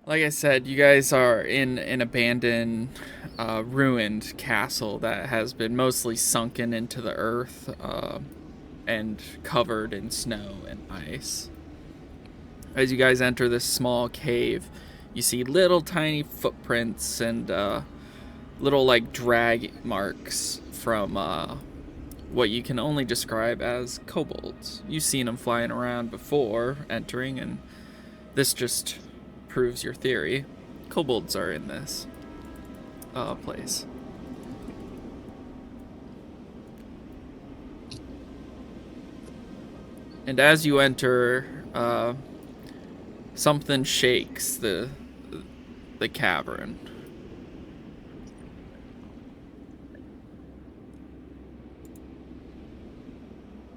Like I said, you guys are in an abandoned, ruined castle that has been mostly sunken into the earth and covered in snow and ice. As you guys enter this small cave, you see little tiny footprints and little like drag marks from what you can only describe as kobolds. You've seen them flying around before entering, and this just proves your theory. Kobolds are in this place. And as you enter, something shakes the cavern.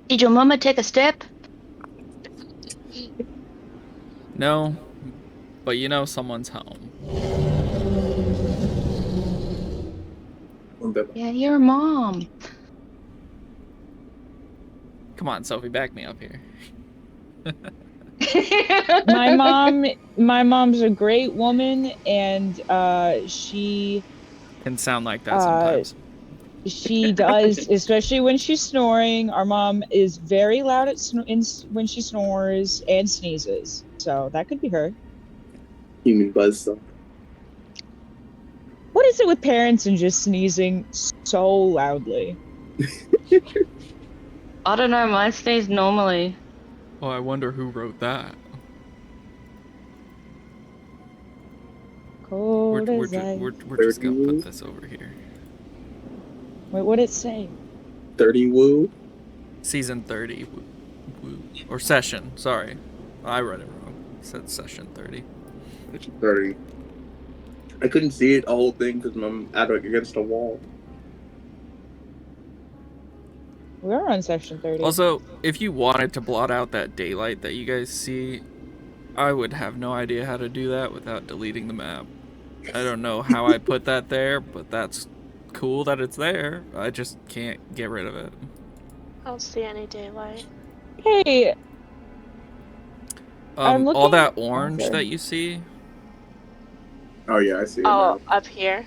Did your mama take a step? No, but you know someone's home. Yeah, your mom. Come on, Sophie, back me up here. My mom's a great woman, and she Can sound like that uh sometimes. she does, especially when she's snoring. Our mom is very loud when she snores and sneezes, so that could be her. Human buzzsaw. What is it with parents and just sneezing so loudly? I don't know, mine stays normally. Oh, I wonder who wrote that. Cold as ice. We're just gonna put this over here. Wait, what'd it say? 30 woo? Season 30. Woo. Or session, sorry. I read it wrong. It said session 30. 30. I couldn't see it, the whole thing, because I'm out against a wall. We're on section 30. Also, if you wanted to blot out that daylight that you guys see, I would have no idea how to do that without deleting the map. I don't know how I put that there, but that's cool that it's there. I just can't get rid of it. I don't see any daylight. Hey, I'm looking... all that orange that you see. Oh yeah, I see it Oh, now. up here.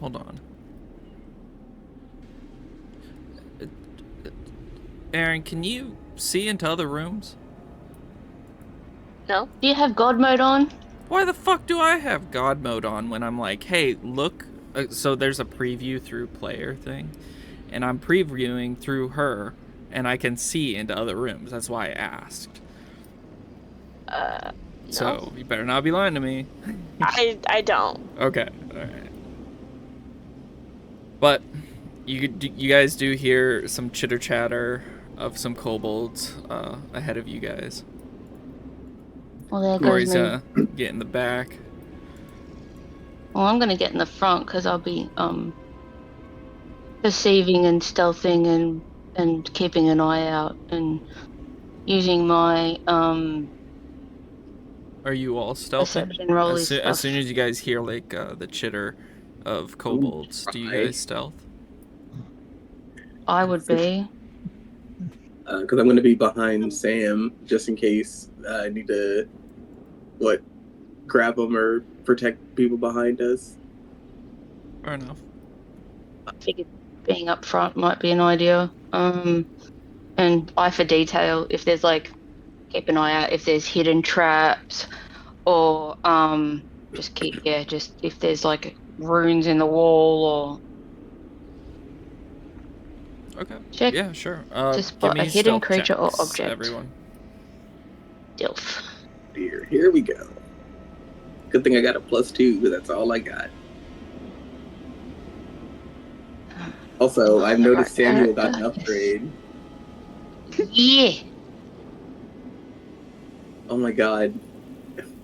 Hold on. Aaron, can you see into other rooms? No. Do you have God mode on? Why the fuck do I have God mode on when I'm like, hey, look? So there's a preview through player thing, and I'm previewing through her, and I can see into other rooms. That's why I asked. No. So you better not be lying to me. I don't. Okay, all right. But you guys do hear some chitter chatter of some kobolds ahead of you guys. Well, there Corey's goes me. get in the back. Well, I'm gonna get in the front because I'll be perceiving and stealthing and keeping an eye out and using my Are you all stealthing? perception roll As soon as you guys hear like the chitter of kobolds, do you guys stealth? I would be. Because I'm going to be behind Sam, just in case I need to, grab them or protect people behind us. Fair enough. I figured being up front might be an idea. And eye for detail, if there's like, keep an eye out if there's hidden traps or just if there's like runes in the wall or Okay. check. Yeah, sure. To spot give me a hidden stealth creature or checks, object. everyone. Dilf. Here we go. Good thing I got a +2, because that's all I got. Also, I've noticed Samuel got an upgrade. Yeah. Oh my god.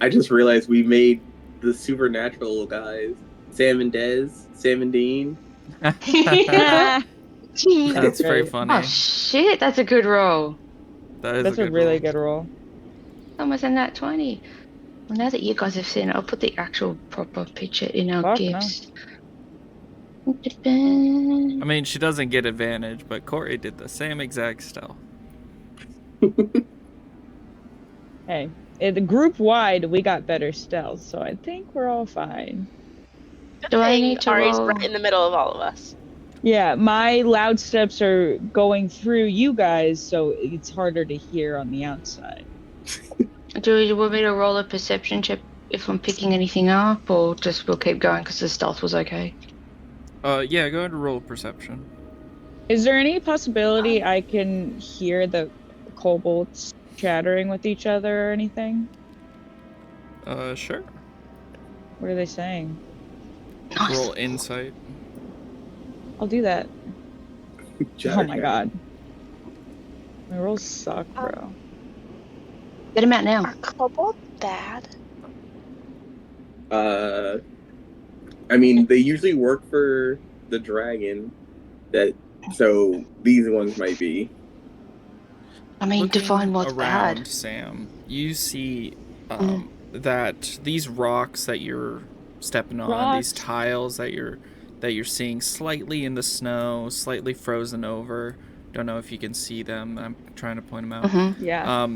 I just realized we made the supernatural guys. Sam and Dez, Sam and Dean. That's very funny. Oh shit, that's a good roll. That's a really good roll. Almost in that 20. Well, now that you guys have seen it, I'll put the actual proper picture in our gifts. I mean, she doesn't get advantage, but Corey did the same exact stealth. Hey, the group wide, we got better stealth, so I think we're all fine. Do I Thing, need to Ari's roll? right in the middle of all of us. Yeah, my loud steps are going through you guys, so it's harder to hear on the outside. Do you want me to roll a perception check if I'm picking anything up, or just we'll keep going because the stealth was okay? Yeah, go ahead and roll perception. Is there any possibility I can hear the kobolds chattering with each other or anything? Sure. What are they saying? Nice. Roll insight. I'll do that. Chatter, Oh my chatter. god. My rolls suck, bro. Get him out now. Are kobolds bad? I mean, they usually work for the dragon. So these ones might be. I mean, Looking define what's around, bad. Sam, you see Mm. that these rocks that you're stepping on, these Rocks. tiles that you're seeing slightly in the snow, slightly frozen over. Don't know if you can see them. I'm trying to point them out. Mm-hmm. Yeah.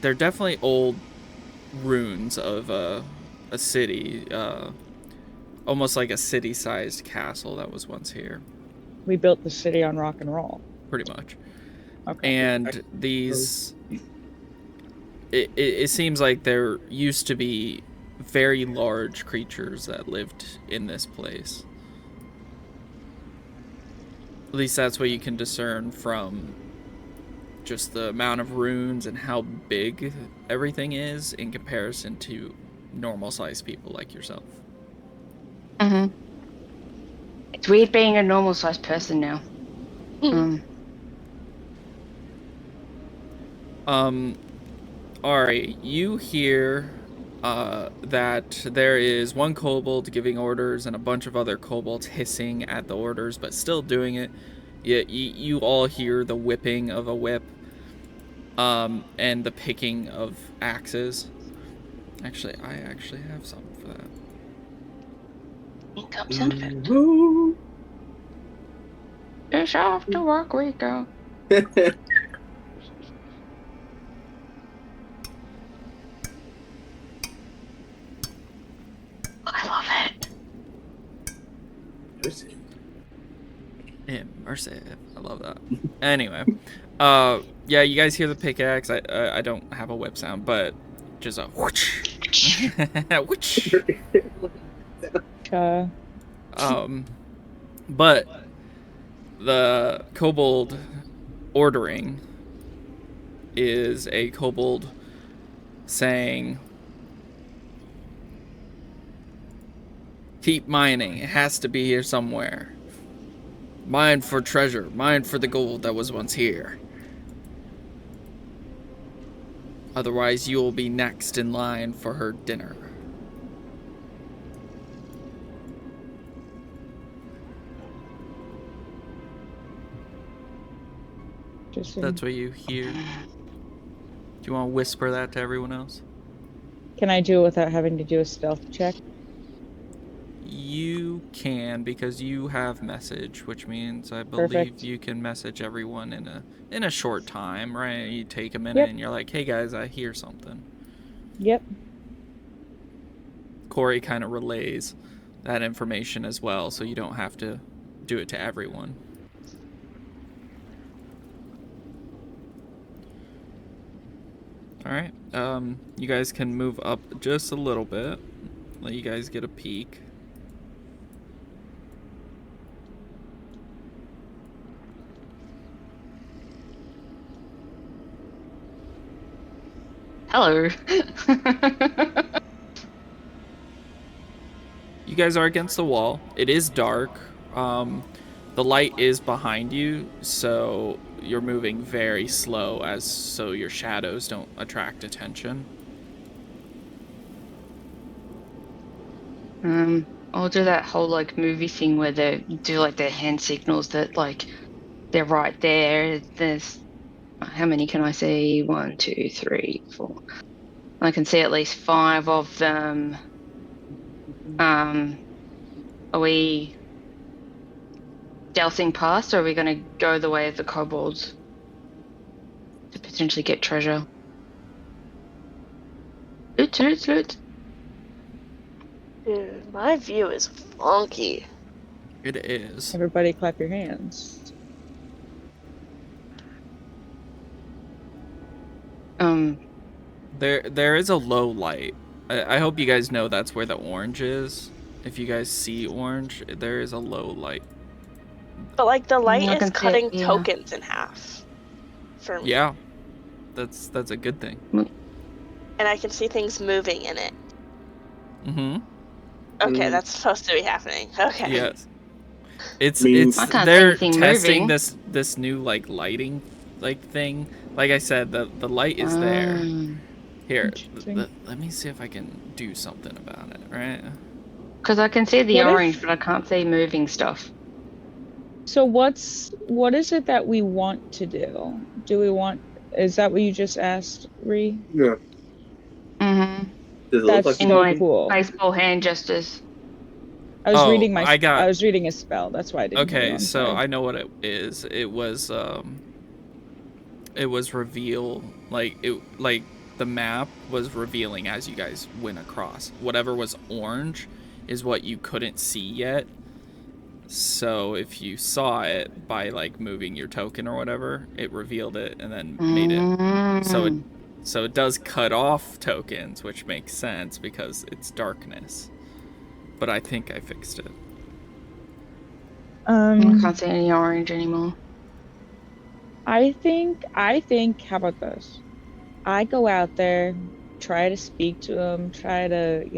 They're definitely old ruins of a city, almost like a city-sized castle that was once here, We built the city on rock and roll. pretty much. Okay. And these, it seems like there used to be very large creatures that lived in this place. At least that's what you can discern from just the amount of runes and how big everything is in comparison to normal-sized people like yourself. Mm-hmm. It's weird being a normal-sized person now. Ari, you hear that there is one kobold giving orders and a bunch of other kobolds hissing at the orders, but still doing it. You all hear the whipping of a whip, and the picking of axes. Actually, I actually have something for that. Income sound effect. Woo! It's off to work we go. I love it. Immersive. I love that. Anyway, yeah, you guys hear the pickaxe. I don't have a whip sound, but just a whoosh. Whoosh. But the kobold ordering is a kobold saying, "Keep mining. It has to be here somewhere. Mine for treasure. Mine for the gold that was once here. Otherwise, you will be next in line for her dinner." That's what you hear. Do you want to whisper that to everyone else? Can I do it without having to do a stealth check? You can, because you have message, which means I believe Perfect. you can message everyone in a short time, right? You take a minute and you're like, "Hey guys, I hear something." Yep. Corey kind of relays that information as well, so you don't have to do it to everyone. All right, you guys can move up just a little bit. Let you guys get a peek. Hello. You guys are against the wall. It is dark. The light is behind you, so you're moving very slow so your shadows don't attract attention. I'll do that whole like movie thing where they do like their hand signals that like they're right there. There's how many can I see? 1, 2, 3, 4. I can see at least 5 of them. Are we stealthing past, or are we going to go the way of the kobolds? to potentially get treasure. Loot. Dude, my view is funky. It is. Everybody clap your hands. There is a low light. I hope you guys know that's where the orange is. If you guys see orange, there is a low light. But like the light I is can see it, cutting yeah. tokens in half. For me. Yeah, that's a good thing. And I can see things moving in it. Mm-hmm. Okay, that's supposed to be happening. Okay. Yes. It's I can't see they're anything testing moving. this new like lighting thing. Like I said, the light is there. Here, Interesting. let me see if I can do something about it, right? Because I can see the What if- orange, but I can't see moving stuff. So what is it that we want to do? Is that what you just asked, Ree? Yeah. Mm-hmm. Does it That's look like In so my cool. baseball hand gestures. I was Oh, reading I got- I was reading a spell. That's why I didn't hear you. Okay, I'm so sorry. I know what it is. It was reveal like the map was revealing as you guys went across. Whatever was orange is what you couldn't see yet. So if you saw it by like moving your token or whatever, it revealed it and then made it so it does cut off tokens, which makes sense because it's darkness. But I think I fixed it. I can't see any orange anymore. I think how about this? I go out there, try to speak to them, try to,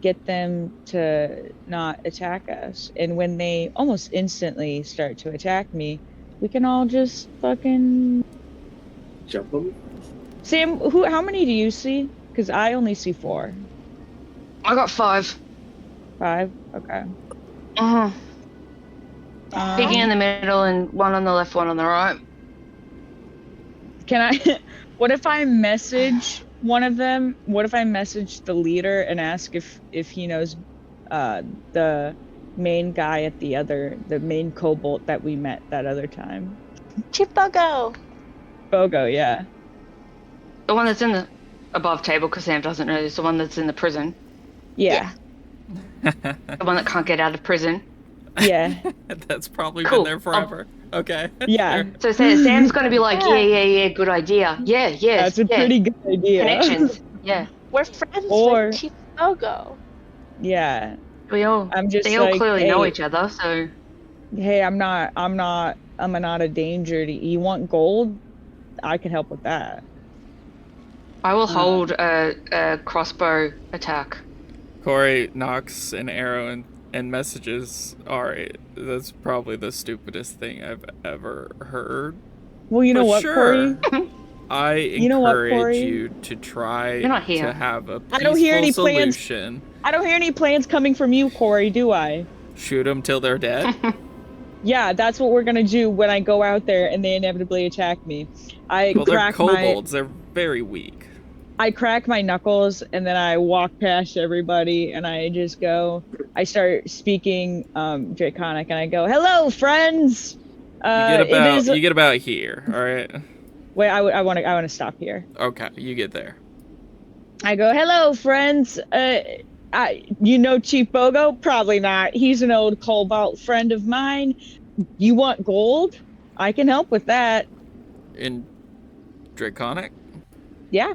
get them to not attack us. And when they almost instantly start to attack me, we can all just fucking jump them? Sam, how many do you see? Because I only see 4. I got 5. 5? Okay. Picking in the middle and one on the left, one on the right. Can I what if I message one of them? What if I message the leader and ask if he knows the main guy at the main kobold that we met that other time? Chipogo. Bogo, yeah. The one that's in the above table, because Sam doesn't know, is the one that's in the prison. Yeah. The one that can't get out of prison. Yeah. That's probably Cool. been there forever. Okay. Yeah. So Sam's going to be like, yeah, good idea. Yeah, That's a pretty good idea. Connections. Yeah. We're friends Or- with Chipogo. Yeah. They all like, clearly know hey, each other, so Hey, I'm not a danger to you. You want gold? I can help with that. I will hold a crossbow attack. Corey knocks an arrow and messages Ari. That's probably the stupidest thing I've ever heard. Well, you know But what, sure, Corey? I You know what, encourage Corey? you to try You're not here. to have a peaceful I don't hear any plans. solution. I don't hear any plans coming from you, Corey, do I? Shoot them till they're dead. Yeah, that's what we're gonna do when I go out there and they inevitably attack me. Well, they're kobolds. They're very weak. I crack my knuckles and then I walk past everybody and I just go. I start speaking Draconic and I go, "Hello, friends." You get about here. All right. Wait, I want to stop here. Okay, you get there. I go, "Hello, friends. You know Chief Bogo? Probably not. He's an old Cobalt friend of mine. You want gold? I can help with that." In Draconic, Yeah.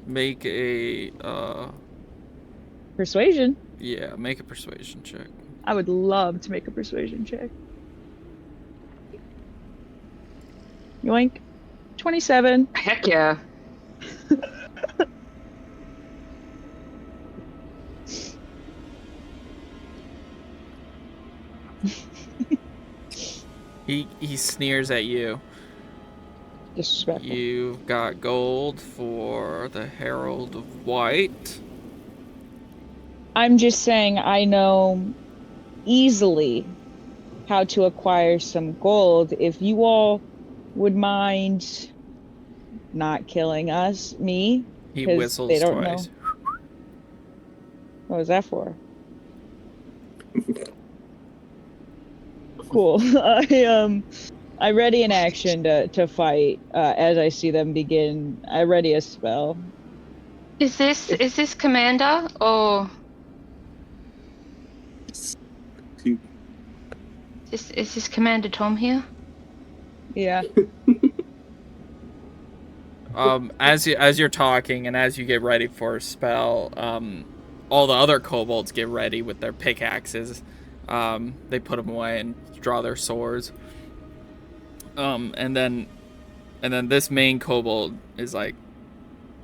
make a Persuasion. yeah, make a persuasion check. I would love to make a persuasion check. Yoink. 27. Heck yeah. He sneers at you. Disrespectful. You've got gold for the Herald of White. I'm just saying I know easily how to acquire some gold. If you all would mind not killing me. He 'Cause whistles they don't twice. know. What was that for? Cool. I ready an action to fight as I see them begin. I ready a spell. Is this Commander or is this Commander Tom here? Yeah. As you're talking and as you get ready for a spell, all the other kobolds get ready with their pickaxes. They put them away and draw their swords. And then this main kobold is like,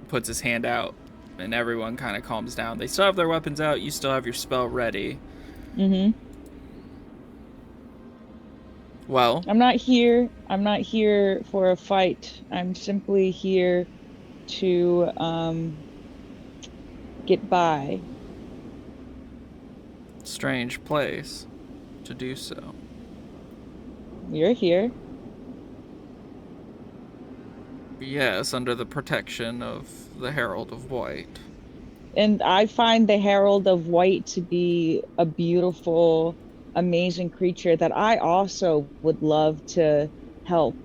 puts his hand out, and everyone kind of calms down. They still have their weapons out. You still have your spell ready. Mm-hmm. Well, I'm not here for a fight. I'm simply here to get by. strange place to do so. You're here. Yes, under the protection of the Herald of White. And I find the Herald of White to be a beautiful, amazing creature that I also would love to help.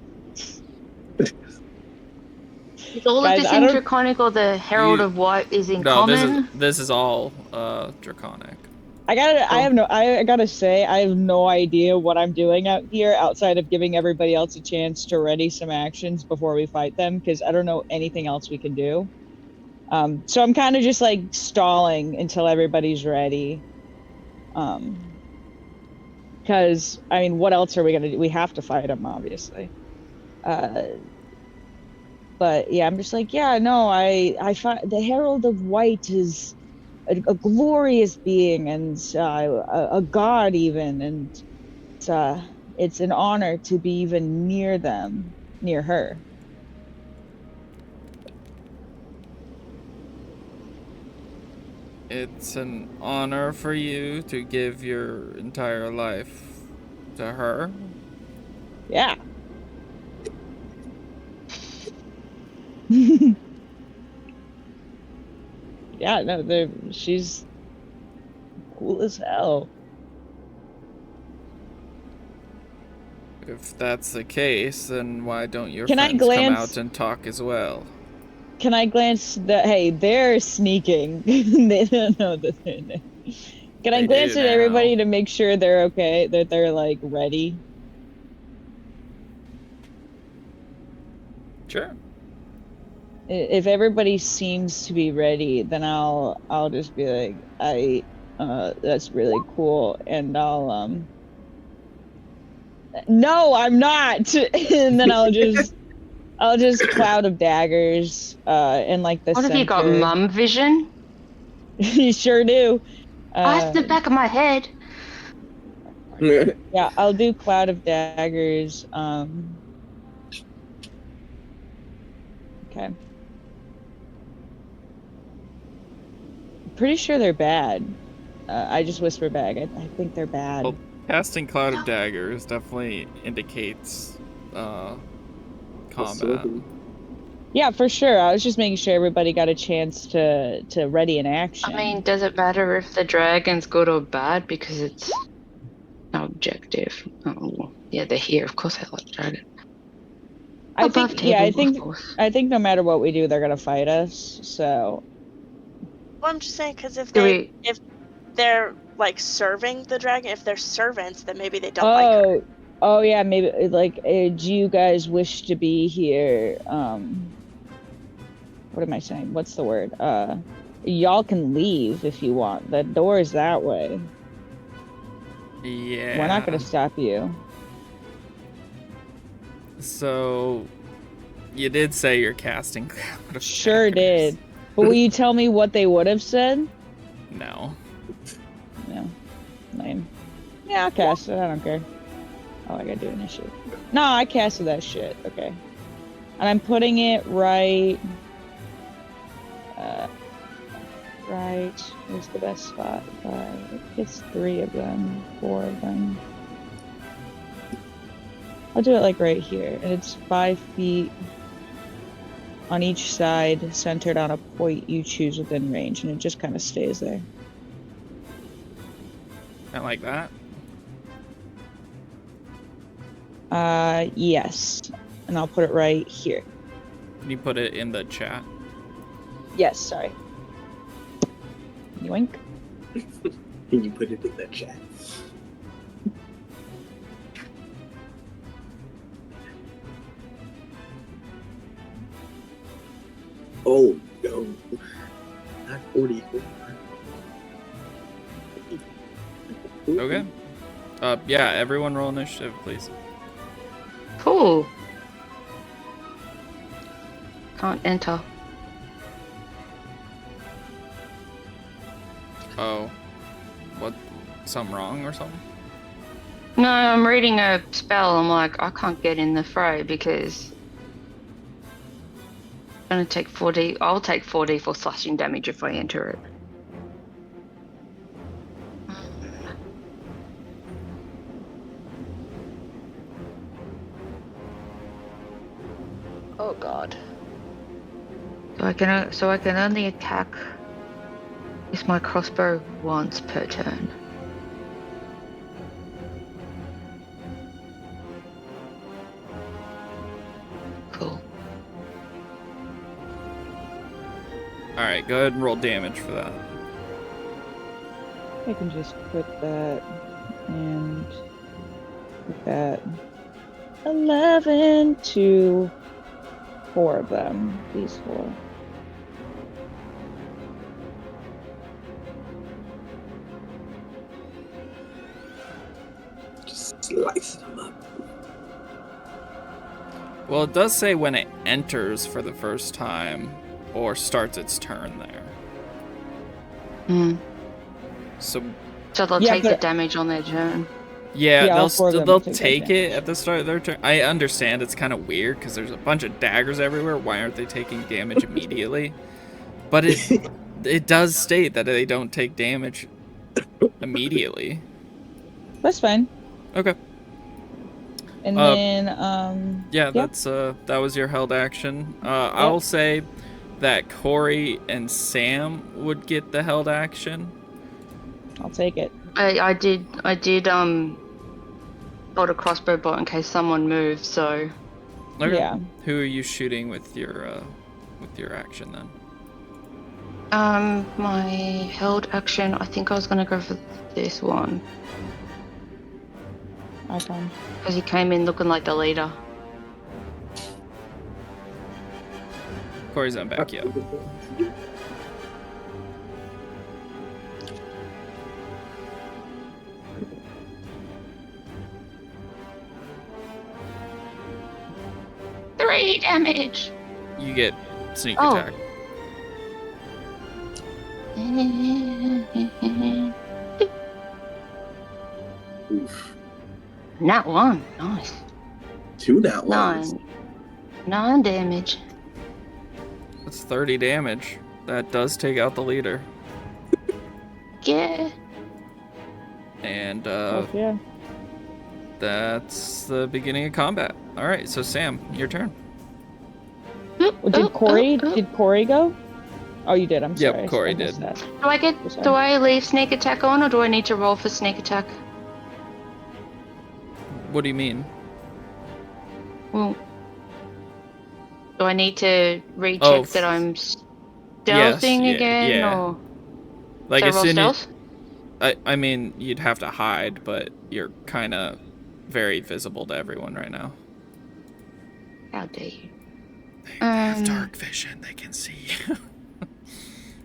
Is all Guys, of this I in don't- Draconic or the Herald of White is in common? This is all Draconic. I gotta say, I have no idea what I'm doing out here outside of giving everybody else a chance to ready some actions before we fight them, because I don't know anything else we can do. So I'm kind of just like stalling until everybody's ready. Because I mean, what else are we gonna do? We have to fight them, obviously. But yeah, I'm just like, yeah, no, I find the Herald of White is a glorious being and a god even, and it's an honor to be even near her. It's an honor for you to give your entire life to her. Yeah. Yeah, no, she's cool as hell. If that's the case, then why don't your Can I friends come glance- out and talk as well? Can I glance hey, they're sneaking. They don't know that they're there. Can I They glance do at now. everybody to make sure they're okay, that they're like ready? Sure. If everybody seems to be ready, then I'll just be like, that's really cool, and no, I'm not. And then I'll just cloud of daggers in like the What center. have you got, mum vision? You sure do. That's the back of my head. Yeah, I'll do cloud of daggers. Okay. Pretty sure they're bad. I just whisper back. I think they're bad. Well, casting Cloud of Daggers definitely indicates combat. Yeah, for sure. I was just making sure everybody got a chance to ready an action. I mean, does it matter if the dragon's good or bad because it's objective? Oh, yeah, they're here. Of course, I like dragon. I think of no matter what we do, they're gonna fight us. So Well, I'm just saying because if Do if they're like serving the dragon, if they're servants, then maybe they don't like her. Oh yeah, maybe like, do you guys wish to be here? What am I saying? What's the word? Y'all can leave if you want. The door is that way. Yeah. We're not gonna stop you. So, you did say you're casting Cloud of Sure Daggers. did. But will you tell me what they would have said? No. No. Lame. Yeah, I'll cast it. I don't care. Oh, I gotta do initiative. No, I casted that shit. Okay. And I'm putting it right. Right. Where's the best spot? It's 3 of them, 4 of them. I'll do it like right here. And it's 5 feet on each side, centered on a point you choose within range, and it just kind of stays there. I like that. Yes. And I'll put it right here. Can you put it in the chat? Yes, sorry. Yoink. Can you put it in the chat? Oh no, not 44. Okay. Yeah, everyone roll initiative, please. Cool. Can't enter. Oh. What? Something wrong or something? No, I'm reading a spell. I'm like, I can't get in the fray because I'm gonna take 4d. I'll take 4d for slashing damage if I enter it. Oh god. So I can only attack with my crossbow once per turn. Cool. Alright, go ahead and roll damage for that. I can just put that and put that. 11 to 4 of them. These 4. Just slice them up. Well, it does say when it enters for the first time or starts its turn there. So they'll take the damage on their turn. Yeah, they'll take take it at the start of their turn. I understand it's kind of weird because there's a bunch of daggers everywhere. Why aren't they taking damage immediately? But it does state that they don't take damage immediately. That's fine. Okay. And then yeah, that's that was your held action. I'll say that Corey and Sam would get the held action. I'll take it. I did hold a crossbow bolt in case someone moves, so Okay. Yeah. Who are you shooting with your action then? my held action, I think I was gonna go for this one. Icon. Because he came in looking like the leader. Corey's on back, yeah. Three damage! You get sneak attack. Oof. Nat 1, nice. 2 nat ones. 9 damage. That's 30 damage. That does take out the leader. Yeah. And Yeah. that's the beginning of combat. All right, so Sam, your turn. Did Corey go? Oh, you did. I'm sorry. Yep, Corey I missed did. that. Do I leave sneak attack on, or do I need to roll for sneak attack? What do you mean? Well, do I need to recheck that I'm stealthing again, yeah. or Like should I as roll soon stealth? I mean, you'd have to hide, but you're kind of very visible to everyone right now. How dare you? They have dark vision. They can see you.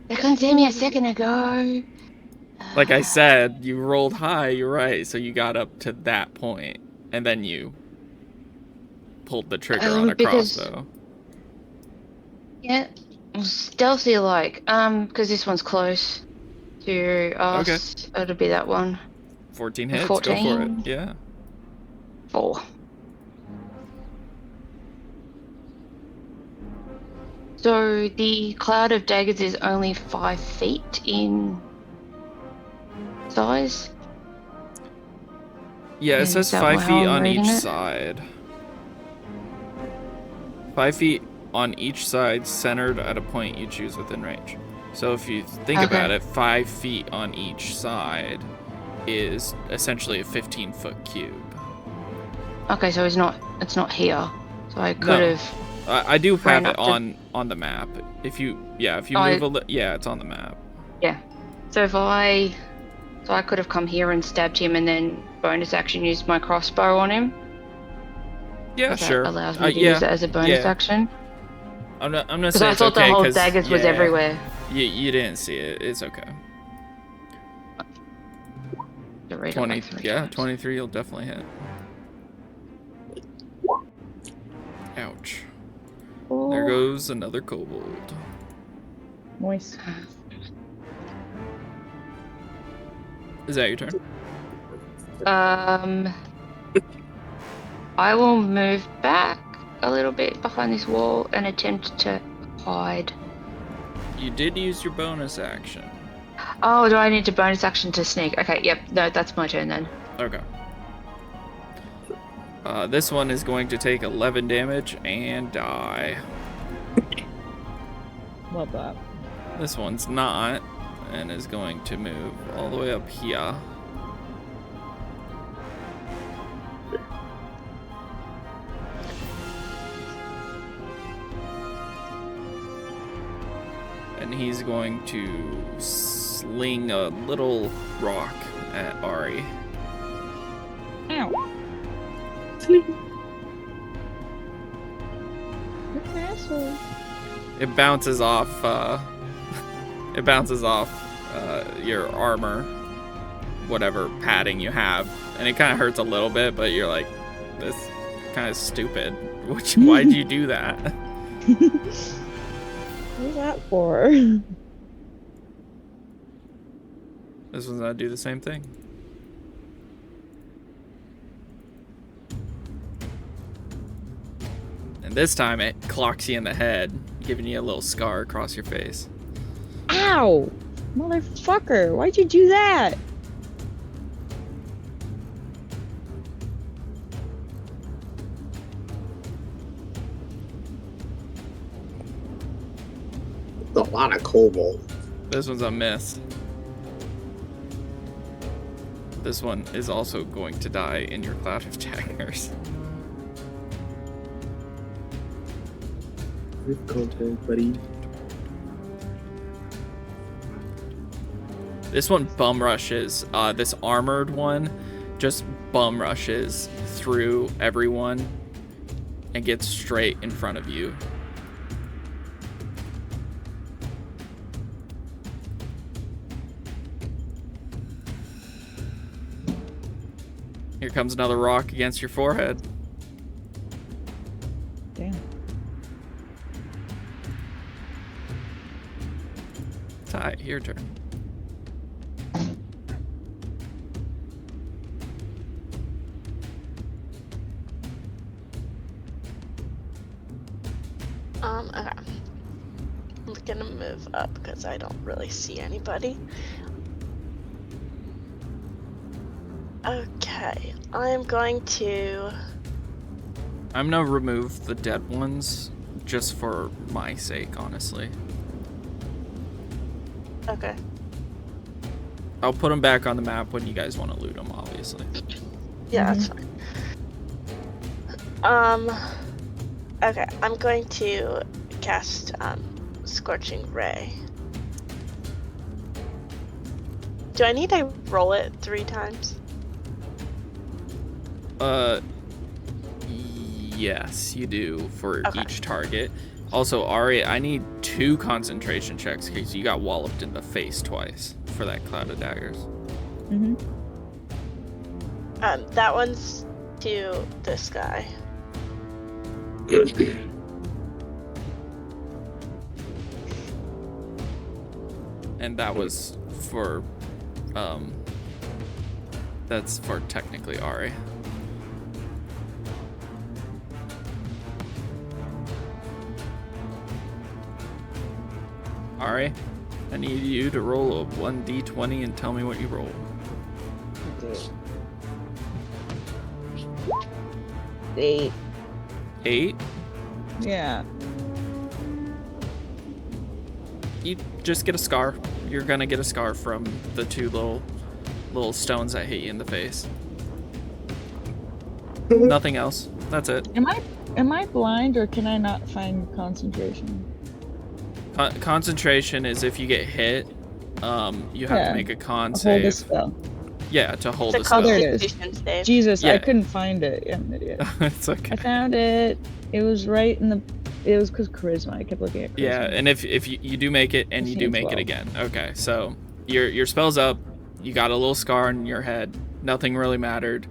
They couldn't see me a second ago. Like I said, you rolled high. You're right. So you got up to that point, and then you pulled the trigger on a crossbow. Yeah, stealthy like. Because this one's close to us. Okay. It'll be that one. 14 hits. 14. Go for it. Yeah. 4. So the cloud of daggers is only 5 feet in size. Yeah, it Is says that 5 how feet I'm on each reading it? side. 5 feet on each side, centered at a point you choose within range. So if you think about it, 5 feet on each side is essentially a 15-foot cube. Okay, so it's not here. So I could No. have. I do have Ran it up to- on the map. If you Oh, move a little, yeah, it's on the map. Yeah. So I could have come here and stabbed him, and then bonus action used my crossbow on him. Yeah, sure. That allows me to yeah, use it as a bonus yeah. action. I'm gonna Because say I it's thought okay the whole 'cause, daggers was yeah, everywhere. You didn't see it. It's okay. To read it 20. like 3 Yeah, times. 23 will definitely hit. Ouch. There Oh. goes another kobold. Moist. Is that your turn? I will move back a little bit behind this wall and attempt to hide. You did use your bonus action. Oh, do I need to bonus action to sneak? Okay, yep. No, that's my turn then. Okay. This one is going to take 11 damage and die. Love that. This one's not, and is going to move all the way up here. And he's going to sling a little rock at Ari. Ow. You're an asshole. It bounces off. It bounces off your armor, whatever padding you have, and it kind of hurts a little bit. But you're like, this kind of stupid. Why'd you do that? What's that for? This one's gonna do the same thing. And this time it clocks you in the head, giving you a little scar across your face. Ow! Motherfucker, why'd you do that? A lot of kobolds. This one's a miss. This one is also going to die in your cloud of daggers. Good content, buddy. This one bum rushes. This armored one just bum rushes through everyone and gets straight in front of you. Here comes another rock against your forehead. Damn. Ty, your turn. Okay. I'm gonna move up because I don't really see anybody. Okay, I'm going to. I'm gonna remove the dead ones just for my sake, honestly. Okay. I'll put them back on the map when you guys want to loot them, obviously. Yeah, that's fine. Okay, I'm going to cast Scorching Ray. Do I need to roll it 3 times? Yes, you do for Okay. each target. Also, Ari, I need 2 concentration checks because you got walloped in the face twice for that cloud of daggers. Mm-hmm. That one's to this guy. And that was for, that's for technically Ari. Ari, I need you to roll a 1d20 and tell me what you roll. Okay. 8? Yeah. You just get a scar. You're gonna get a scar from the 2 little stones that hit you in the face. Nothing else. That's it. Am I blind or can I not find concentration? Concentration is if you get hit, you have to make a con Hold save. a spell. Yeah, to hold a It's a spell. there it is. Constitution save. Jesus, Yeah. I couldn't find it. Yeah, I'm an idiot. It's okay. I found it. It was right in the. It was because charisma. I kept looking at charisma. Yeah, and if you do make it and you do make it 12. again. Okay, so your spell's up. You got a little scar on your head. Nothing really mattered.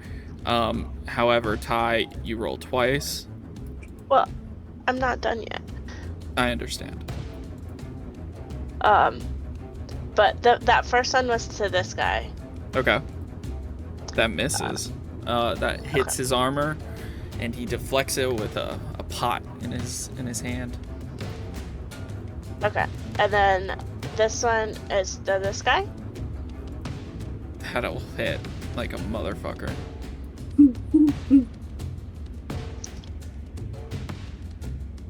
However, Ty, you rolled twice. Well, I'm not done yet. I understand. But that first one was to this guy. Okay. That misses. That hits his armor, and he deflects it with a pot in his hand. Okay. And then this one is to this guy. That'll hit like a motherfucker.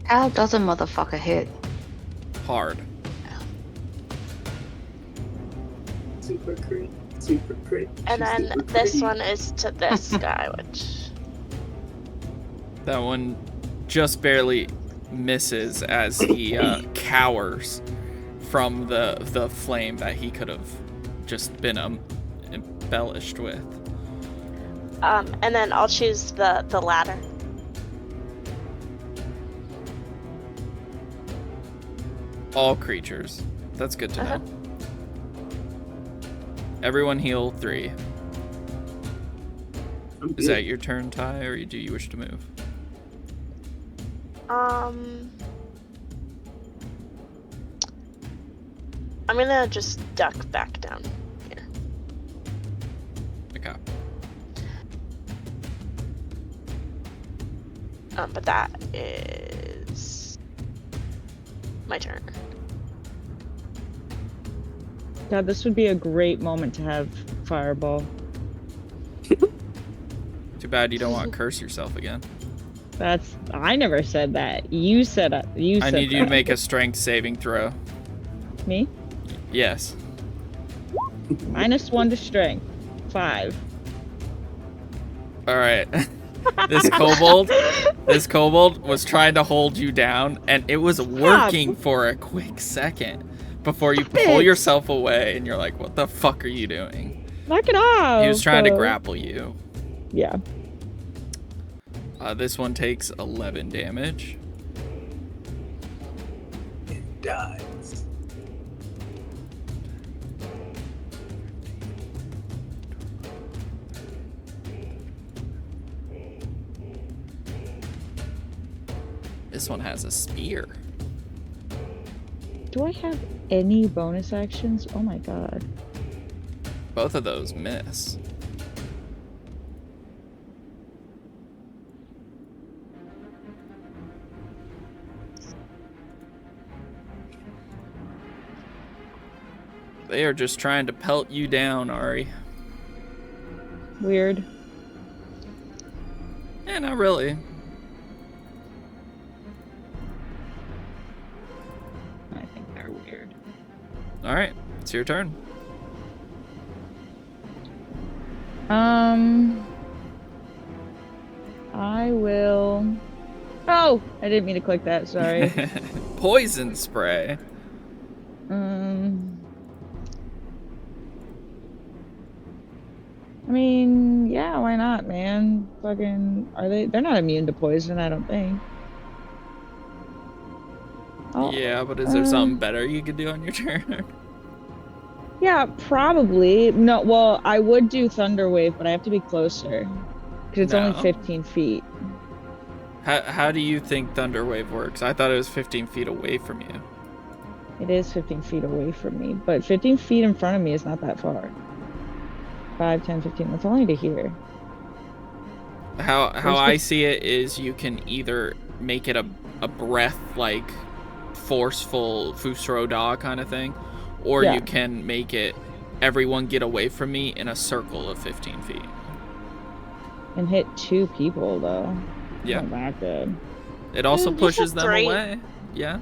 How does a motherfucker hit? Hard. Super crit. Super crit. And then super this crit. one is to this guy, which That one just barely misses as he cowers from the flame that he could have just been embellished with. and then I'll choose the ladder. All creatures. That's good to know. Everyone heal 3. I'm Is good. that your turn, Ty, or do you wish to move? I'm gonna just duck back down here. Okay. But that is my turn. God, this would be a great moment to have fireball. Too bad you don't want to curse yourself again. I never said that. You said it. I need you to make a strength saving throw. Me? Yes. -1 to strength. 5. All right. This kobold was trying to hold you down, and it was working for a quick second before you pull yourself away, and you're like, "What the fuck are you doing?" Knock it off. He was trying to grapple you. Yeah. This one takes 11 damage. It dies. This one has a spear. Do I have any bonus actions? Oh my god. Both of those miss. They are just trying to pelt you down, Ari. Weird. Yeah, not really. I think they're weird. All right, it's your turn. I will. Oh, I didn't mean to click that. Sorry. Poison spray. I mean, yeah, why not, man? Fucking, they're not immune to poison, I don't think. Oh, Yeah, but is there something better you could do on your turn? yeah, probably. No, well, I would do Thunder Wave, but I have to be closer. Because it's only No. 15 feet. How do you think Thunder Wave works? I thought it was 15 feet away from you. It is 15 feet away from me, but 15 feet in front of me is not that far. 5, 10, 15, that's only to here. How I see it is you can either make it a breath, like, forceful Fusro Da kind of thing, or Yeah. you can make it everyone get away from me in a circle of 15 feet. And hit 2 people, though. Yeah. Not that good. It also You pushes said them 3. away. Yeah.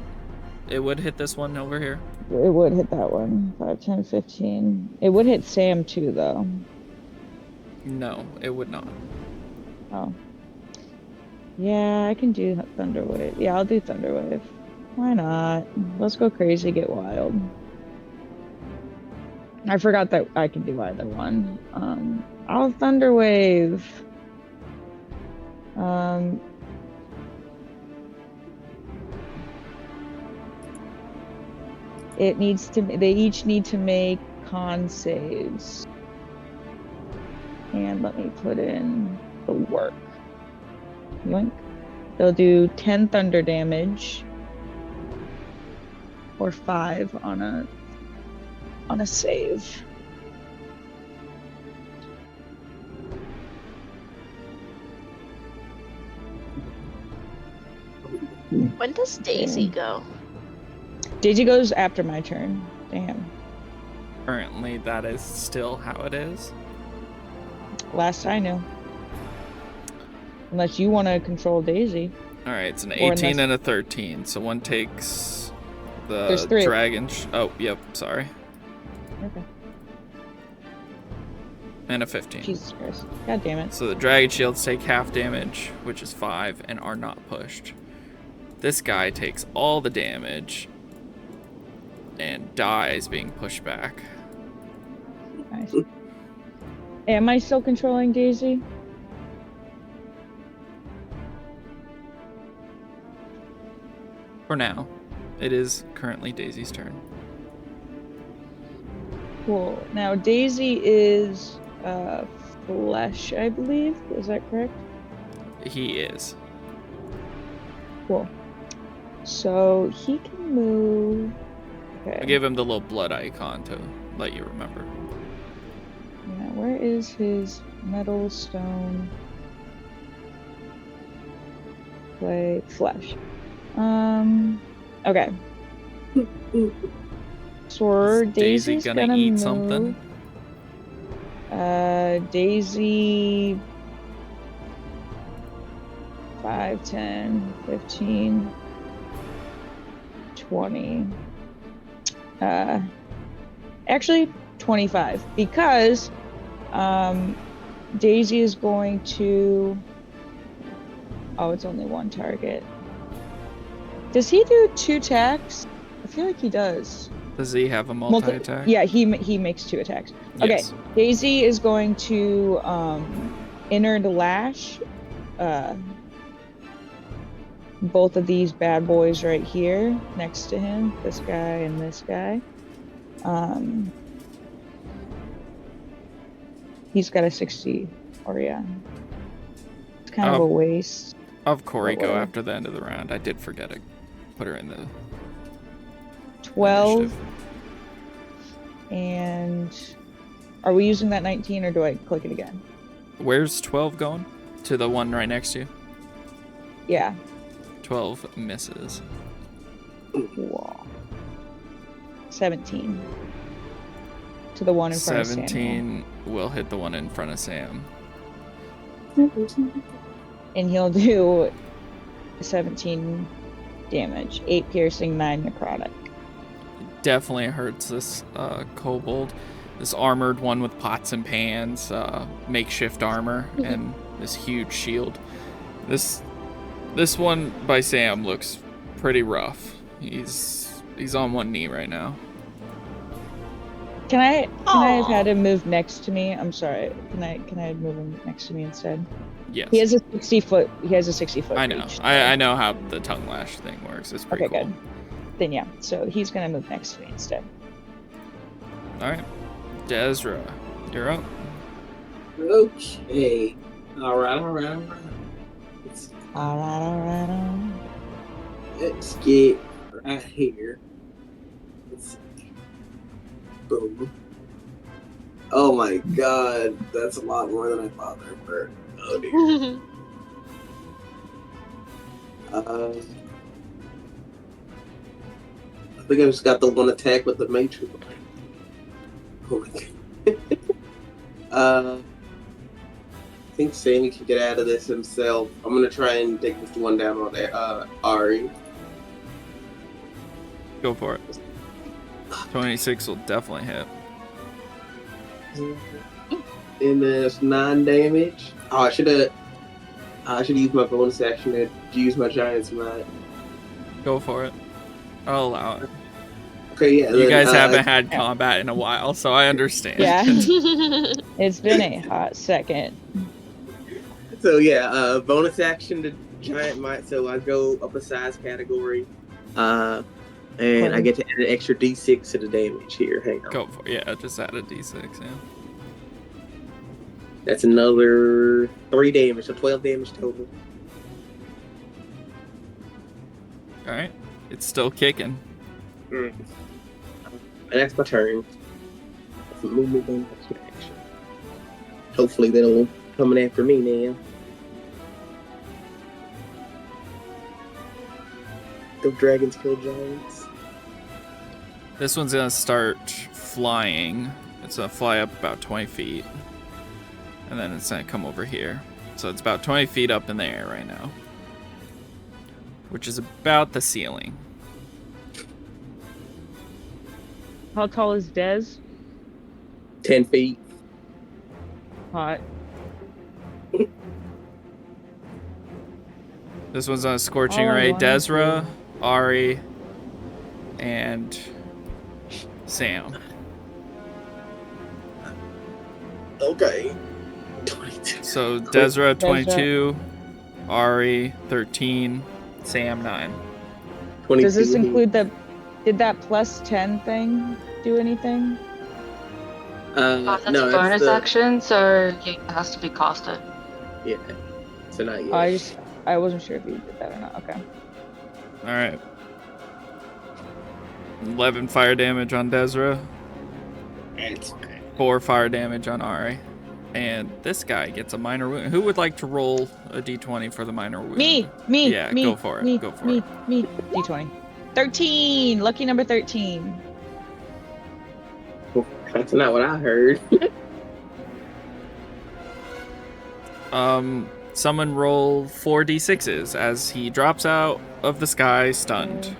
It would hit this one over here. It would hit that one. 5, 10, 15. It would hit Sam, too, though. No, it would not. Oh. Yeah, I can do Thunder Wave. Yeah, I'll do Thunder Wave. Why not? Let's go crazy, get wild. I forgot that I can do either one. I'll Thunder Wave. It needs to. They each need to make con saves. And let me put in the work. Yoink. They'll do 10 thunder damage. Or 5 on a save. When does Daisy go? Daisy goes after my turn. Damn. Currently, that is still how it is. Last I knew. Unless you want to control Daisy. All right, it's an Or 18 unless- and a 13. So one takes There's the 3. dragon. Oh, yep. Sorry. Okay. And a 15. Jesus Christ. God damn it. So the dragon shields take half damage, which is 5, and are not pushed. This guy takes all the damage and dies being pushed back. Nice. Am I still controlling Daisy? For now, it is currently Daisy's turn. Cool. Now Daisy is flesh, I believe. Is that correct? He is. Cool. So he can move. Okay. I gave him the little blood icon to let you remember. Yeah, where is his metal, stone, clay, flesh? Okay. So Is Daisy Daisy's gonna eat move. something? Daisy 5, 10, 15, 20. Actually 25 because Daisy is going to. Oh, it's only one target. Does he do 2 attacks? I feel like he does. Does he have a multi-attack? Yeah, he makes 2 attacks. Yes. Okay, Daisy is going to inner the lash. Both of these bad boys right here next to him. This guy and this guy. He's got a 60. Or yeah. It's kind of a waste. Of Corey go whatever. after the end of the round. I did forget to put her in the 12. initiative. And are we using that 19 or do I click it again? Where's 12 going? To the one right next to you? Yeah. 12 misses. Cool. 17. To the one in front of Samuel. 17 will hit the one in front of Sam. And he'll do 17 damage. 8 piercing, 9 necrotic. Definitely hurts this kobold. This armored one with pots and pans, makeshift armor, and this huge shield. This one by Sam looks pretty rough. He's on one knee right now. Can I have had him move next to me? I'm sorry. Can I move him next to me instead? Yes. He has a 60 foot. I know. reach. I know how the tongue lash thing works. It's pretty Okay, cool. good. Then yeah. So he's gonna move next to me instead. All right, Desra, you're up. Okay. All right. All right. Let's get right here. Let's see. Boom. Oh my god, that's a lot more than I thought there were. Oh dear. I think I just got the one attack with the matrix. Oh my god. I think Sammy can get out of this himself. I'm gonna try and take this one down on Ari. Go for it. 26 will definitely hit. And there's 9 damage. Oh, I should have. I should use my bonus action to use my giant's might. Go for it. I'll allow it. Okay, yeah. You then, guys haven't had yeah. combat in a while, so I understand. Yeah. It's been a hot second. So yeah, bonus action to giant might. So I go up a size category, and I get to add an extra d6 to the damage here. Hang on. Go for it. Yeah, just add a d6, yeah. That's another 3 damage, so 12 damage total. Alright. It's still kicking. And that's my turn. That's a movement bonus action. Hopefully they'll coming after me now. The dragons kill giants. This one's gonna start flying. It's gonna fly up about 20 feet. And then it's gonna come over here. So it's about 20 feet up in the air right now. Which is about the ceiling. How tall is Des? 10 feet. Hot. This one's on a Scorching Oh, Ray. wonderful. Desra, Ari, and Sam. Okay. 22. So Desra 22, Ari 13, Sam 9. 22. Does this include the... Did that plus 10 thing do anything? That's no, a bonus the, action, so yeah, it has to be casted. Yeah. So not yet. I wasn't sure if you did that or not. Okay. Alright. 11 fire damage on Desra, It's 4 fire damage on Ari. And this guy gets a minor wound. Who would like to roll a d20 for the minor wound? Me. Yeah, me, go for it. Me, Go for me, it. Me. D20. 13. Lucky number 13. That's not what I heard. Someone roll 4d6s as he drops out of the sky stunned.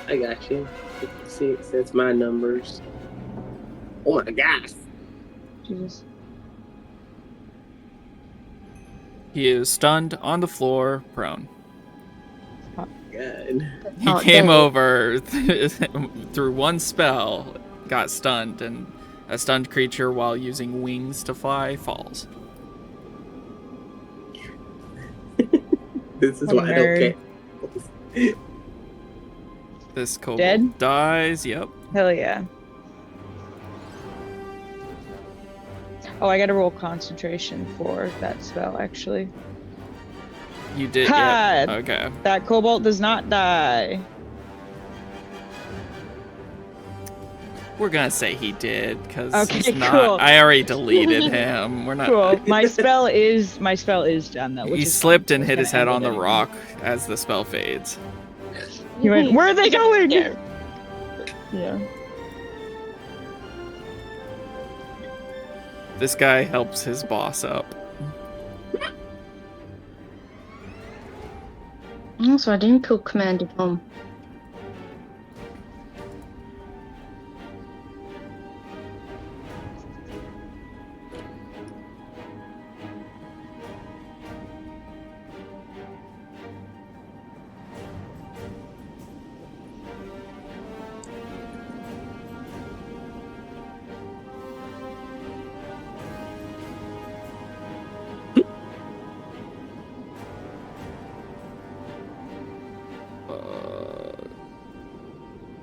I got you. 56, that's my numbers. Oh my gosh. Jesus. He is stunned on the floor, prone. God. He Not came dead. over through one spell, got stunned, and a stunned creature, while using wings to fly, falls. This is What a why I don't nerd. care. This kobold Dead? dies. Yep. Hell yeah. Oh, I gotta roll concentration for that spell, actually. You did. Ha! Yep. Okay. That kobold does not die. We're gonna say he did because Okay, he's not. cool. I already deleted him. We're not. Cool. My spell is done though. Which He is slipped fine. and I was hit his gonna head end on it the anyway. rock as the spell fades. He went, where are they going? Yeah. Yeah. This guy helps his boss up. Oh, so I didn't kill Commander Tom.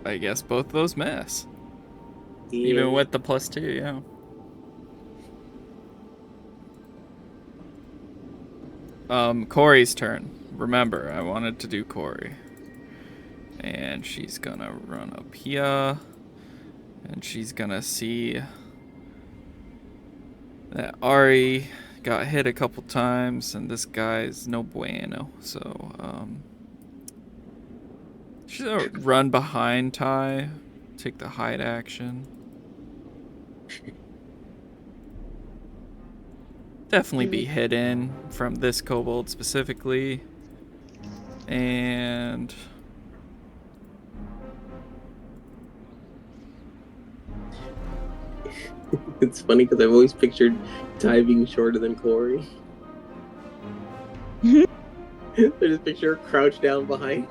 I guess both of those miss. Yeah. Even with the +2, yeah. Corey's turn. Remember, I wanted to do Corey. And she's gonna run up here. And she's gonna see that Ari got hit a couple times, and this guy's no bueno. So, she's gonna run behind Ty, take the hide action. Definitely be hidden from this kobold specifically. And It's funny because I've always pictured Ty being shorter than Corey. There's a picture of crouched down behind.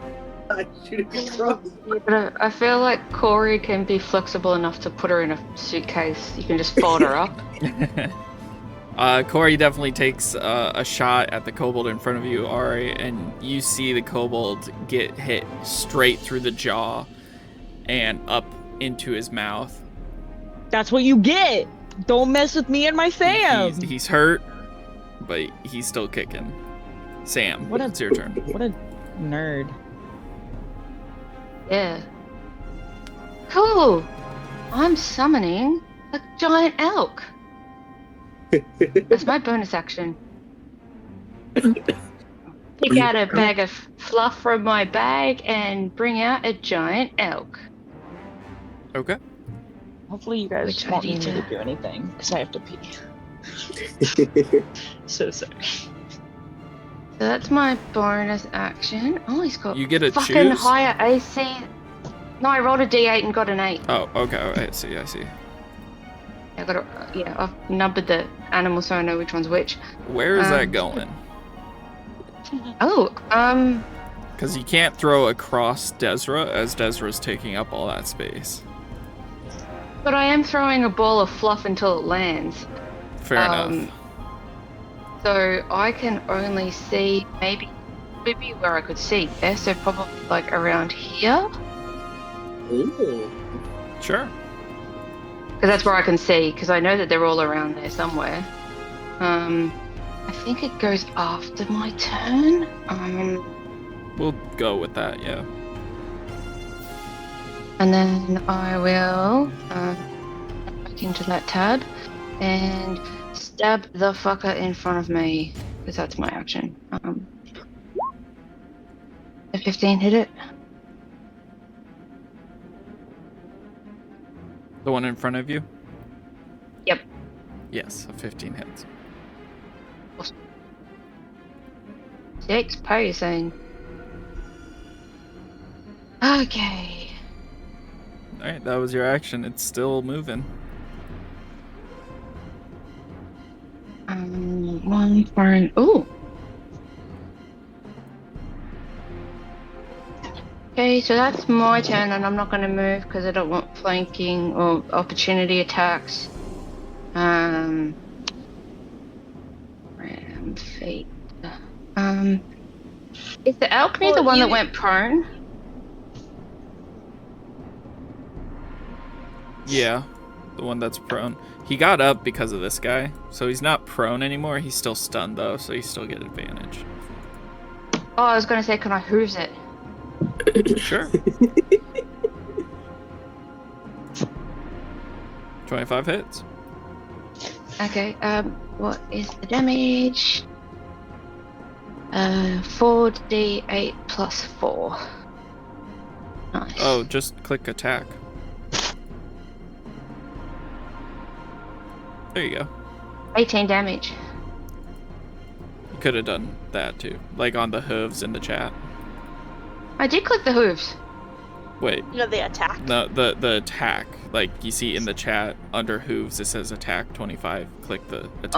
I shoot it across. Yeah, but I feel like Corey can be flexible enough to put her in a suitcase. You can just fold her up. Corey definitely takes a shot at the kobold in front of you, Ari, and you see the kobold get hit straight through the jaw and up into his mouth. That's what you get. Don't mess with me and my fam. He's hurt, but he's still kicking. Sam, it's your turn. What a nerd. Yeah. Cool. I'm summoning a giant elk. That's my bonus action. Pick out a bag of fluff from my bag and bring out a giant elk. Okay. Hopefully you guys Which I won't need need me to- to do anything, because I have to pee. So sorry. So that's my bonus action. Oh, he's got You get to fucking choose? higher AC. No, I rolled a d8 and got an 8. Oh, okay. I see. I got I've numbered the animals so I know which one's which. Where is that going? Oh, Because you can't throw across Desra, as Desra's taking up all that space. but I am throwing a ball of fluff until it lands. Fair enough. So I can only see maybe where I could see. Yeah, so probably like around here. Ooh. Sure. Because that's where I can see, because I know that they're all around there somewhere. I think it goes after my turn. We'll go with that, yeah. And then I will back into that tab and stab the fucker in front of me, because that's my action. A 15 hit it. The one in front of you? Yep. Yes, a 15 hits. 6 pacing. Okay. Alright, that was your action. It's still moving. One for an. Ooh. Okay, so that's my turn, and I'm not going to move because I don't want flanking or opportunity attacks. Ram feet. Is the Alchemy the one that went prone? Yeah, the one that's prone. He got up because of this guy, so he's not prone anymore. He's still stunned, though, so you still get advantage. Oh, I was going to say, can I hooves it? Sure. 25 hits. Okay, what is the damage? 4d8 plus 4. Nice. Oh, just click attack. There you go. 18 damage. You could have done that too, like on the hooves in the chat. I did click the hooves. Wait, You know, the attack. no, the attack. Like you see in the chat under hooves, it says attack 25. Click the attack.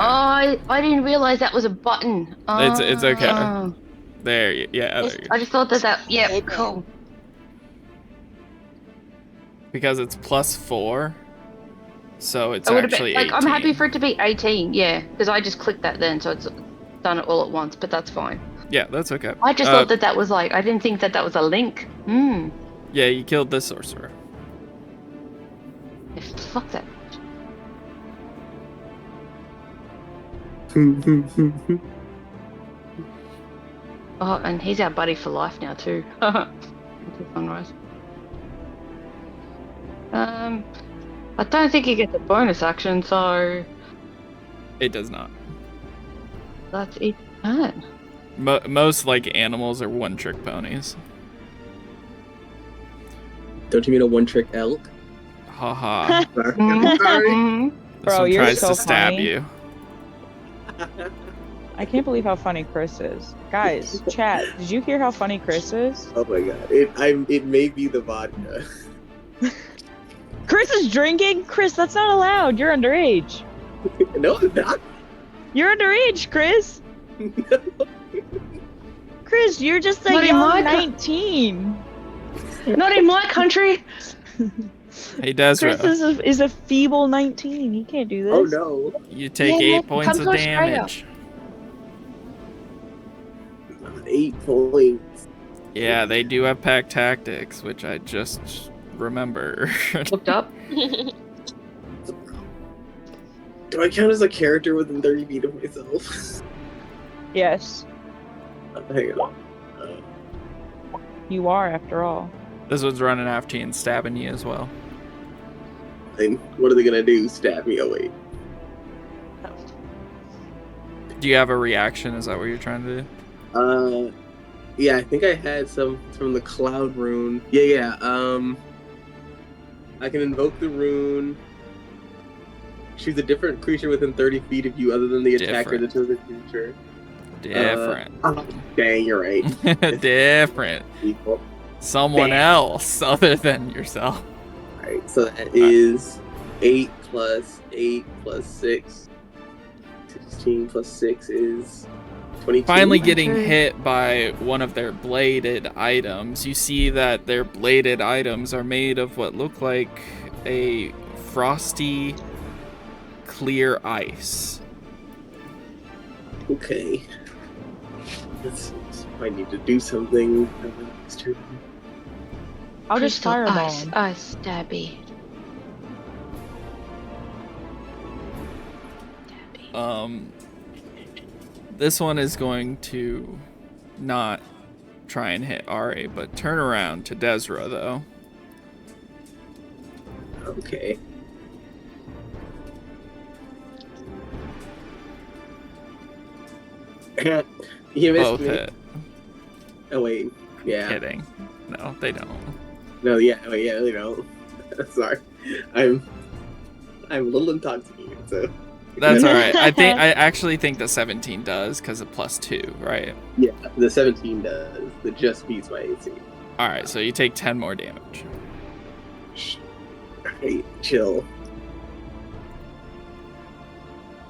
I didn't realize that was a button. It's okay. Oh. There you go. I just thought that yeah, cool. Because it's +4, so it's It would have actually been, like, I'm 18. happy for it to be 18, yeah, because I just clicked that then, so it's done it all at once, but that's fine. Yeah, that's okay. I just thought that was like, I didn't think that was a link. Yeah, you killed the sorcerer. Fuck that. Oh, and he's our buddy for life now too. Sunrise. I don't think he gets a bonus action, so It does not. that's it. Turn. Most like animals are one-trick ponies. Don't you mean a one-trick elk? Haha. Sorry. Mhm. This Bro, one you're tries so to stab funny. you. I can't believe how funny Chris is. Guys, chat, did you hear how funny Chris is? Oh my god. It may be the vodka. Chris is drinking? Chris, that's not allowed. You're underage. No, it's not. You're underage, Chris. Chris, you're just a Not in young my 19. Not in my country. Hey, Chris Desra, is a feeble 19. He can't do this. Oh no. you take Yeah, 8 points come of to Australia. damage. 8 points. Yeah, they do have pack tactics, which I just remember. Looked up. Do I count as a character within 30 feet of myself? Yes, Hang on. you are after all. This one's running after you and stabbing you as well. And what are they gonna do? Stab me? Oh wait. Do you have a reaction? Is that what you're trying to do? Yeah, I think I had some from the cloud rune. Yeah. I can invoke the rune. Choose a different creature within 30 feet of you, other than the attacker, the chosen creature. Different. Dang, you're right. Different. Equal. Someone else other than yourself. Alright, so that is 8 plus 8 plus 6. 16 plus 6 is 22. Finally getting Okay. hit by one of their bladed items. You see that their bladed items are made of what look like a frosty, clear ice. Okay. I need to do something. I'll just Crystal fireball ice, him. ice, stabby. This one is going to not try and hit Ari, but turn around to Desra, though. Okay. You missed Both me. hit. Oh wait. Yeah. Kidding. No, they don't. No, yeah, oh, yeah, they don't. Sorry. I'm a little intoxicated, so That's alright. I actually think the 17 does, because of +2, right? yeah, the 17 does. It just beats my AC. Alright, so you take 10 more damage. Alright, chill.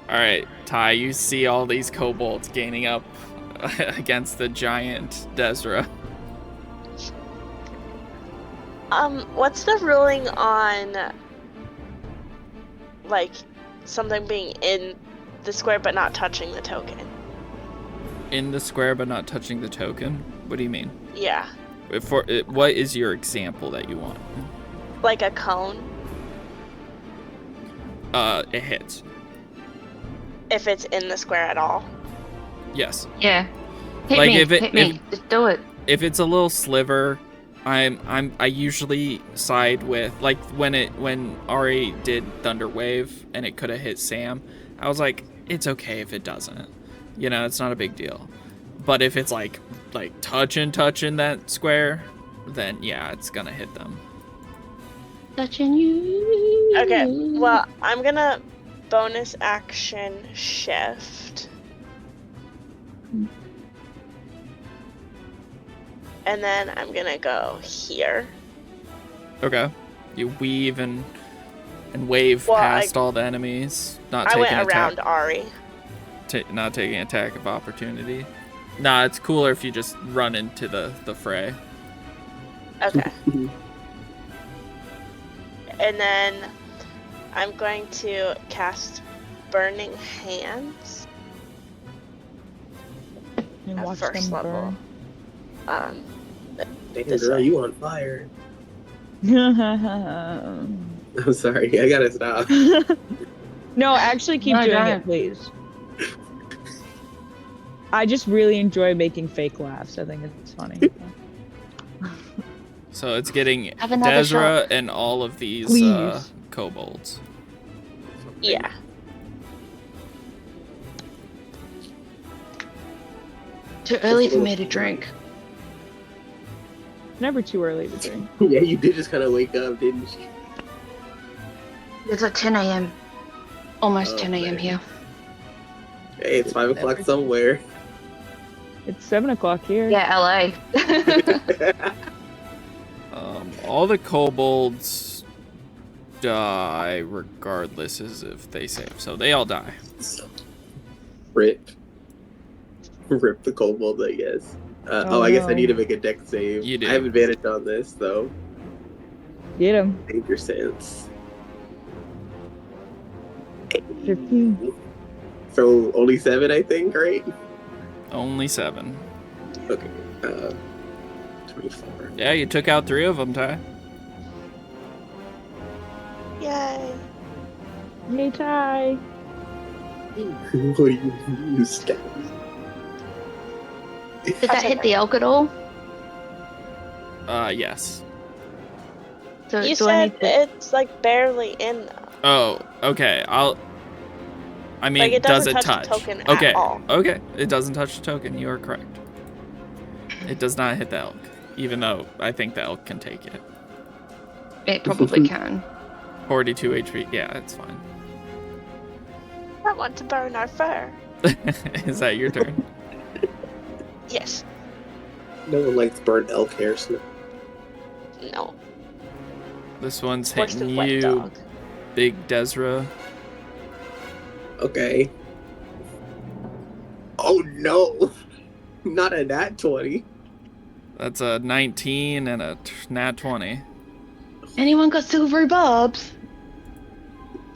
Alright, Ty, you see all these kobolds gaining up against the giant Desra. What's the ruling on, like, something being in the square but not touching the token? In the square but not touching the token? What do you mean? Yeah. What is your example that you want? Like a cone, It hits. if it's in the square at all. Yes. Yeah. Hit Like, me. if it- hit me. Just do it. If it's a little sliver, I usually side with, like, when Ari did Thunder Wave and it could have hit Sam, I was like, it's okay if it doesn't. You know, it's not a big deal. But if it's like touching that square, then yeah, it's gonna hit them. Touching you. Okay, well, I'm gonna bonus action shift. And then I'm gonna go here. Okay. You weave and wave Well, past all the enemies, not I taking went around attack, Ari. not taking attack of opportunity. Nah, it's cooler if you just run into the fray. Okay. And then I'm going to cast Burning Hands And at watch first them level. burn. Damn, This girl, way. you on fire. No, I'm sorry, I gotta stop. actually keep No, doing don't. it, please. I just really enjoy making fake laughs. I think it's funny. So it's getting Have another Desra and all of these Please. kobolds. Yeah. Too early for me to drink. Never too early to drink. Yeah, you did just kind of wake up, didn't you? It's like 10 a.m. Almost Oh, 10 a.m. man. here. Hey, it's 5 o'clock somewhere. It's 7 o'clock here. Yeah, LA. All the kobolds die regardless as if they save. So they all die. Rip. Rip the kobold, I guess. I guess I no. need to make a deck save. You do. I have advantage on this, though. Get him. Danger sense. 15. So only 7, I think, right? Only 7. Okay. 24. Yeah, you took out 3 of them, Ty. Yay. Hey, Ty. What do you use? Did that hit the elk at all? Yes. So You do I said need to... it's like barely in though. Oh, okay. I mean, Like, it does doesn't it touch touch? the token at Okay. all. Okay. It doesn't touch the token. You are correct. It does not hit the elk, even though I think the elk can take it. It probably can. 42 HP. Yeah, it's fine. I want to burn our fur. Is that your turn? Yes. No one likes burnt elk hair snow. No. This one's Worse hitting than wet you, dog. Big Desra. Okay. Oh no! Not a nat 20. That's a 19 and a nat 20. Anyone got silvery barbs?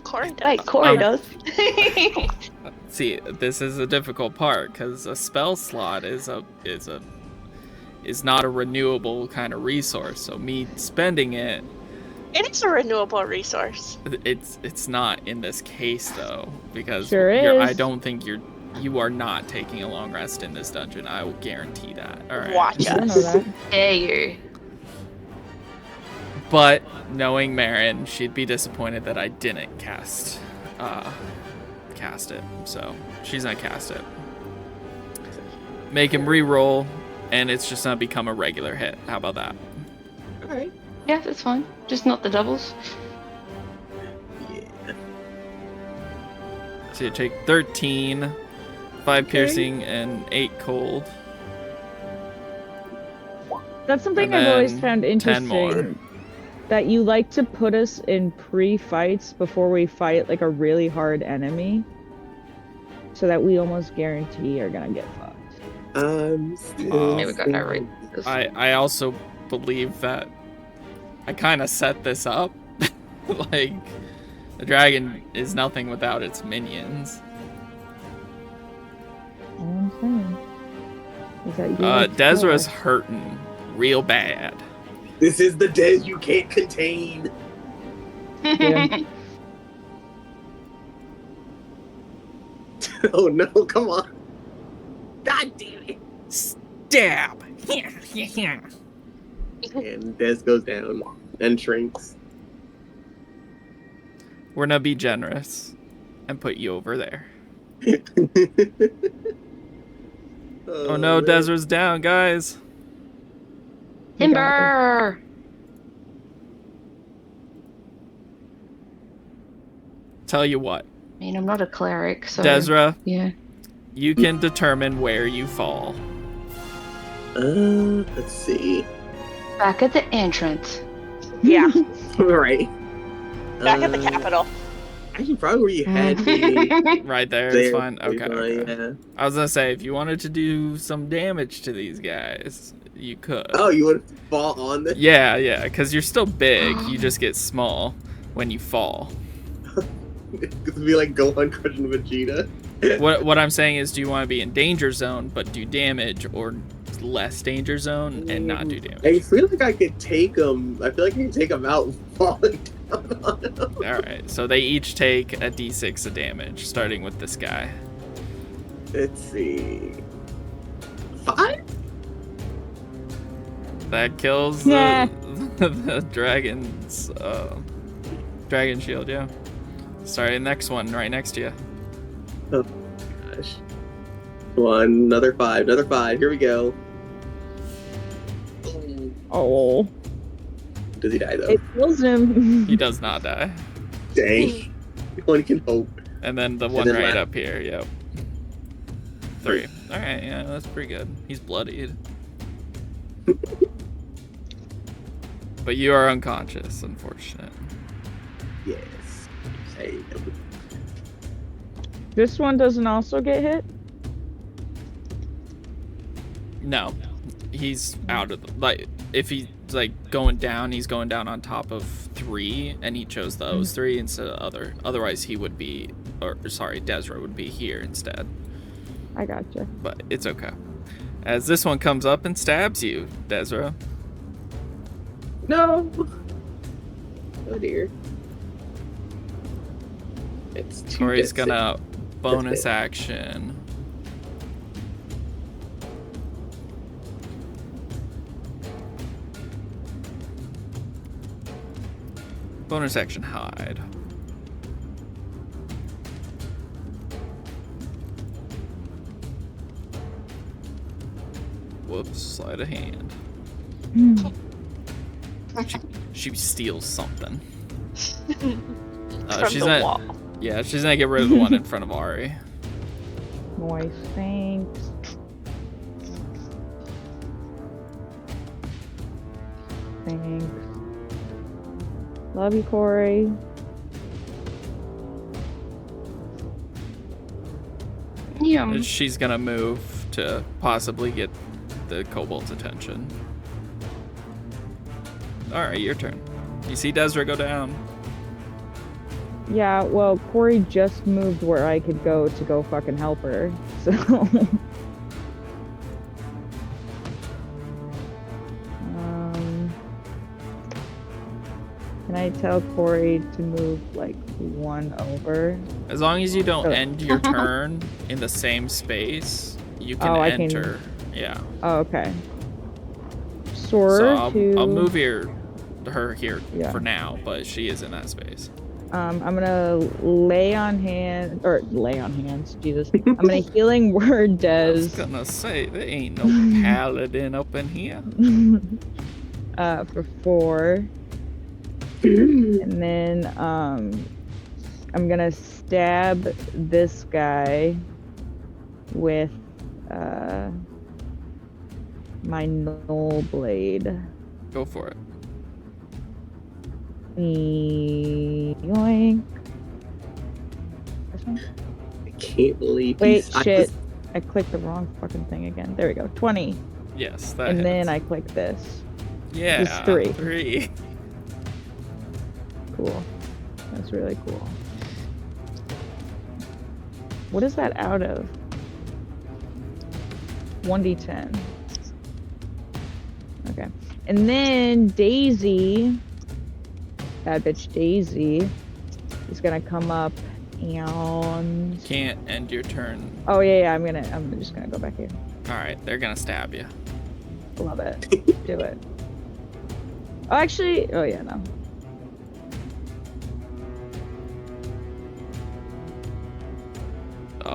Corey does. Wait, Corey does. See, this is a difficult part because a spell slot is not a renewable kind of resource. So me spending it, It is a renewable resource. it's not in this case though, because Sure is. I don't think you are not taking a long rest in this dungeon. I will guarantee that. All right. Watch I don't know us. that. Dare you. But knowing Marin, she'd be disappointed that I didn't cast it. So she's gonna cast it. Make him re-roll, and it's just gonna become a regular hit. How about that? Alright. Yeah, that's fine. Just not the doubles. Yeah. So you take 13, 5 Okay. piercing, and 8 cold. That's something And I've always then found 10 interesting. more. That you like to put us in pre-fights before we fight like a really hard enemy. So that we almost guarantee are gonna get fucked. I'm still. Maybe we got that right. I also believe that I kind of set this up. Like, the dragon is nothing without its minions. All I'm saying is that you like to kill Desra's us. hurting real bad. This is the Des you can't contain. Yeah. Oh no, come on. God damn it. Stab! And Des goes down and shrinks. We're gonna be generous and put you over there. Oh no, man. Desra's down, guys. Timber! Tell you what, I mean, I'm not a cleric, so... Desra, Yeah. you can determine where you fall. Let's see. Back at the entrance. Yeah. Right. Back at the capital. Actually, probably where you had me. Right there, it's There, fine. pretty Okay, fine, okay. yeah. I was gonna say, if you wanted to do some damage to these guys, you could. Oh, you would fall on this? Yeah, because you're still big. You just get small when you fall. It'd be like Gohan crushing Vegeta. What I'm saying is, do you want to be in danger zone but do damage, or less danger zone and not do I damage? feel like I could take them. I feel like I can take them out falling down on them. Alright, so they each take a d6 of damage, starting with this guy. Let's see. 5? That kills Yeah. the dragon's dragon shield, yeah. Sorry, next one right next to you. Gosh. Another 5. Another 5. Here we go. Oh, Does he die though? it kills him. He does not die. Dang. One can hope. And then the one then right last. up here, yep. 3. Alright, yeah, that's pretty good. He's bloodied. But you are unconscious, unfortunate. Yes. Hey, This one doesn't also get hit. No, He's out of the, like, if he's like going down, he's going down on top of 3, and he chose those 3 instead of other. Otherwise, he would be, or sorry, Desra would be here instead. I gotcha. But it's okay. As this one comes up and stabs you, Desra. No. Oh dear. It's too. Or he's gonna bonus action. Bonus action hide. Whoops, sleight of hand. She steals something. From She's the gonna, wall. yeah, she's gonna get rid of the one in front of Ari. Nice, thanks. Thanks. Love you, Corey. Yeah. And she's gonna move to possibly get the kobold's attention. Alright, your turn. You see Desra go down. Yeah, well, Corey just moved where I could go to go fucking help her, so. Can I tell Corey to move like 1 over? As long as you don't Oh. end your turn in the same space, you can Oh, I can- enter. Yeah. Oh, okay. Soar So I'll to. move her here Yeah. for now, but she is in that space. I'm gonna lay on hands. Jesus. I'm gonna healing word I was Des. gonna say, there ain't no paladin up in here. For 4. And then I'm gonna stab this guy with my null blade. Go for it. Yoink. This one? I can't believe. Wait, he's- shit. I clicked the wrong fucking thing again. There we go. 20. Yes, that And hits. then I click this. Yeah, it's 3. 3. Cool. That's really cool. What is that out of? 1d10. Okay. And then Daisy, bad bitch Daisy, is gonna come up and. Can't end your turn. Oh yeah, I'm just gonna go back here. Alright, they're gonna stab you. Love it. Do it. Oh, actually, oh yeah, no.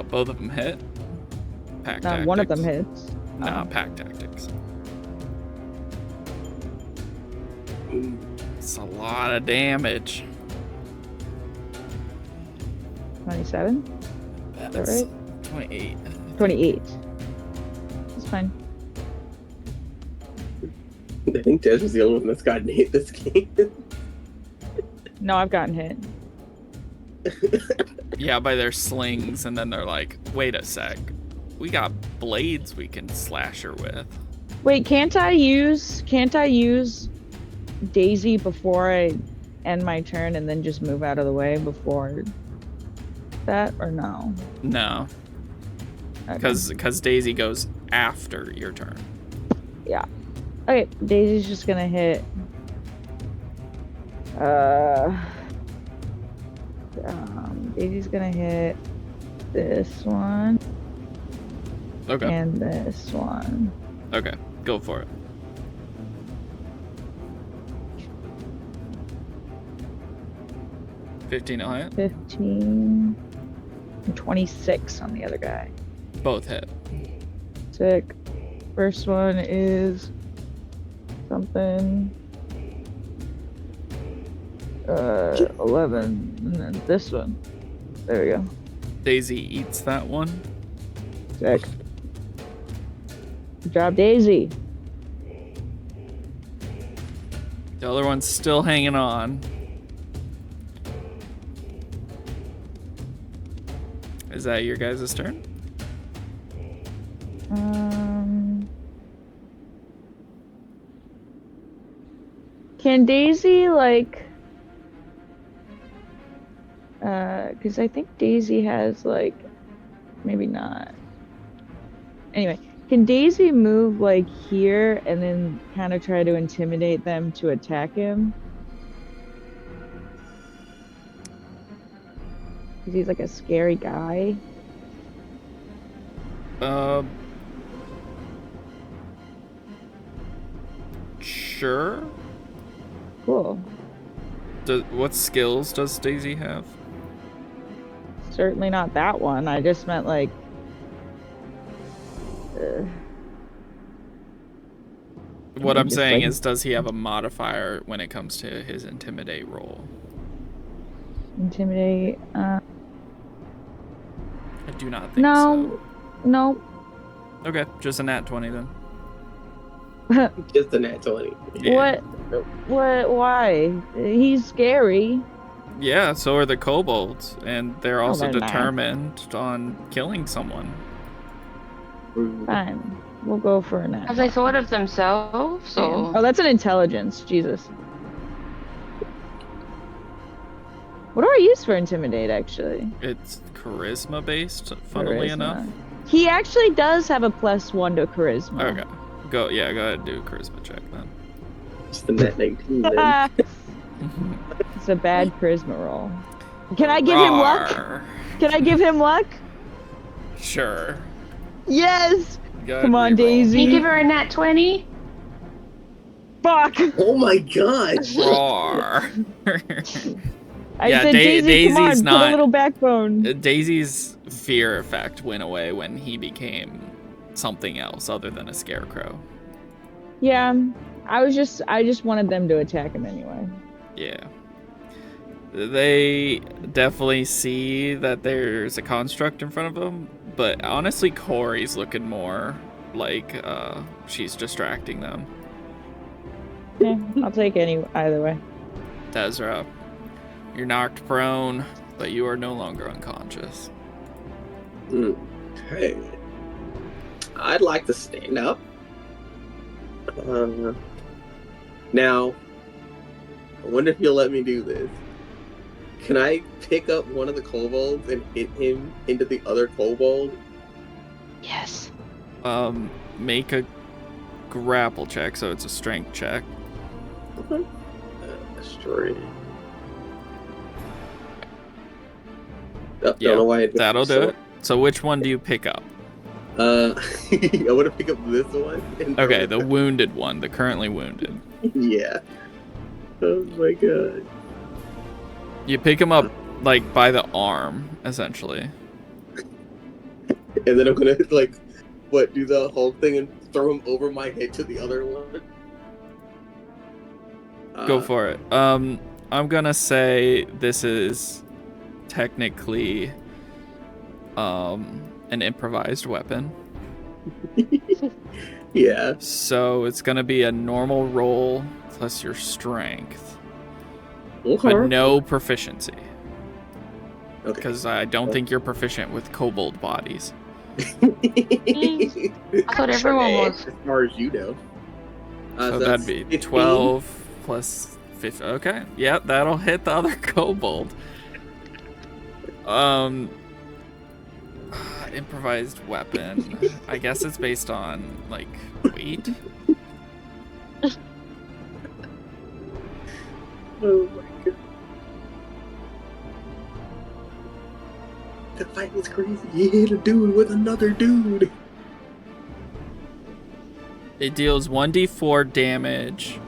Both of them hit. Pack No, tactics. one of them hits. Nah, pack tactics. It's a lot of damage. 27? That's right? 28. 28. That's fine. I think Des was the only one that's gotten hit this game. No, I've gotten hit. Yeah, by their slings, and then they're like, wait a sec. We got blades we can slash her with. Wait, can't I use Daisy before I end my turn and then just move out of the way before that, or no? No, Okay. because Daisy goes after your turn. Yeah. Okay, Daisy's just gonna hit. Daisy's gonna hit this one Okay. and this one. Okay, go for it. $15 will hit. 15 and 26 on the other guy. Both hit. Sick. First one is something. 11, and then this one. There we go. Daisy eats that one. Sick. Good job, Daisy. The other one's still hanging on. Is that your guys' turn? Can Daisy like? Because I think Daisy has like, maybe not. Anyway, can Daisy move like here and then kind of try to intimidate them to attack him? Because he's like a scary guy. Sure. Cool. What skills does Daisy have? Certainly not that one. I just meant like. What I'm just, saying like- is, does he have a modifier when it comes to his intimidate roll? Intimidate. I do not think No. No. so. Okay, just a nat 20 then. Just a nat 20. Yeah. What? Why? He's scary. Yeah, so are the kobolds, and they're also they're not. determined on killing someone. Fine. We'll go for a nat. Have they thought of themselves? Or Oh, that's an intelligence. Jesus. What do I use for intimidate, actually? It's charisma based, funnily enough. Charisma. He actually does have a +1 to charisma. Okay. Go ahead and do a charisma check then. Just a nat 19 then. It's a bad charisma roll. Can I give him luck? Rawr. Can I give him luck? Sure. Yes! Go ahead, Come on, reroll. Daisy. can you give her a nat 20? Fuck! Oh my god! Roar. I Yeah, said, Daisy, come Daisy's on, put not- a little backbone. Daisy's fear effect went away when he became something else other than a scarecrow. Yeah, I just wanted them to attack him anyway. Yeah. They definitely see that there's a construct in front of them, but honestly, Corey's looking more like she's distracting them. Yeah, I'll take either way. Desra, you're knocked prone, but you are no longer unconscious. Okay. I'd like to stand up. Now, I wonder if you'll let me do this. Can I pick up one of the kobolds and hit him into the other kobold? Yes. Make a grapple check, so it's a strength check. Okay. Straight. Oh, Yeah, don't know why I did That'll do so- it. So which one do you pick up? I want to pick up this one. And throw Okay, it the back. wounded one, the currently wounded. Yeah. Oh my god. You pick him up, like, by the arm, essentially. And then I'm gonna, like, do the whole thing and throw him over my head to the other one? Go for it. I'm gonna say this is technically an improvised weapon. Yeah. So it's gonna be a normal roll plus your strength, Okay. but no proficiency. Okay. Because I don't think you're proficient with kobold bodies. I thought everyone was. As far as you know. So that's that'd be 15. 12 plus 50. Okay, yeah, that'll hit the other kobold. Improvised weapon. I guess it's based on, like, weight. Oh my god. The fight was crazy. He hit a dude with another dude. It deals 1d4 damage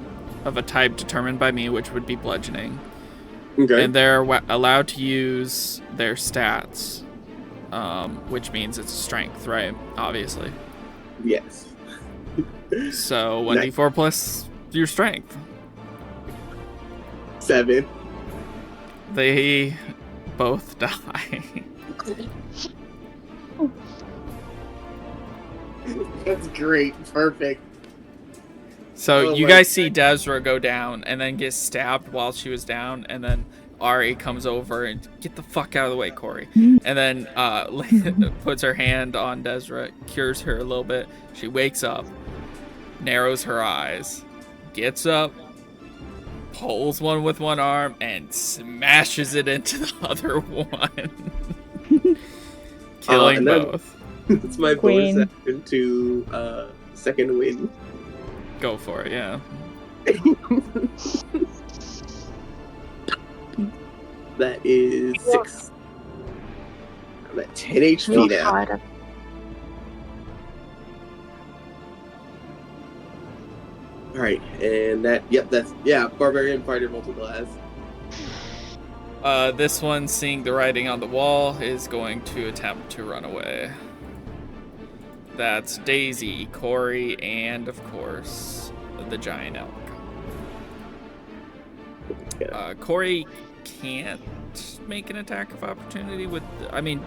of a type determined by me, which would be bludgeoning. Okay. And they're allowed to use their stats, which means it's strength, right? Obviously. Yes. So 1d4 plus your strength. 7. They both die. That's great. Perfect. So Oh you my guys see Desra go down and then get stabbed while she was down, and then Ari comes over and get the fuck out of the way, Corey. And then puts her hand on Desra, cures her a little bit. She wakes up, narrows her eyes, gets up, pulls one with one arm and smashes it into the other one, killing and then- both. It's my Queen. bonus action to second wind. Go for it, yeah. That is 6. I'm at 10 HP now. Fighter. Alright, and Barbarian Fighter Multiclass. This one, seeing the writing on the wall, is going to attempt to run away. That's Daisy, Corey, and of course, the giant elk. Corey can't make an attack of opportunity with,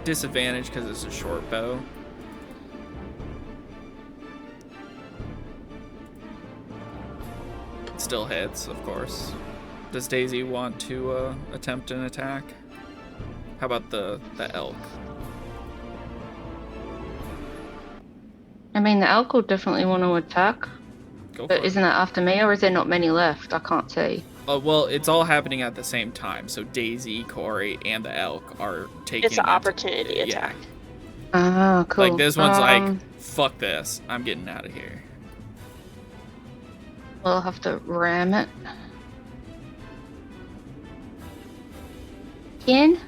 disadvantage because it's a short bow. It still hits, of course. Does Daisy want to attempt an attack? How about the elk? I mean, the elk will definitely want to attack. Go for But it. isn't that after me, or is there not many left? I can't see. Well, it's all happening at the same time. So Daisy, Corey, and the elk are taking. It's an that- opportunity yeah. attack. Ah, cool. Like this one's like, fuck this, I'm getting out of here. We'll have to ram it. 10?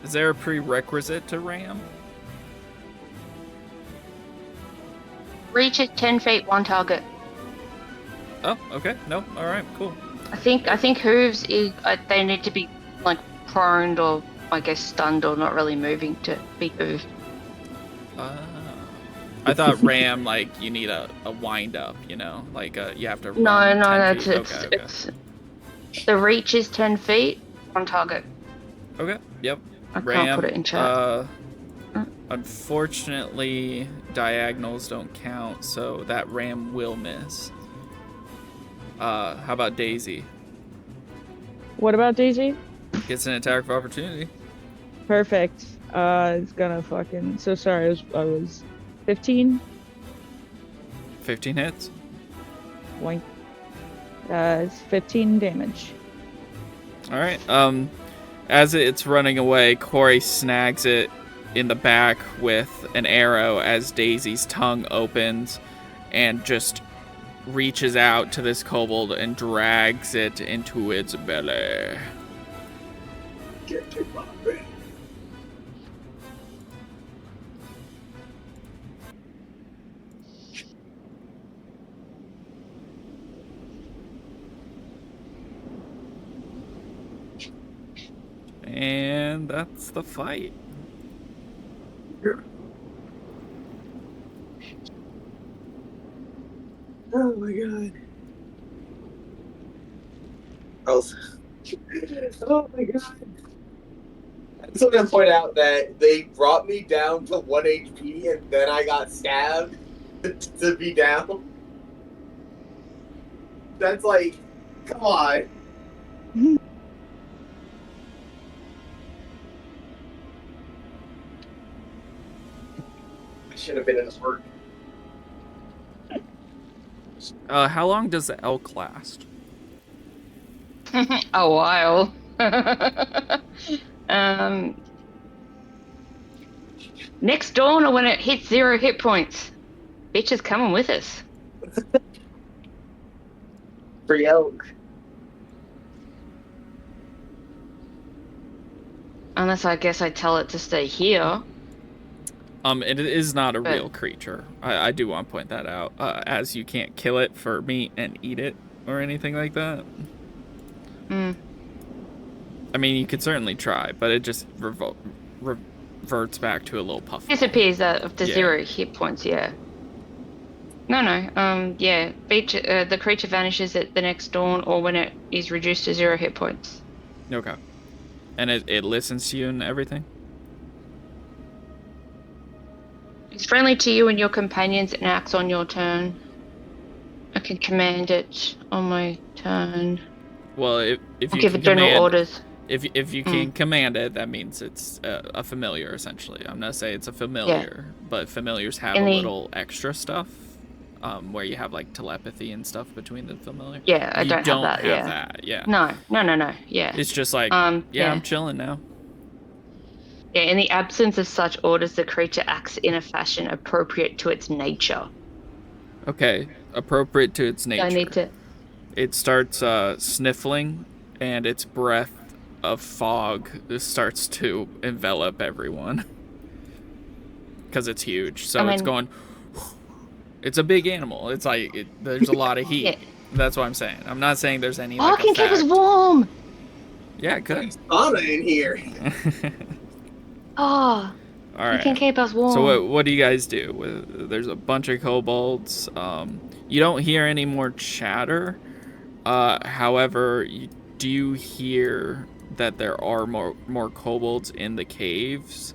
Is there a prerequisite to ram? Reach it 10 feet, one target. Oh, okay. No, all right, cool. I think hooves they need to be like proned or I guess stunned or not really moving to be hooved. I thought ram like you need a wind up, like you have to. No, run 10 that's feet. it's the reach is 10 feet, on target. Okay. Yep. I Ram. can't put it in chat. Unfortunately, diagonals don't count, so that ram will miss. How about Daisy? What about Daisy? Gets an attack of opportunity. Perfect. It's gonna fucking. So sorry, I was 15. 15 hits. Boink. It's 15 damage. All right. As it's running away, Corey snags it in the back with an arrow as Daisy's tongue opens and just reaches out to this kobold and drags it into its belly. Get to my brain. And that's the fight. Oh my god. Oh my god. I just want to point out that they brought me down to 1 HP and then I got stabbed to be down. That's like, come on. I should have been in a work. How long does the elk last? A while. Next dawn or when it hits 0 hit points. Bitch is coming with us. Free elk. Unless I guess I tell it to stay here. It is not a But- real creature. I do want to point that out, as you can't kill it for meat and eat it or anything like that. Hmm. I mean, you could certainly try, but it just reverts back to a little puff. Disappears after Yeah. 0 hit points, yeah. No. Yeah. The creature vanishes at the next dawn or when it is reduced to 0 hit points. Okay. And it listens to you and everything? It's friendly to you and your companions and acts on your turn. I can command it on my turn. Well, if I'll you give can it general command, orders. if you can command it, that means it's a familiar, essentially. I'm gonna say it's a familiar, but familiars have In a the- little extra stuff. where you have like telepathy and stuff between the familiar. Yeah, I You don't have that. Yeah. that. Yeah. No. Yeah. It's just like, Yeah. I'm chilling now. Yeah. In the absence of such orders, the creature acts in a fashion appropriate to its nature. Okay, appropriate to its nature. I need to. It starts sniffling, and its breath of fog starts to envelop everyone. Because it's huge, so it's going. It's a big animal. It's like there's a lot of heat. Yeah. That's what I'm saying. I'm not saying there's any. Like, it can keep us warm. Yeah, it could. Sauna in here. All right. It can keep us warm. So what do you guys do? There's a bunch of kobolds. You don't hear any more chatter. However, do you hear that there are more kobolds in the caves,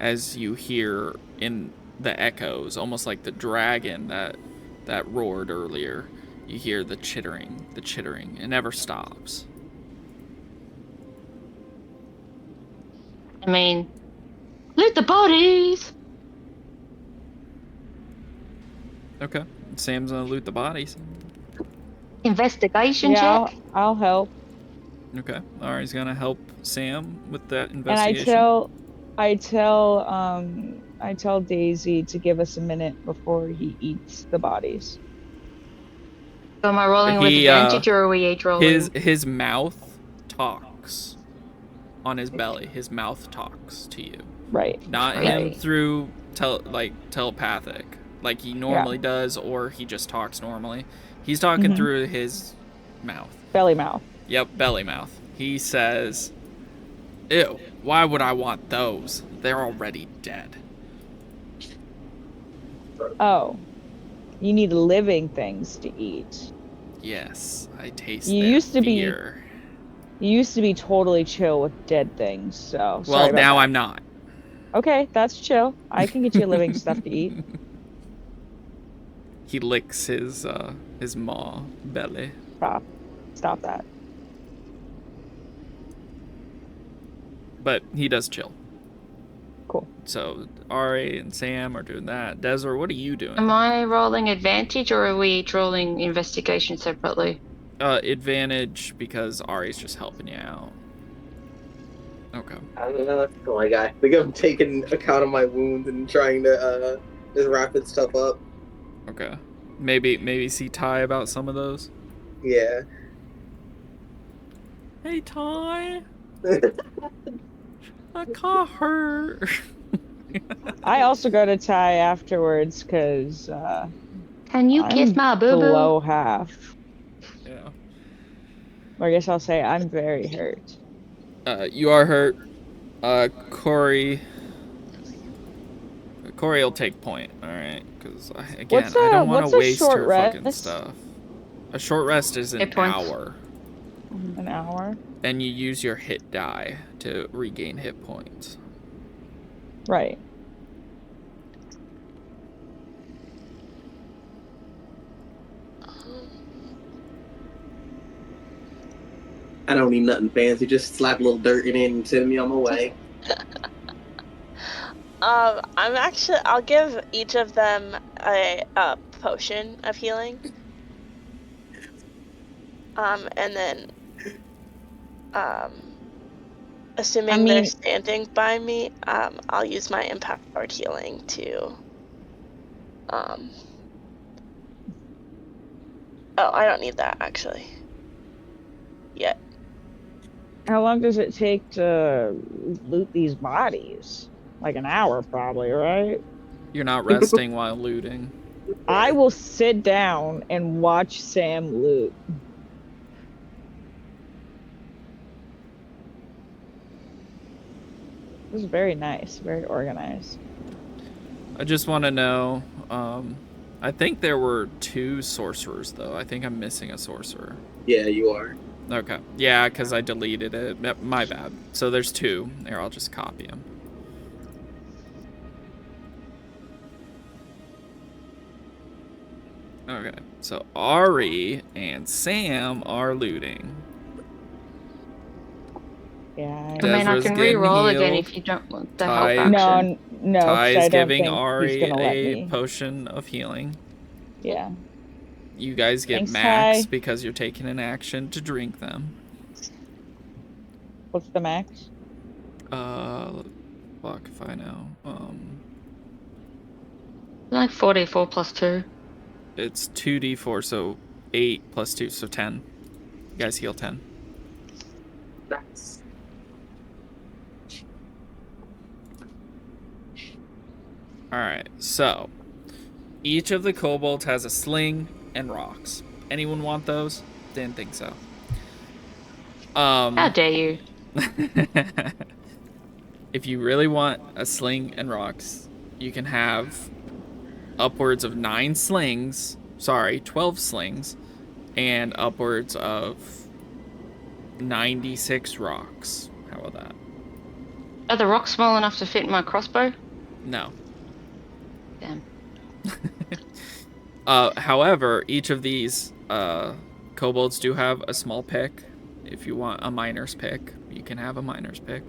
as you hear in the echoes, almost like the dragon that roared earlier. You hear the chittering. It never stops. I mean, loot the bodies. Okay, Sam's gonna loot the bodies. Investigation check. I'll help. Okay, Ari's gonna help Sam with that investigation. And I tell Daisy to give us a minute before he eats the bodies. So am I rolling with advantage, or are we each rolling? His mouth talks on his belly. His mouth talks to you. Right. Not him through telepathic, like he normally does, or he just talks normally. He's talking through his mouth. Belly mouth. Yep, belly mouth. He says, "Ew, why would I want those? They're already dead." Oh, you need living things to eat. Yes, I taste You their used to fear. You used to be totally chill with dead things, so. Well, now I'm not. Okay, that's chill. I can get you living stuff to eat. He licks his maw belly. Stop that. But he does chill. Cool. So Ari and Sam are doing that. Desert, what are you doing? Am I rolling advantage, or are we each rolling investigation separately? Advantage, because Ari's just helping you out. Okay. Oh my god. I think I'm taking account of my wounds and trying to just wrapping stuff up. Okay. Maybe see Ty about some of those? Yeah. Hey, Ty. I got hurt. I also go to Ty afterwards, because can you kiss my boo-boo? Below half. Yeah. Or I guess I'll say I'm very hurt. You are hurt. Corey will take point, alright? Because, again, I don't want to waste her fucking stuff. A short rest is an hour. An hour? And you use your hit die to regain hit points. Right. I don't need nothing fancy. Just slap a little dirt in it and send me on my way. I'll give each of them a potion of healing. And then, assuming they're standing by me, I'll use my empowered healing to, oh, I don't need that, actually. Yet. How long does it take to loot these bodies? Like an hour, probably, right? You're not resting while looting. I will sit down and watch Sam loot. This is very nice, very organized. I just want to know, I think there were 2 sorcerers, though. I think I'm missing a sorcerer. Yeah, you are. Okay. Yeah, because I deleted it. My bad. So there's 2. Here, I'll just copy them. Okay. So Ari and Sam are looting. Yeah. I mean, I can re-roll again if you don't want the help action. No. Ty's giving Ari a potion of healing. Yeah. You guys get Thanks, max Ty. because you're taking an action to drink them. What's the max? Fuck if I know. Like 44 plus 2. It's 2d4, so 8 plus 2, so 10. You guys heal 10. Nice. Alright, so each of the kobolds has a sling and rocks. Anyone want those? Didn't think so. How dare you? If you really want a sling and rocks, you can have upwards of 9 slings. Sorry, 12 slings. And upwards of 96 rocks. How about that? Are the rocks small enough to fit in my crossbow? No. Damn. However, each of these kobolds do have a small pick. If you want a miner's pick, you can have a miner's pick.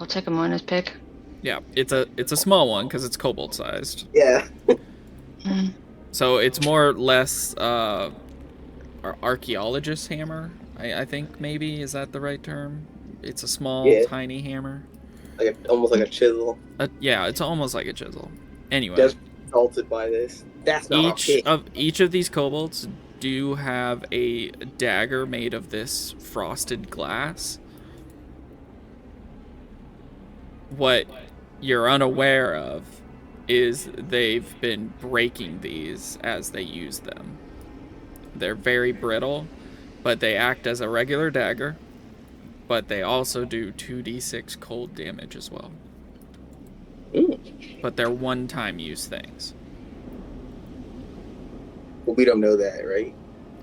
I'll take a miner's pick. Yeah, it's a small one because it's kobold sized. Yeah. So it's more or less archaeologist hammer. I think maybe is that the right term? It's a small, tiny hammer. Almost like a chisel. Yeah, it's almost like a chisel. Anyway, Just salted by this. That's not each of these kobolds do have a dagger made of this frosted glass. What you're unaware of is they've been breaking these as they use them. They're very brittle, but they act as a regular dagger, but they also do 2d6 cold damage as well. But they're one-time use things. Well, we don't know that, right?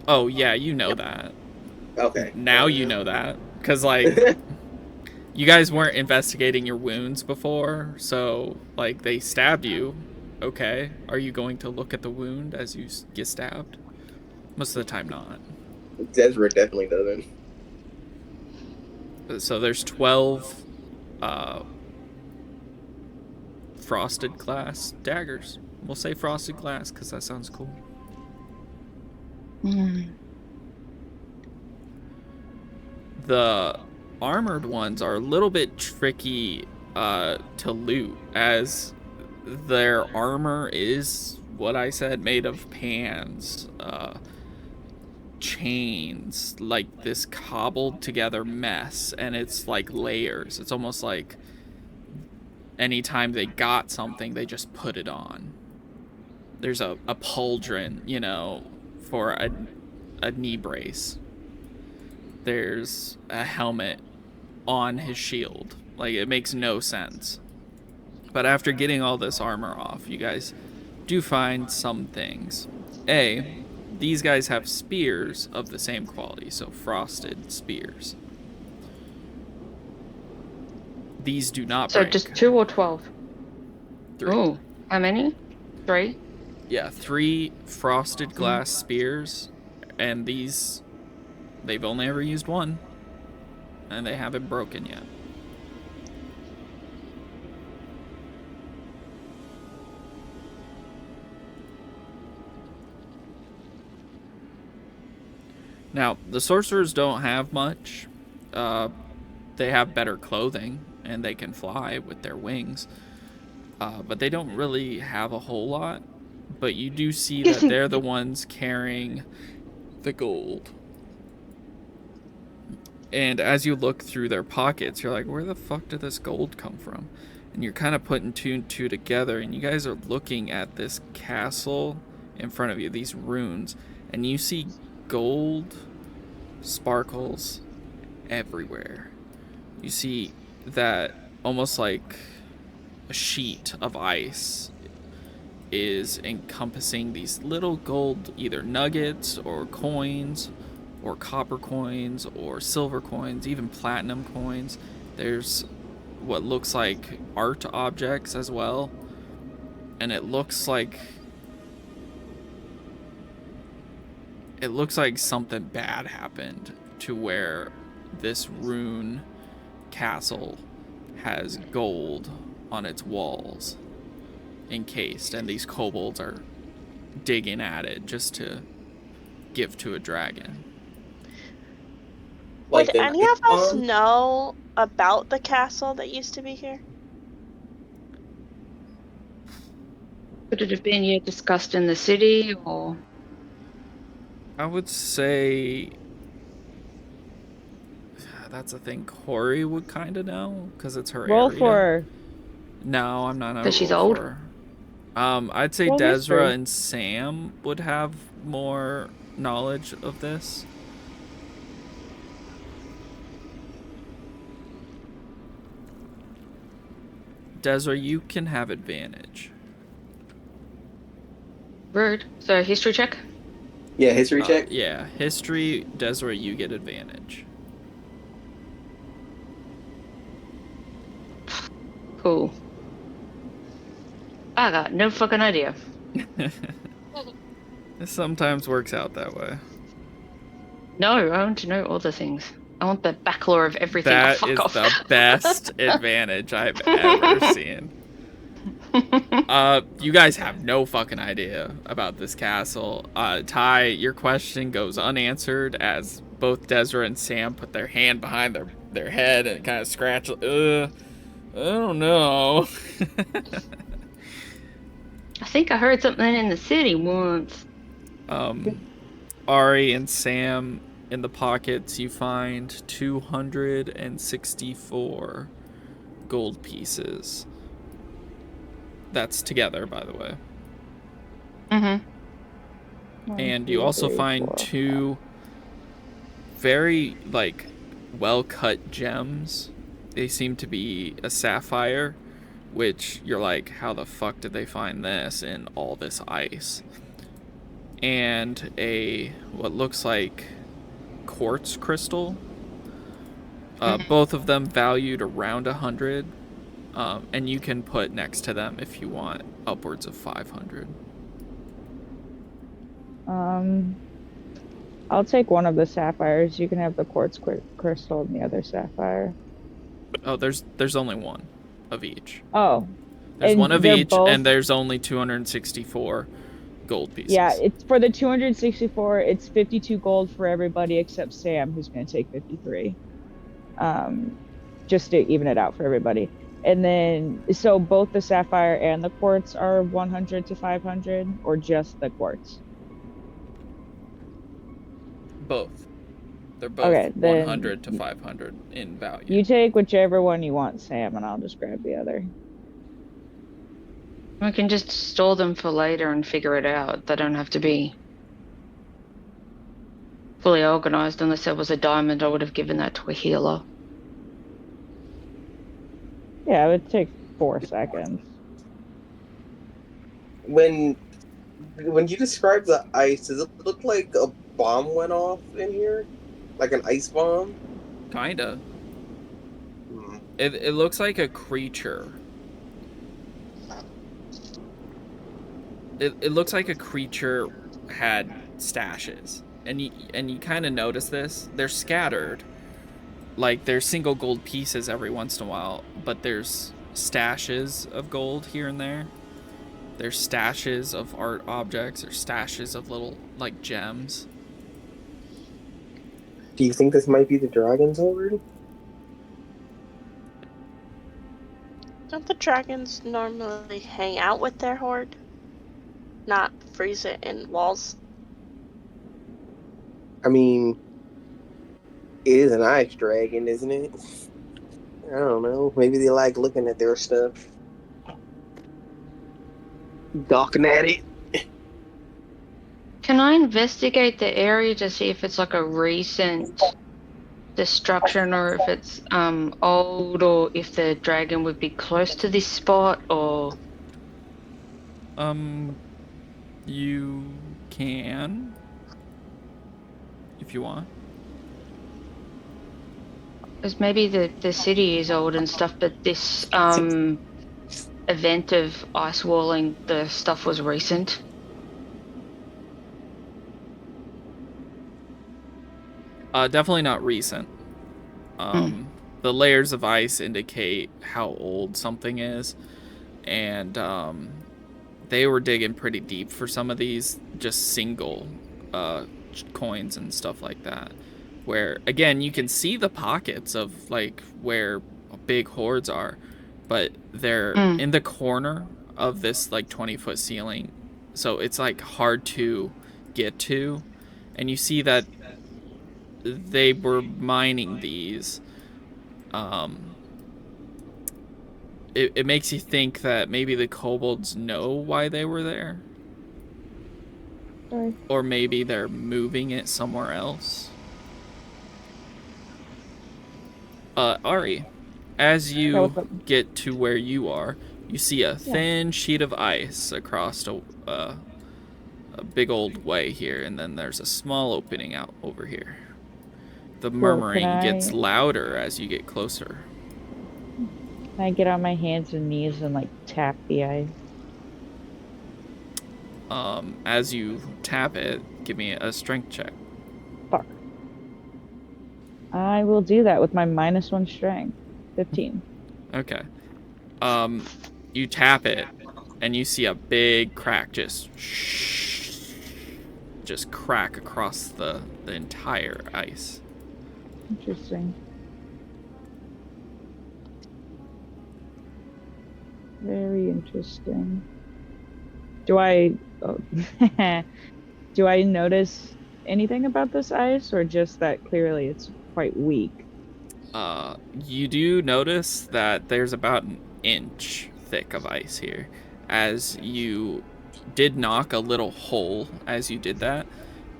Oh, yeah, you know that. Okay. Now you know that. Because, like, you guys weren't investigating your wounds before, so, like, they stabbed you. Okay. Are you going to look at the wound as you get stabbed? Most of the time, not. Desiree definitely doesn't. So there's 12 frosted glass daggers. We'll say frosted glass because that sounds cool. The armored ones are a little bit tricky to loot, as their armor is what I said, made of pans, chains, like this cobbled together mess, and it's like layers. It's almost like anytime they got something, they just put it on. There's a pauldron, you know, for a knee brace. There's a helmet on his shield. Like, it makes no sense. But after getting all this armor off, you guys do find some things. These guys have spears of the same quality, so frosted spears. These do not break. So just 2 or 12? 3. Oh, how many? 3? Yeah, 3 frosted glass spears, and these, they've only ever used one, and they haven't broken yet. Now, the sorcerers don't have much. They have better clothing, and they can fly with their wings. But they don't really have a whole lot. But you do see that they're the ones carrying the gold. And as you look through their pockets, you're like, where the fuck did this gold come from? And you're kind of putting 2 and 2 together, and you guys are looking at this castle in front of you, these runes, and you see gold sparkles everywhere. You see that almost like a sheet of ice is encompassing these little gold either nuggets or coins or copper coins or silver coins, even platinum coins. There's what looks like art objects as well, and it looks like something bad happened to where this rune castle has gold on its walls encased, and these kobolds are digging at it just to give to a dragon. Would Like an any ice of us bomb? know about the castle that used to be here? Could it have been discussed in the city, or I would say that's a thing Corey would kind of know because it's her Roll area. for. No, I'm not. because she's old? I'd say Roll Desra history. and Sam would have more knowledge of this. Desra, you can have advantage. Rude. So history check. Yeah, history check. Yeah, history, Desra, you get advantage. Cool. I got no fucking idea. It sometimes works out that way. No, I want to know all the things. I want the backlore of everything. That Fuck is off. the best advantage I've ever seen. You guys have no fucking idea about this castle. Ty, your question goes unanswered as both Desra and Sam put their hand behind their head and kind of scratch. I don't know. I think I heard something in the city once. Ari and Sam, in the pockets, you find 264 gold pieces. That's together, by the way. Mm-hmm. And you also find 2 very, like, well-cut gems. They seem to be a sapphire, which you're like, how the fuck did they find this in all this ice? And a, what looks like quartz crystal. Both of them valued around 100. And you can put next to them, if you want, upwards of 500. I'll take one of the sapphires. You can have the quartz crystal and the other sapphire. Oh, there's only one of each. Oh. There's and one of each, both... and there's only 264 gold pieces. Yeah, it's for the 264, it's 52 gold for everybody except Sam, who's going to take 53. Just to even it out for everybody. And then, so both the sapphire and the quartz are 100 to 500, or just the quartz? Both. They're both Okay, 100 to 500 in value. You take whichever one you want, Sam, and I'll just grab the other. We can just store them for later and figure it out. They don't have to be fully organized. Unless there was a diamond, I would have given that to a healer. Yeah, it would take 4 seconds. When you describe the ice, does it look like a bomb went off in here? Like an ice bomb? Kinda. It looks like a creature. It looks like a creature had stashes. And you kind of notice this. They're scattered. Like, there's single gold pieces every once in a while, but there's stashes of gold here and there. There's stashes of art objects or stashes of little, like, gems. Do you think this might be the dragon's horde? Don't the dragons normally hang out with their horde? Not freeze it in walls? I mean, it is an ice dragon, isn't it? I don't know. Maybe they like looking at their stuff. Gawking at it. Can I investigate the area to see if it's like a recent destruction, or if it's old, or if the dragon would be close to this spot, or... You can, if you want. Because maybe the city is old and stuff, but this event of ice walling, the stuff was recent. Definitely not recent. The layers of ice indicate how old something is, and they were digging pretty deep for some of these, just single coins and stuff like that. Where, again, you can see the pockets of, like, where big hoards are, but they're in the corner of this, like, 20-foot ceiling. So it's, like, hard to get to. And you see that they were mining these. It makes you think that maybe the kobolds know why they were there. Sorry. Or maybe they're moving it somewhere else. Ari, as you get to where you are, you see a thin sheet of ice across a big old way here, and then there's a small opening out over here. The murmuring gets louder as you get closer. Can I get on my hands and knees and, like, tap the ice? As you tap it, give me a strength check. Fuck. I will do that with my -1 strength. 15. Okay. You tap it, and you see a big crack just crack across the entire ice. Interesting. Very interesting. Do I notice anything about this ice, or just that clearly it's quite weak? You do notice that there's about an inch thick of ice here, as you did knock a little hole as you did that,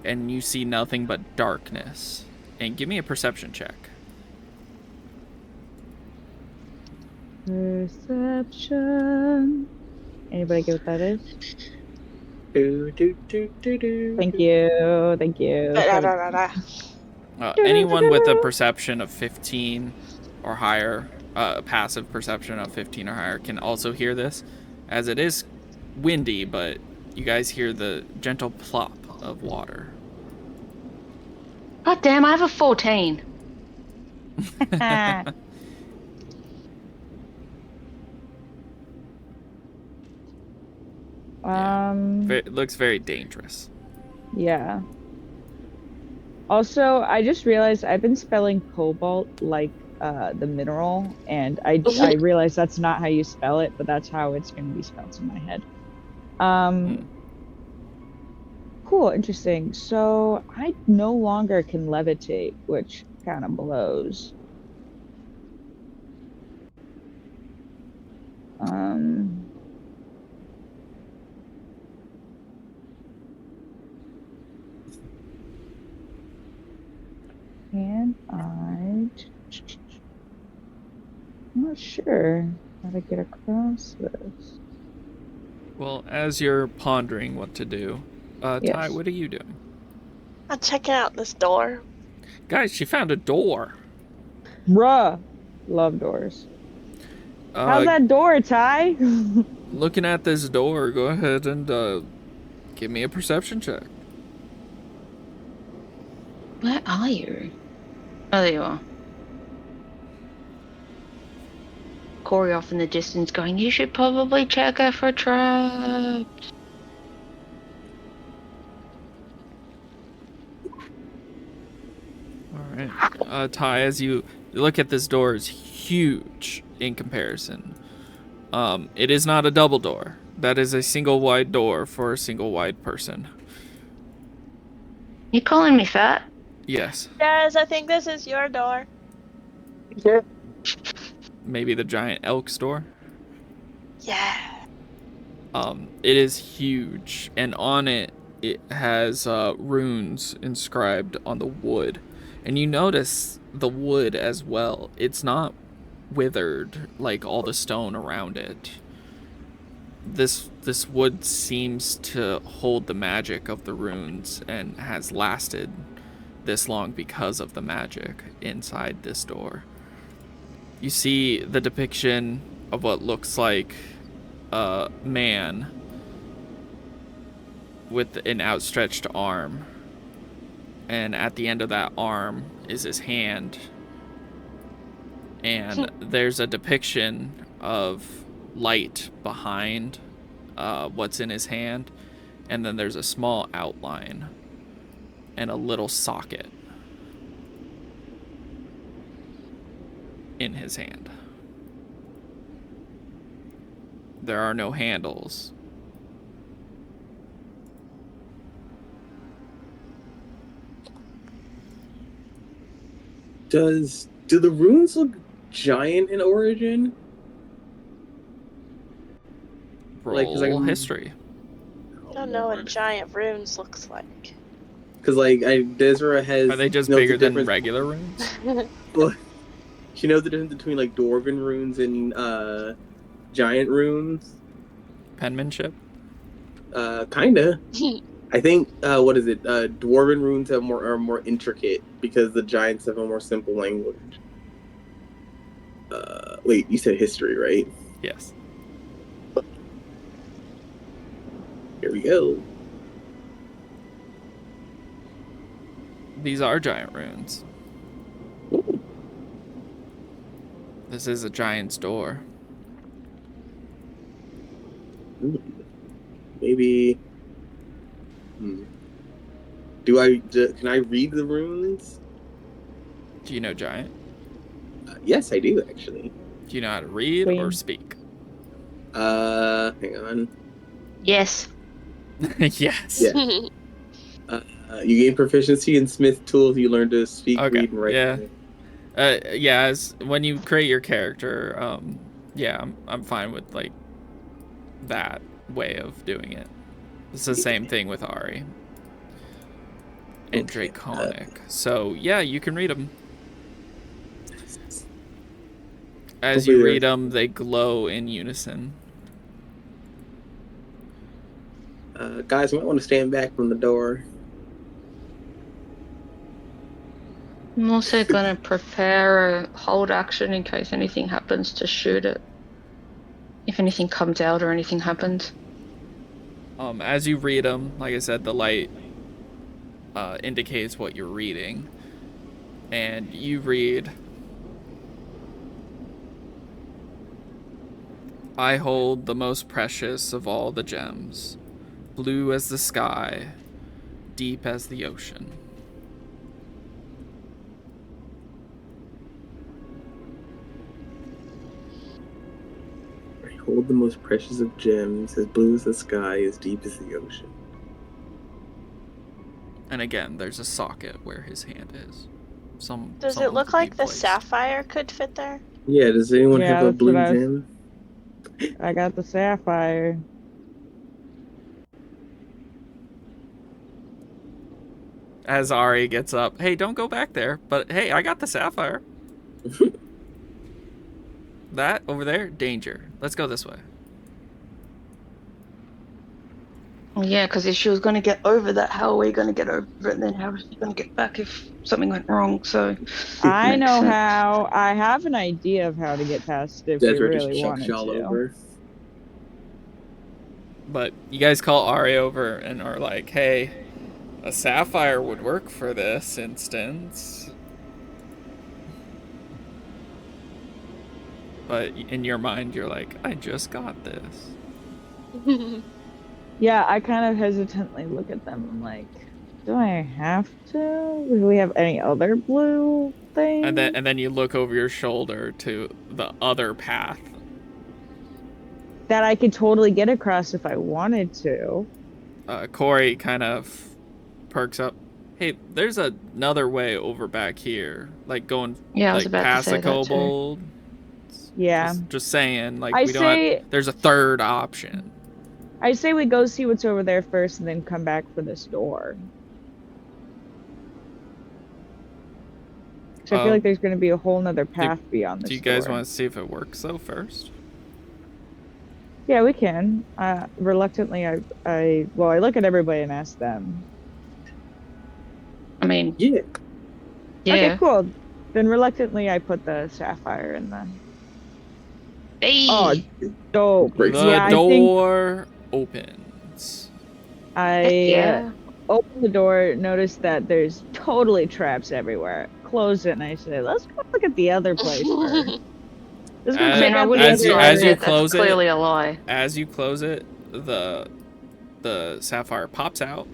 and you see nothing but darkness. And give me a perception check. Perception. Anybody get what that is? Do, do, do, do, do. Thank you. Thank you. Anyone with a perception of 15 or higher, passive perception of 15 or higher, can also hear this, as it is windy, but you guys hear the gentle plop of water. God damn, I have a 14. It looks very dangerous. Yeah. Also, I just realized I've been spelling cobalt like the mineral, and I realized that's not how you spell it, but that's how it's going to be spelled in my head. Cool, interesting. So I no longer can levitate, which kind of blows. Can I'm not sure how to get across this. Well, as you're pondering what to do, Ty, what are you doing? I'm checking out this door. Guys, she found a door. Bruh. Love doors. How's that door, Ty? Looking at this door, go ahead and give me a perception check. Where are you? Oh, there you are. Corey off in the distance going, you should probably check her for traps. Alright. Ty, as you look at this door, is huge in comparison. It is not a double door. That is a single wide door for a single wide person. You calling me fat? Yes. Yes, I think this is your door. Yeah. Maybe the giant elk store. Yeah. It is huge, and on it has runes inscribed on the wood. And you notice the wood as well. It's not withered like all the stone around it. This wood seems to hold the magic of the runes and has lasted this long because of the magic inside this door. You see the depiction of what looks like a man with an outstretched arm, and at the end of that arm is his hand, and there's a depiction of light behind what's in his hand, and then there's a small outline and a little socket in his hand. There are no handles. Do the runes look giant in origin? Roll history. I don't know what giant runes looks like. Because Desra has. Are they just bigger than regular runes? Well, she knows the difference between like dwarven runes and giant runes. Penmanship? Kinda. I think what is it? Dwarven runes are more intricate because the giants have a more simple language. Wait, you said history, right? Yes. Here we go. These are giant runes. Ooh. This is a giant's door. Maybe. Can I read the runes? Do you know giant? Yes, I do actually. Do you know how to read or speak? Hang on. Yes. Yes. Yeah. You gain proficiency in Smith tools. You learn to speak, read, and write. Yeah. As when you create your character, yeah, I'm fine with like that way of doing it. It's the same thing with Ari and Draconic. So yeah, you can read them. As you read them, they glow in unison. Guys, you might want to stand back from the door. I'm also going to prepare a hold action in case anything happens to shoot it. If anything comes out or anything happens. As you read them, like I said, the light indicates what you're reading. And you read, I hold the most precious of all the gems, blue as the sky, deep as the ocean. I hold the most precious of gems, as blue as the sky, as deep as the ocean. And again, there's a socket where his hand is. Does it look like the sapphire could fit there? Yeah, does anyone have a blue gem? I got the sapphire. As Ari gets up, hey, don't go back there, but hey, I got the sapphire. That over there, danger. Let's go this way. Yeah, because if she was going to get over that, how are we going to get over it? And then how is she going to get back if something went wrong? So I know how. I have an idea of how to get past it if we really wanted to. Over. But you guys call Ari over and are like, hey, a sapphire would work for this instance. But in your mind, you're like, I just got this. Yeah, I kind of hesitantly look at them. I'm like, do I have to? Do we have any other blue thing? And then you look over your shoulder to the other path. That I could totally get across if I wanted to. Corey kind of perks up. Hey, there's another way over back here. Like going past the kobold. Yeah. Just saying, like, we don't have, there's a third option. I say we go see what's over there first and then come back for this door. So I feel like there's going to be a whole nother path beyond this door. Do you guys want to see if it works, though, first? Yeah, we can. Reluctantly, I look at everybody and ask them. I mean, yeah. Okay, cool. Then reluctantly, I put the sapphire in the... Hey. Oh, dope. The door opens. I open the door, notice that there's totally traps everywhere. Close it, and I say, let's go look at the other place first. As you close it, clearly a lie. As you close it, the sapphire pops out,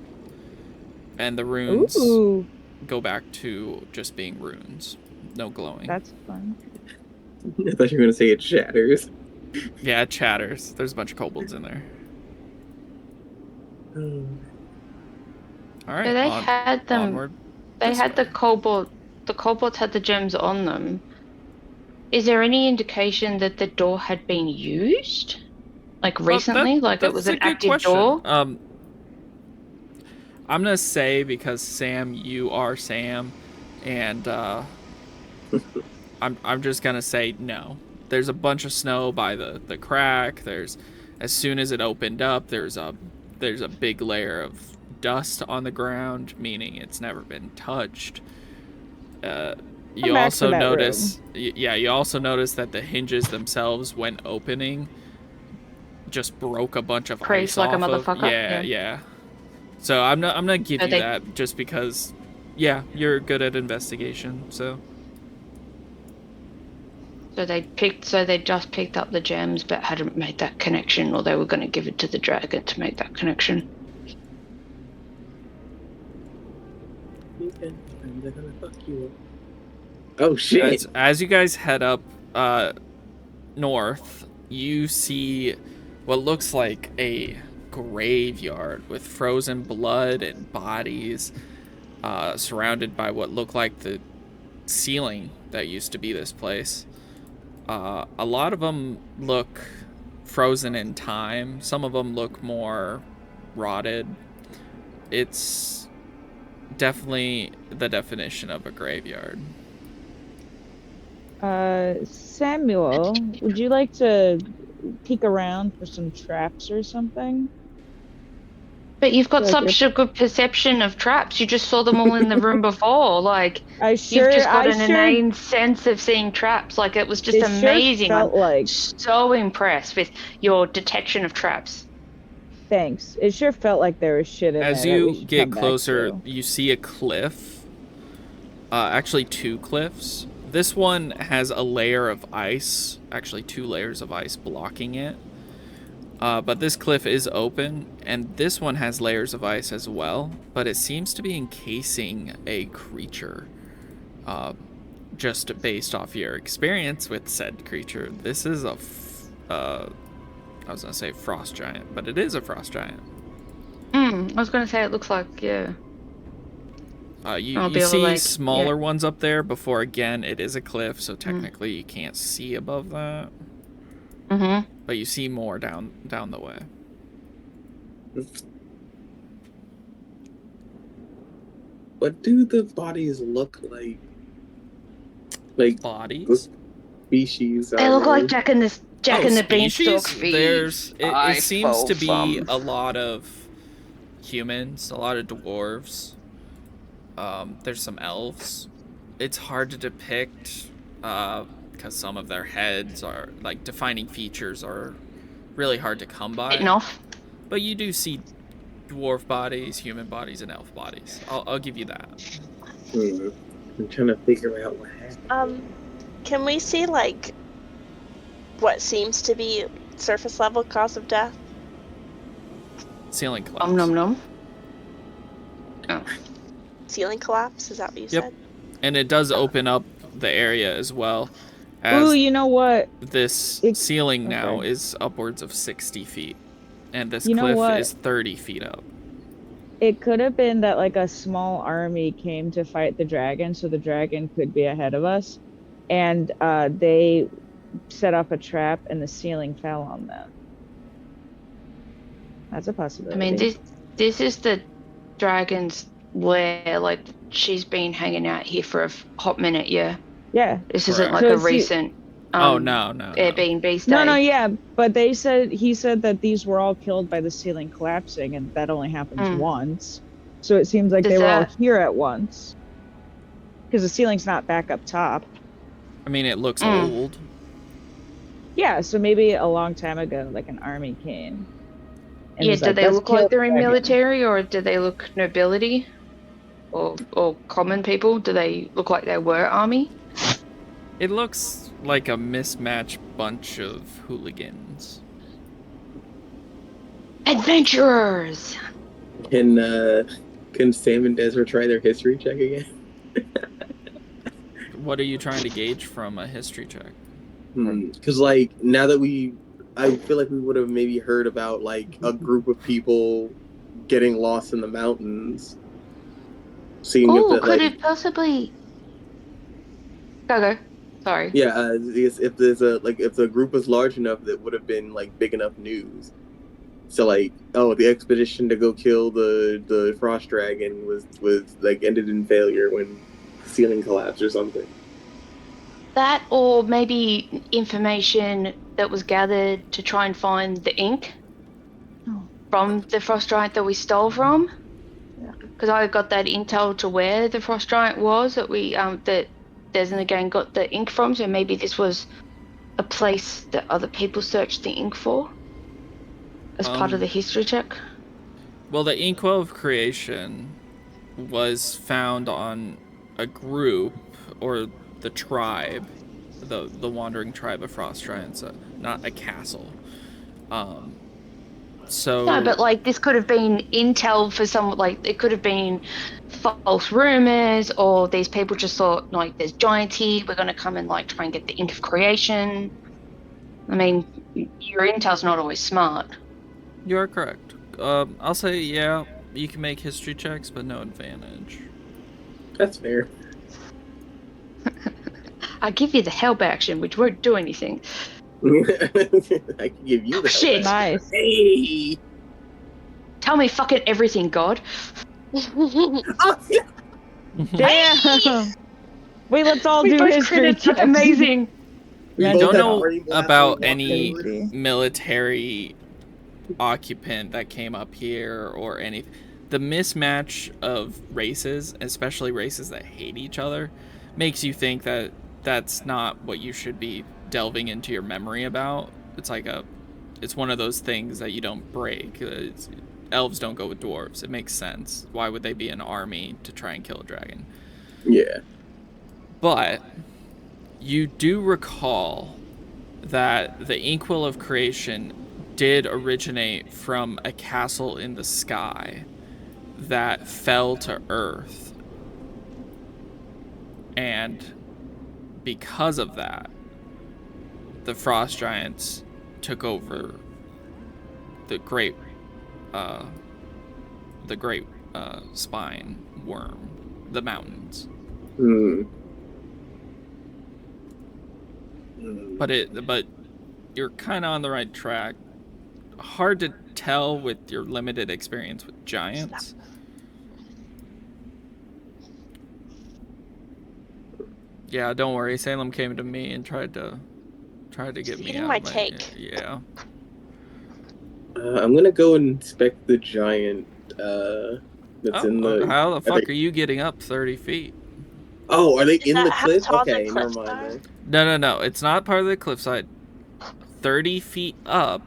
and the runes Ooh, go back to just being runes, no glowing. that's fun. I thought you were gonna say it shatters. Yeah, it chatters. There's a bunch of kobolds in there. All right, So they had them. onward. They this had way. the kobold. The kobolds had the gems on them. Is there any indication that the door had been used, like recently, like it was an active door? I'm gonna say, because Sam, you are Sam, and I'm just gonna say no. There's a bunch of snow by the crack. As soon as it opened up, there's a big layer of dust on the ground, meaning it's never been touched. You also notice, you also notice that the hinges themselves, when opening, just broke a bunch of ice like off a motherfucker. yeah. So I'm gonna give So you that, just because, yeah, you're good at investigation. So they just picked up the gems, but hadn't made that connection, or they were going to give it to the dragon to make that connection. Oh shit! As you guys head up north, you see what looks like a graveyard with frozen blood and bodies, surrounded by what look like the ceiling that used to be this place. A lot of them look frozen in time. Some of them look more rotted. It's definitely the definition of a graveyard. Samuel, would you like to peek around for some traps or something? But you've got such a good perception of traps. You just saw them all in the room before. Like, you've just got an innate sense of seeing traps. Like, it was just amazing. I'm so impressed with your detection of traps. Thanks. It sure felt like there was shit in there. As you get closer, you see a cliff. Actually, two cliffs. This one has a layer of ice, actually 2 layers of ice blocking it. But this cliff is open, and this one has layers of ice as well, but it seems to be encasing a creature. Just based off your experience with said creature, this is I was gonna say frost giant, but it is a frost giant. I was gonna say it looks like, yeah. You see smaller ones up there before, again, it is a cliff, so technically you can't see above that. Mm-hmm. But you see more down the way. What do the bodies look like? Like bodies? Species. They look like Jack and the Beanstalk feet. It seems to be a lot of humans, a lot of dwarves. There's some elves. It's hard to depict because some of their heads are, like, defining features are really hard to come by. Off. But you do see dwarf bodies, human bodies, and elf bodies. I'll give you that. I'm trying to figure out what happened. Can we see, like, what seems to be surface level cause of death? Ceiling collapse. Nom nom. Oh. Ceiling collapse? Is that what you said? And it does open up the area as well. Ooh, you know what? This ceiling now is upwards of 60 feet. And this cliff is 30 feet up. It could have been that, like, a small army came to fight the dragon, so the dragon could be ahead of us. And they set up a trap, and the ceiling fell on them. That's a possibility. I mean, this is the dragon's lair. Like, she's been hanging out here for a hot minute, yeah. Yeah. This isn't like a recent Airbnb stay. No, yeah, but he said that these were all killed by the ceiling collapsing, and that only happens once. So it seems like they were all here at once. Because the ceiling's not back up top. I mean, it looks old. Yeah, so maybe a long time ago, like, an army came. Yeah, do they look like they're in military, or do they look nobility? Or common people? Do they look like they were army? It looks like a mismatched bunch of hooligans. Adventurers! Can Sam and Desiree try their history check again? What are you trying to gauge from a history check? Because like now that I feel like we would have maybe heard about like a group of people getting lost in the mountains, seeing if Oh, that could like it possibly... Go. Sorry. yeah, if there's a like if the group was large enough, that would have been like big enough news. So like, oh, the expedition to go kill the frost dragon was like ended in failure when the ceiling collapsed or something. That, or maybe information that was gathered to try and find the ink from the frost giant that we stole from. Because I got that intel to where the frost giant was that we that Des and the gang got the ink from. So maybe this was a place that other people searched the ink for as part of the history check. Well, the inkwell of creation was found on a group or the tribe, the wandering tribe of frost giants, not a castle. So No, but like this could have been intel for some, like it could have been false rumors, or these people just thought like there's giants here, we're gonna come and like try and get the ink of creation. I mean, your intel's not always smart. You are correct. I'll say yeah, you can make history checks, but no advantage. That's fair. I give you the help action, which won't do anything. I can give you the Shit. Nice. Hey. Tell me fucking everything, God. Oh, yeah. Damn. Wait, let's all We do both history critted. checks. That's amazing. We You both don't have know brain blasts about when we any walk in. military occupant that came up here or any. The mismatch of races, especially races that hate each other, makes you think that that's not what you should be delving into your memory about. It's one of those things that you don't break. Elves don't go with dwarves. It makes sense. Why would they be an army to try and kill a dragon? Yeah. But you do recall that the inkwell of creation did originate from a castle in the sky that fell to earth. And because of that, the frost giants took over the great spine worm, the mountains. But you're kind of on the right track. Hard to tell with your limited experience with giants. Yeah, don't worry. Salem came to me and tried to get me out. My take. Yeah. I'm gonna go and inspect the giant that's in the. How the fuck are you getting up 30 feet? Oh, are they in the How cliff? tall the Okay, never cliffs mind are? then. No. It's not part of the cliffside. 30 feet up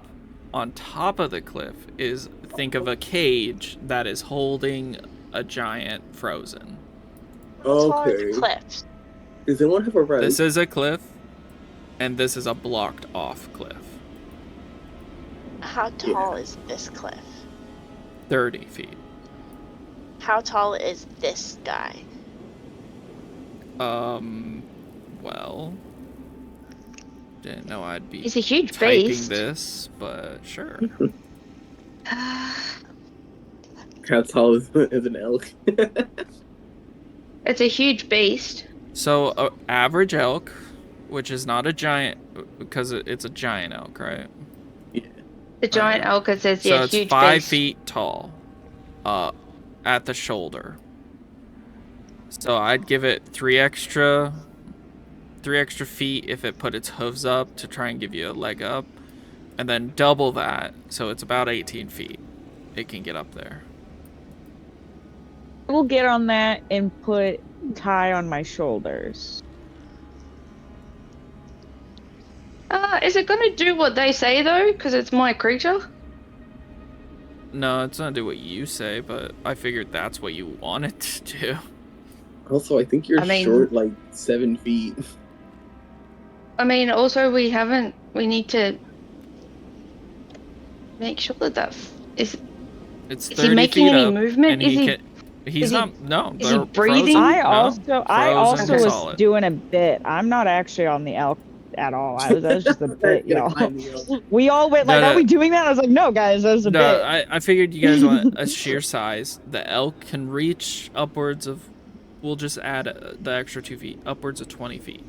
on top of the cliff is, think of a cage that is holding a giant frozen. How tall are Okay. the cliffs? Does anyone have a rope? This is a cliff, and this is a blocked off cliff. How tall is this cliff? 30 feet. How tall is this guy? Well, didn't know I'd be He's a huge typing beast. this, but sure. How tall is an elk? It's a huge beast. So, average elk, which is not a giant, because it's a giant elk, right? Yeah. The giant elk, it says, So yeah, it's huge 5 beast. feet tall, at the shoulder. So I'd give it 3 extra feet if it put its hooves up to try and give you a leg up, and then double that, so it's about 18 feet. It can get up there. We'll get on that and put Ty on my shoulders. Is it gonna do what they say though? Because it's my creature. No, it's not do what you say, but I figured that's what you want it to do. Also, I think you're short like 7 feet. I mean, also we need to make sure that Is It's is 30 he making feet any up, movement? and Is he? he's is he- not. No, is he they're breathing? frozen. I also Frozen was solid. doing a bit. I'm not actually on the elk at all. That was just a bit, Gonna y'all. climb the elk. We all went like, No, "Are we doing that?" I was like, "No, guys, that was a No, bit." I figured you guys want a sheer size. The elk can reach upwards of. We'll just add the extra 2 feet, upwards of 20 feet.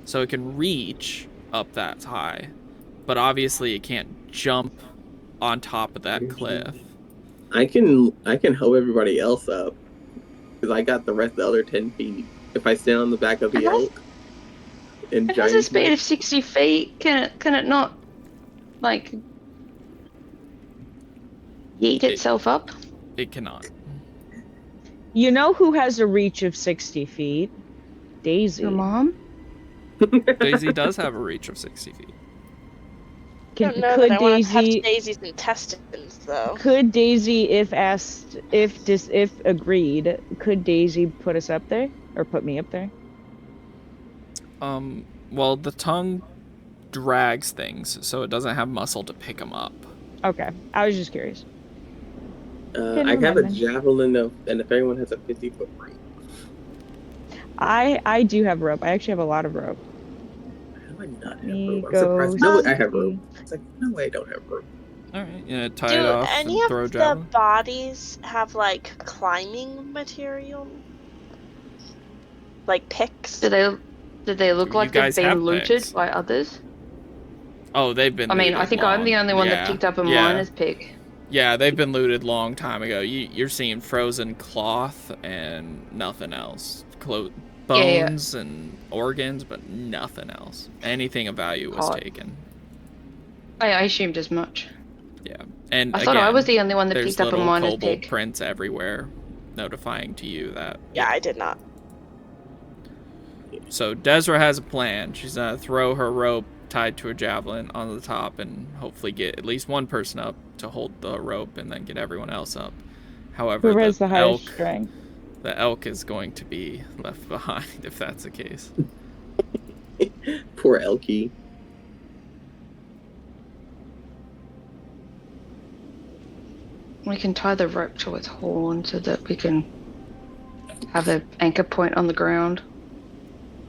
So it can reach up that high, but obviously it can't jump on top of that cliff. I can help everybody else up because I got the rest of the other 10 feet. If I stand on the back of the elk and It has a giant speed of 60 feet. Can it not like yeet itself up? It cannot. You know who has a reach of 60 feet? Daisy. Your mom? Daisy does have a reach of 60 feet. I don't know Could that I want to touch Daisy? Daisy's intestines, though. Could Daisy, if asked, if agreed, could Daisy put us up there or put me up there? Well, the tongue drags things, so it doesn't have muscle to pick them up. Okay, I was just curious. I have a javelin and if everyone has a 50-foot rope. I do have rope. I actually have a lot of rope. How do I not have Me rope? I'm go surprised. No, I have see. rope. It's like, no way I don't have rope. All right, yeah, tie Do it off any and throw a of the javelin. bodies have like climbing material? Like picks? Did they look You like they've guys been have looted picks. by others? Oh, they've been. I mean, I looted think I'm the long. only one that Yeah, picked up a yeah. miner's pick. Yeah, they've been looted long time ago. You're seeing frozen cloth and nothing else. Bones and organs, but nothing else. Anything of value was taken. I assumed as much. Yeah, and I thought I was the only one that there's picked up a little miner's kobold pick. prints everywhere, notifying to you that. Yeah, I did not. So Desra has a plan. She's gonna throw her rope tied to a javelin on the top and hopefully get at least one person up to hold the rope and then get everyone else up. However, Who has the highest elk, strength? the elk is going to be left behind if that's the case. Poor Elkie. We can tie the rope to its horn so that we can have an anchor point on the ground.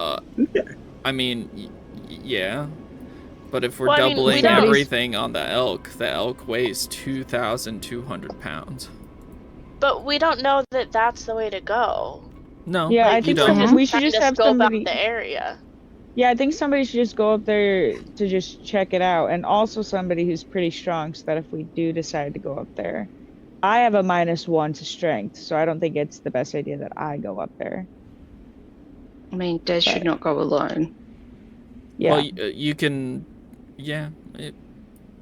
I mean, yeah. But if we're Well, I mean, doubling we don't- everything on the elk weighs 2,200 pounds. But we don't know that that's the way to go. No, Yeah, Like, I think you don't. we should trying just to have scope out somebody. the area. Yeah, I think somebody should just go up there to just check it out, and also somebody who's pretty strong, so that if we do decide to go up there, I have a -1 to strength, so I don't think it's the best idea that I go up there. I mean, Des should not go alone. Yeah. Well, you can. Yeah.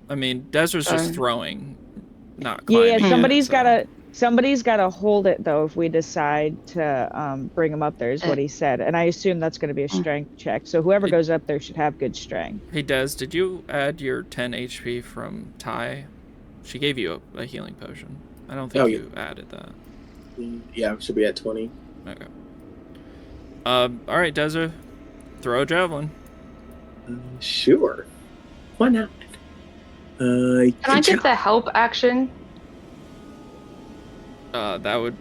I mean, Desert's just throwing, not climbing. Yeah, so. somebody's gotta hold it though if we decide to bring him up there, is what he said, and I assume that's going to be a strength check. So whoever goes up there should have good strength. Hey Des, did you add your 10 HP from Ty? She gave you a healing potion. I don't think you added that. Yeah, it should be at 20. Okay. All right, Desert, throw a javelin. Sure. Why not? Can I get the help action? That would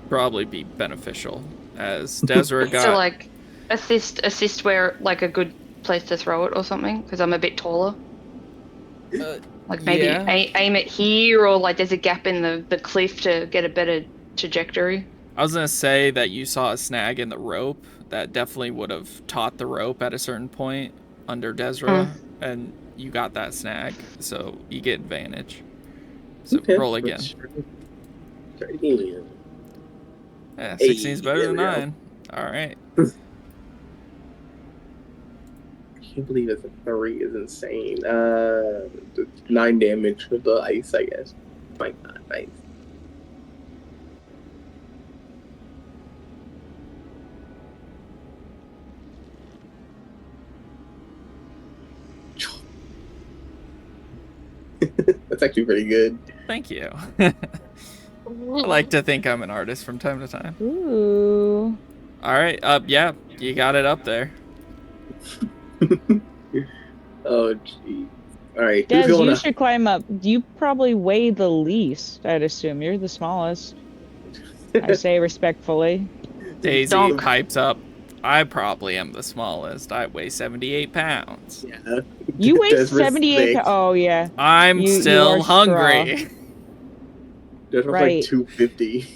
probably be beneficial, as Desert got. So like, assist where like a good place to throw it or something, because I'm a bit taller. Like maybe aim it here, or like there's a gap in the cliff to get a better trajectory. I was gonna say that you saw a snag in the rope that definitely would have taught the rope at a certain point under Desra, and you got that snag, so you get advantage. So roll again. Yeah, 16 is better than 9. All right. I can't believe it's a 3 is insane. 9 damage with the ice, I guess. My God, nice. That's actually pretty good. Thank you. I like to think I'm an artist from time to time. Ooh. All right. Yeah, you got it up there. Oh, jeez. All right. Des, Who's going you up? should climb up. You probably weigh the least, I'd assume. You're the smallest. I say respectfully. Daisy Donk. pipes up. I probably am the smallest. I weigh 78 pounds. Yeah. You weigh Des 78 respect. Oh, yeah. I'm You are still hungry. Des was Right. like 250.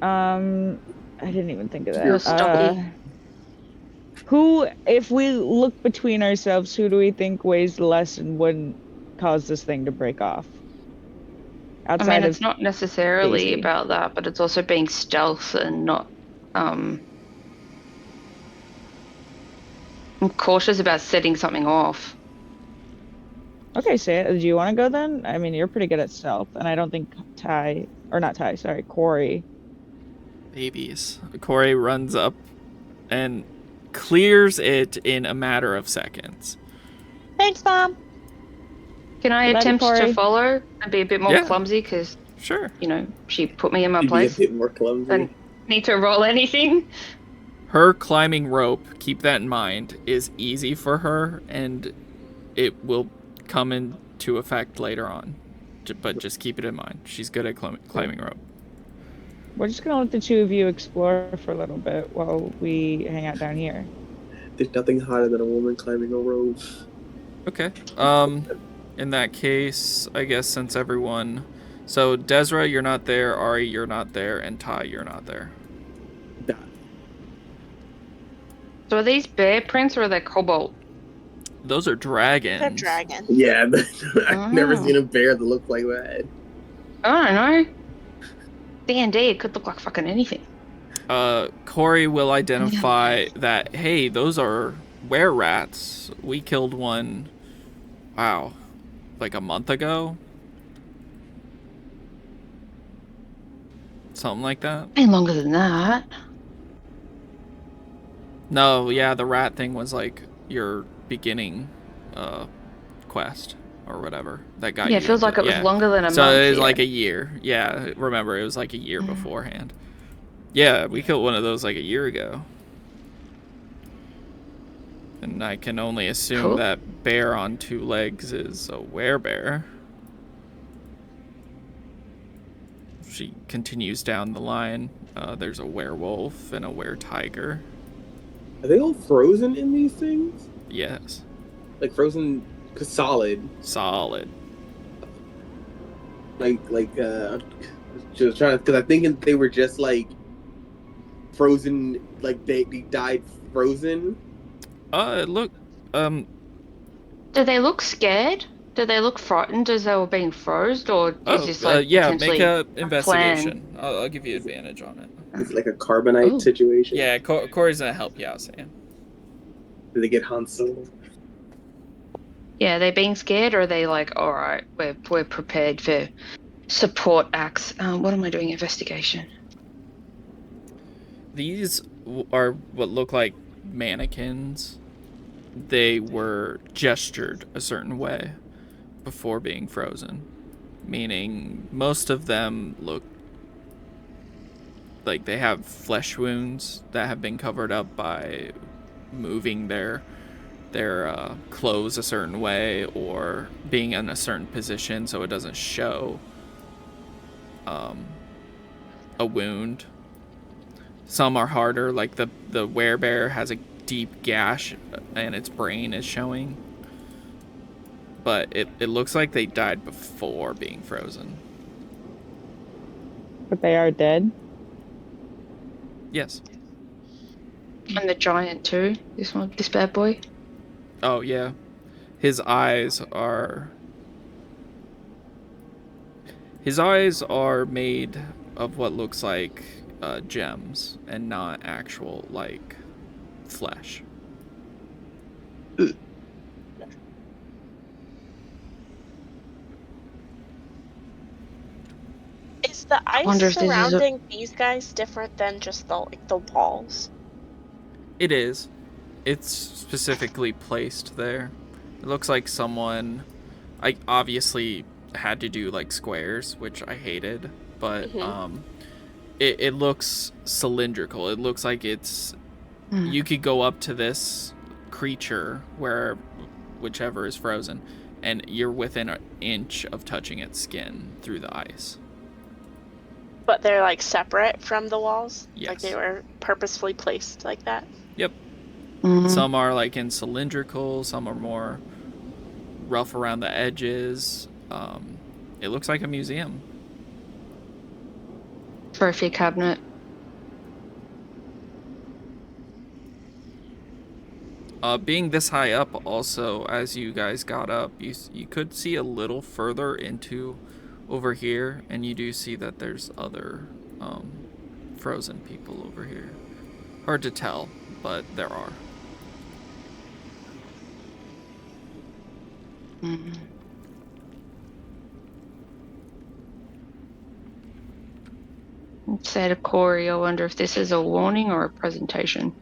I didn't even think of You're that. stocky. Who, if we look between ourselves, who do we think weighs less and wouldn't cause this thing to break off? I Outside mean, of it's not necessarily Daisy. about that, but it's also being stealth and not. I'm cautious about setting something off. Okay, say it. Do you want to go then? I mean, you're pretty good at stealth, and I don't think Corey. Babies. Corey runs up and clears it in a matter of seconds. Thanks, Mom. Can I Love you, attempt to Corey. follow and be a bit more Yeah. clumsy? Because, Sure. she put me in my You'd be a place. bit more clumsy. And need to roll anything? Her climbing rope, keep that in mind, is easy for her, and it will come into effect later on. But just keep it in mind. She's good at climbing rope. We're just gonna let the two of you explore for a little bit while we hang out down here. There's nothing hotter than a woman climbing a rope. Okay. In that case, I guess since everyone... So, Desra, you're not there. Ari, you're not there. And Ty, you're not there. Die. So are these bear prints or are they cobalt? Those are dragons. They're dragon. Yeah, I've never Oh. seen a bear that looked like that. I don't know. D&D, it could look like fucking anything. Corey will identify that, hey, those are were-rats. We killed one, wow, like a month ago? Something like that? Ain't longer than that. No, yeah, the rat thing was like your beginning quest or whatever that got you. Yeah, it feels like it was longer than a month. So it was yeah. like a year. Yeah, remember, it was like a year beforehand. Yeah, we killed one of those like a year ago. And I can only assume Cool. that bear on two legs is a werebear. She continues down the line. There's a werewolf and a were-tiger. Are they all frozen in these things? Yes. Like frozen, solid. Solid. Just trying to, because I think they were just like frozen, like they died frozen. Look, Do they look scared? Do they look frightened as they were being frozen? Or is this like yeah, potentially make a plan? investigation. I'll give you advantage on it. It's like a carbonite Ooh. situation. Yeah, Corey's gonna help you out, Sam. Do they get Han Solo? Yeah, are they being scared, or are they like, all right, we're prepared for support acts? What am I doing? Investigation. These are what look like mannequins. They were gestured a certain way before being frozen, meaning most of them look like they have flesh wounds that have been covered up by moving their clothes a certain way or being in a certain position so it doesn't show a wound. Some are harder, like the werebear has a deep gash and its brain is showing, but it looks like they died before being frozen. But they are dead. Yes. And the giant too. This bad boy. Oh yeah, his eyes are made of what looks like gems and not actual like flesh. Is the wonder ice if this is a- surrounding these guys different than just the walls? It is. It's specifically placed there. It looks like someone, I obviously had to do like squares, which I hated, but it looks cylindrical. It looks like it's you could go up to this creature whichever is frozen, and you're within an inch of touching its skin through the ice. But they're like separate from the walls? Yes. Like they were purposefully placed like that? Yep. Mhm. Some are like in cylindrical, some are more rough around the edges. It looks like a museum. Trophy cabinet. Being this high up, also, as you guys got up, you could see a little further into over here, and you do see that there's other frozen people over here. Hard to tell, but there are. Mm. I'd say to Corey, I wonder if this is a warning or a presentation.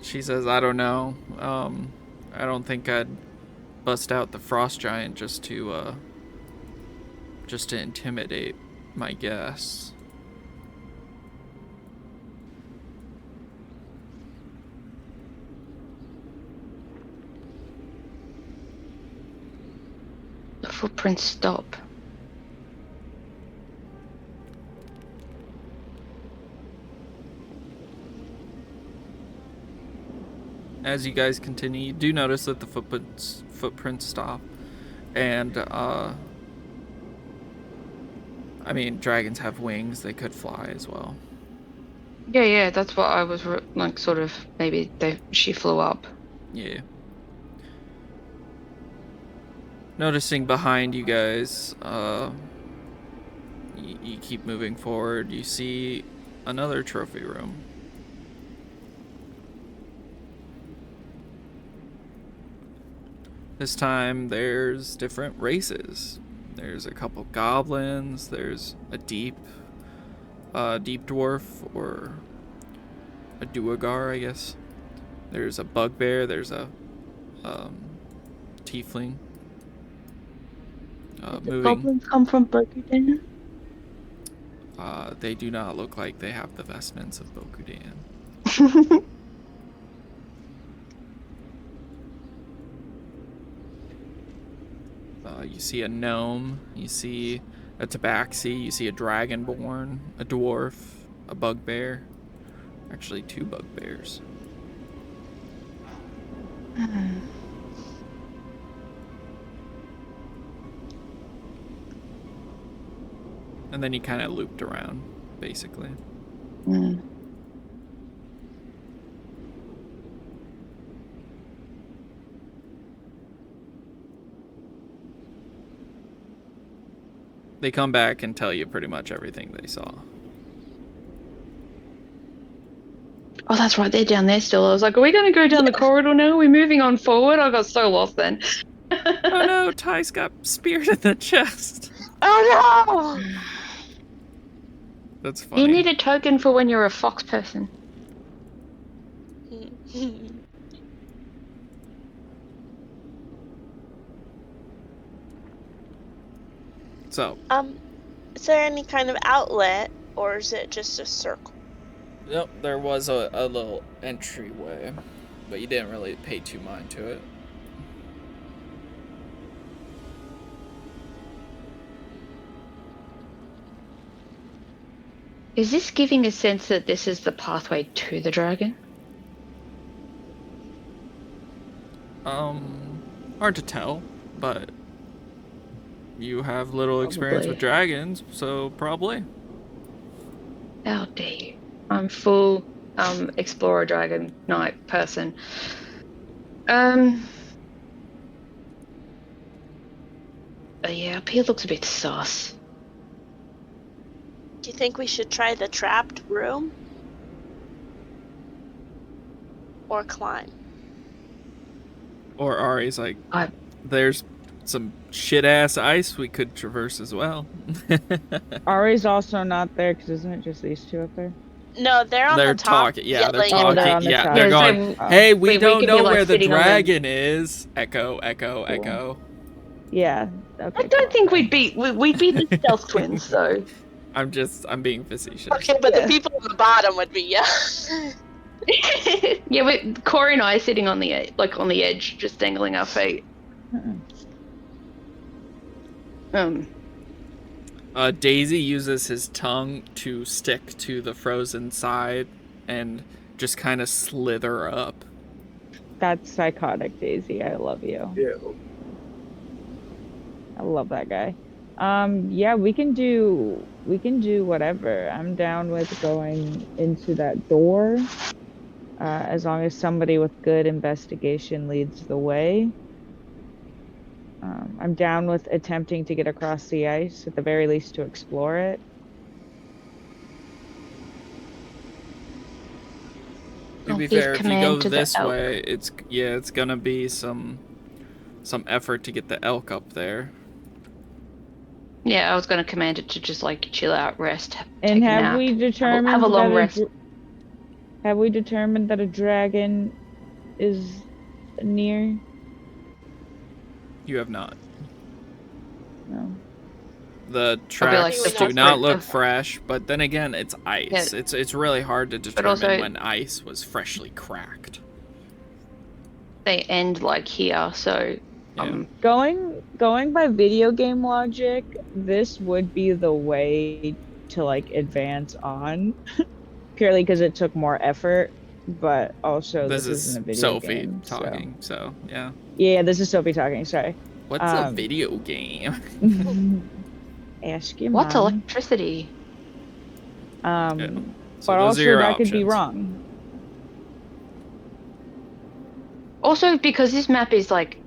She says, I don't know. I don't think I'd bust out the frost giant just to intimidate my guests. The footprints stop. As you guys continue, you do notice that the footprints stop, and I mean, dragons have wings; they could fly as well. Yeah, that's what I was like. Sort of, maybe she flew up. Yeah. Noticing behind you guys, you keep moving forward. You see another trophy room. This time there's different races. There's a couple goblins, there's a deep dwarf, or a duergar, I guess. There's a bugbear, there's a tiefling. The goblins come from Bokudan? They do not look like they have the vestments of Bokudan. You see a gnome, you see a tabaxi, you see a dragonborn, a dwarf, a bugbear. Actually, 2 bugbears. And then you kind of looped around, basically. Mm. They come back and tell you pretty much everything they saw. Oh, that's right. They're down there still. I was like, are we going to go down the corridor now? Are we moving on forward? I got so lost then. Oh no, Ty's got speared in the chest. Oh no! That's funny. You need a token for when you're a fox person. So. Is there any kind of outlet, or is it just a circle? Yep, there was a little entryway, but you didn't really pay too mind to it. Is this giving a sense that this is the pathway to the dragon? Hard to tell, but you have little experience with dragons, so probably. How dare you? I'm full explorer dragon knight person. Yeah, up here looks a bit sus. Do you think we should try the trapped room? Or climb? Or Ari's like, there's some shit-ass ice we could traverse as well. Ari's also not there, because isn't it just these 2 up there? No, they're on the top. They're yelling. talking. they're on the top. They're going, hey, we don't know where the dragon is. Echo, echo, Cool. echo. Yeah. Okay, I don't think we'd beat the stealth twins, so. I'm being facetious. Okay, but the people on the bottom would be, yeah. Yeah, Corey and I are sitting on the edge, just dangling our feet. Daisy uses his tongue to stick to the frozen side and just kind of slither up. That's psychotic, Daisy. I love you. Yeah. I love that guy. Yeah, we can do whatever. I'm down with going into that door. As long as somebody with good investigation leads the way. I'm down with attempting to get across the ice, at the very least to explore it. To be fair, if you go this way, it's gonna be some effort to get the elk up there. Yeah, I was going to command it to just like chill out, rest, and take have a nap, we determined have a long rest? Have we determined that a dragon is near? You have not. No. The tracks do not look fresh, but then again, it's ice. Yeah. It's really hard to determine when ice was freshly cracked. They end like here, so yeah. Going by video game logic, this would be the way to like advance on, purely because it took more effort. But also, this isn't a video Sophie game. talking, so yeah. Yeah, this is Sophie talking. Sorry. What's a video game? Ask your What's mom. electricity? Yeah. So but also that options. could be wrong. Also, because this map is like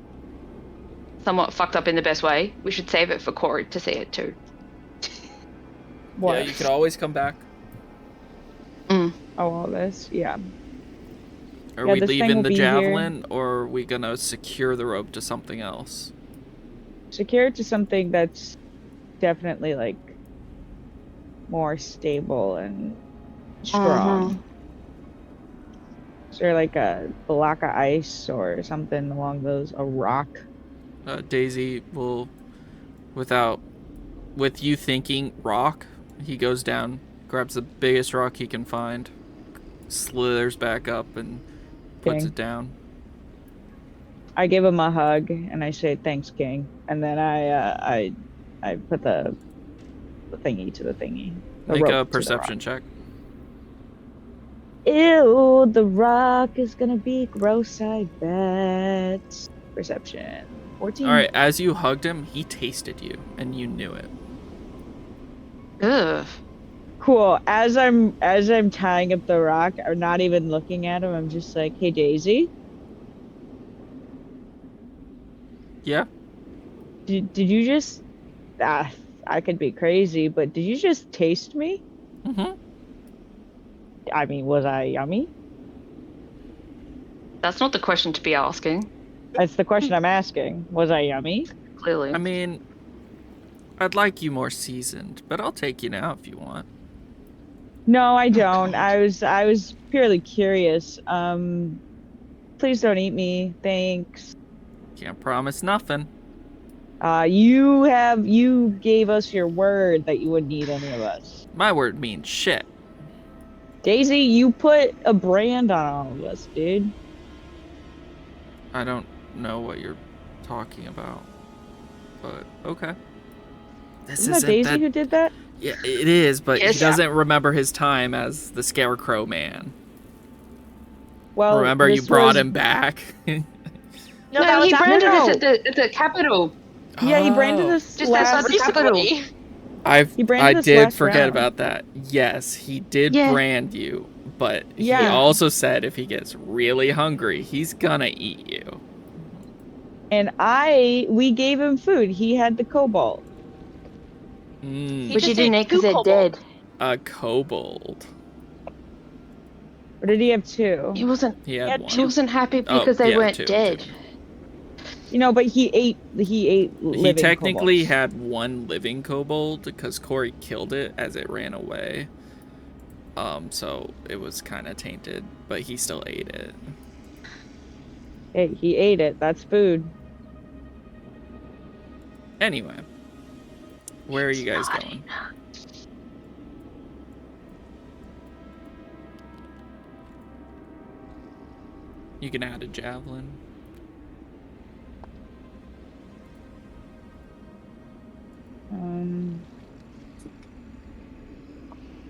somewhat fucked up in the best way, we should save it for Corey to see it too. What? Yeah, you could always come back. Oh, all this? Yeah. Are we leaving the javelin, or are we gonna secure the rope to something else? Secure it to something that's definitely like more stable and strong. Is there like a block of ice or something along those? A rock? Daisy will, with you thinking rock, he goes down, grabs the biggest rock he can find, slithers back up, and puts it down. I give him a hug and I say thanks, King, and then I put the thingy to the thingy. Make a perception check. Ew, the rock is gonna be gross, I bet. Perception 14. All right, as you hugged him, he tasted you, and you knew it. Ugh. Cool. As I'm tying up the rock, or not even looking at him, I'm just like, "Hey, Daisy." Yeah. Did you just? I could be crazy, but did you just taste me? Mm-hmm. I mean, was I yummy? That's not the question to be asking. That's the question I'm asking. Was I yummy? Clearly. I mean, I'd like you more seasoned, but I'll take you now if you want. No, I don't. I was purely curious. Please don't eat me. Thanks. Can't promise nothing. You gave us your word that you wouldn't eat any of us. My word means shit. Daisy, you put a brand on all of us, dude. I don't know what you're talking about, but okay. Isn't that Daisy who did that? Yeah, it is, but he doesn't remember his time as the Scarecrow Man. Well, remember you brought him back. No, he branded us at the Capitol. Yeah, he branded us just outside the Capitol. I did forget about that. Yes, he did brand you, but he also said if he gets really hungry, he's gonna eat you. And we gave him food. He had the cobalt. Which he didn't eat because they're dead. A kobold. Or did he have two? He wasn't. He had one. He wasn't happy because they weren't dead. Two. You know, but he ate living He technically kobolds. had one living kobold because Corey killed it as it ran away. So it was kind of tainted, but he still ate it. Hey, he ate it. That's food. Anyway, where are you guys going? You can add a javelin.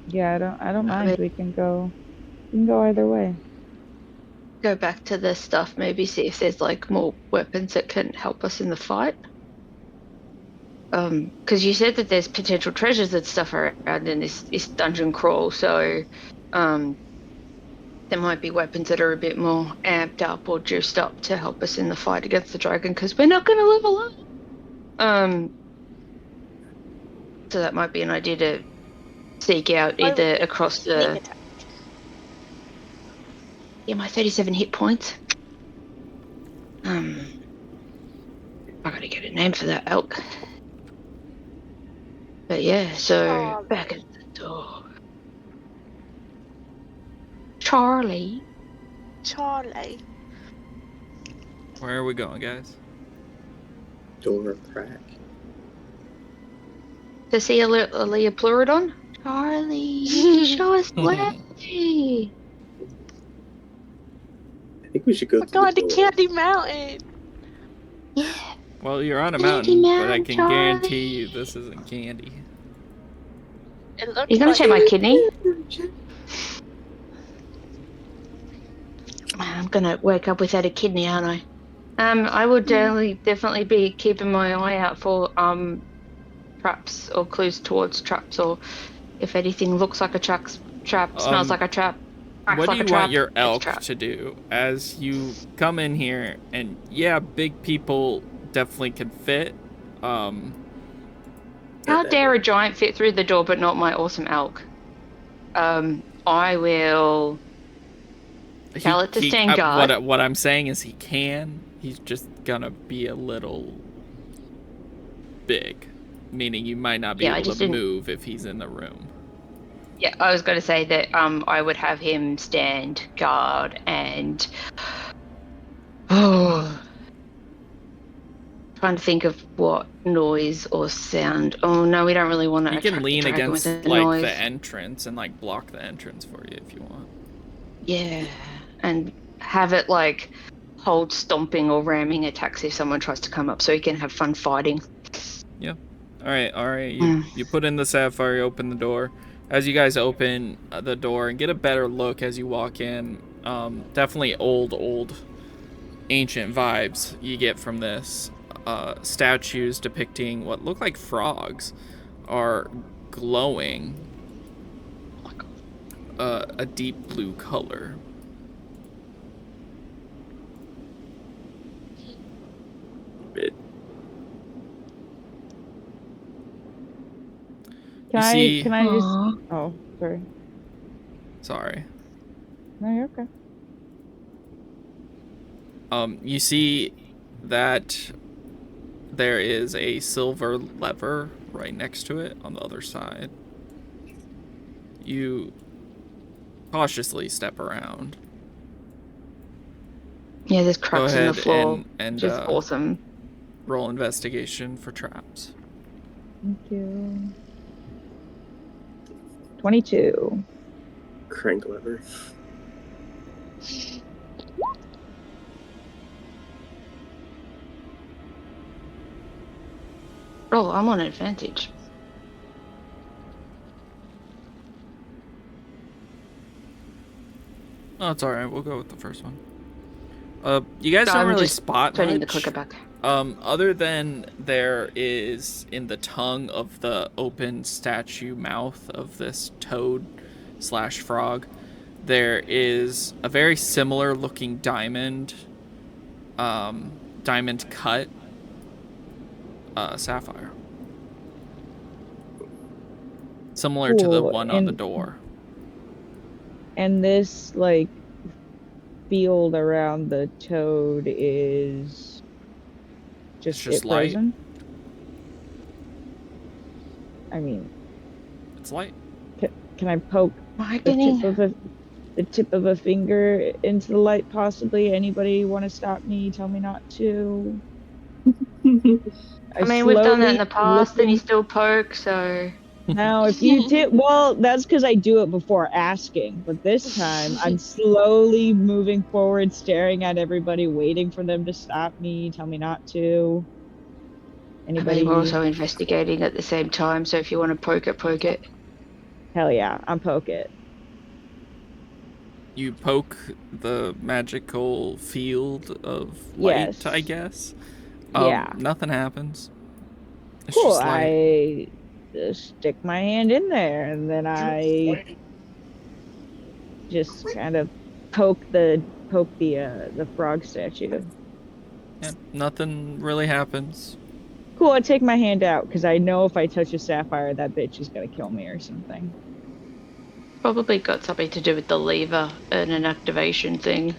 Yeah, I don't mind. We can go either way. Go back to the stuff, maybe see if there's like more weapons that can help us in the fight. Because you said that there's potential treasures and stuff around in this dungeon crawl, so there might be weapons that are a bit more amped up or juiced up to help us in the fight against the dragon, because we're not going to level up. So that might be an idea to seek out either across the. Yeah, my 37 hit points. I gotta get a name for that elk. But yeah, so back at the door. Charlie. Where are we going, guys? Door crack. To see a Leopleurodon? Charlie, show us the way. I think we should go We're going to Candy Mountain. Yeah. Well, you're on a Candy mountain, but I can Mountain, guarantee you this isn't candy. You gonna take my kidney? I'm gonna wake up without a kidney, aren't I? I would definitely be keeping my eye out for traps or clues towards traps, or if anything looks like a trap, smells like a trap. What do you want your elk trap. to do as you come in here? And yeah, big people definitely can fit. How dare a giant fit through the door, but not my awesome elk? I will tell it to stand guard. What I'm saying is he can. He's just gonna be a little big, meaning you might not be able to move if he's in the room. Yeah, I was going to say that I would have him stand guard and trying to think of what noise or sound. Oh no, we don't really want to. You can lean against like noise. the entrance and like block the entrance for you if you want. Yeah, and have it like hold stomping or ramming attacks if someone tries to come up, so he can have fun fighting. Yeah. All right. You put in the sapphire, you open the door. As you guys open the door and get a better look as you walk in, definitely old ancient vibes you get from this. Statues depicting what look like frogs are glowing a deep blue color. Can I just... Oh, sorry. Sorry. No, you're okay. You see that there is a silver lever right next to it on the other side. You cautiously step around. Yeah, there's cracks in the floor. And just awesome. Roll investigation for traps. Thank you. 22. Crank lever. Oh, I'm on advantage. Oh, it's alright. We'll go with the first one. You guys don't really spot turning much. the clicker back. Other than there is in the tongue of the open statue mouth of this toad/frog, there is a very similar looking diamond cut sapphire. Similar to the one on the door. And this, like, field around the toad is just light. Frozen? I mean, it's light. Can I poke the tip of a finger into the light possibly? Anybody want to stop me? Tell me not to. I mean, we've done that in the past and you still poke, so... Now, if you tip, well, that's because I do it before asking. But this time, I'm slowly moving forward, staring at everybody, waiting for them to stop me, tell me not to. I mean, Anybody? we're also investigating at the same time, so if you want to poke it, poke it. Hell yeah, I'm poke it. You poke the magical field of light, Yes. I guess. Yeah. Nothing happens. It's Cool. just light. I just stick my hand in there, and then I just kind of poke the frog statue. Yeah, nothing really happens. Cool. I take my hand out because I know if I touch a sapphire, that bitch is gonna kill me or something. Probably got something to do with the lever and an activation thing.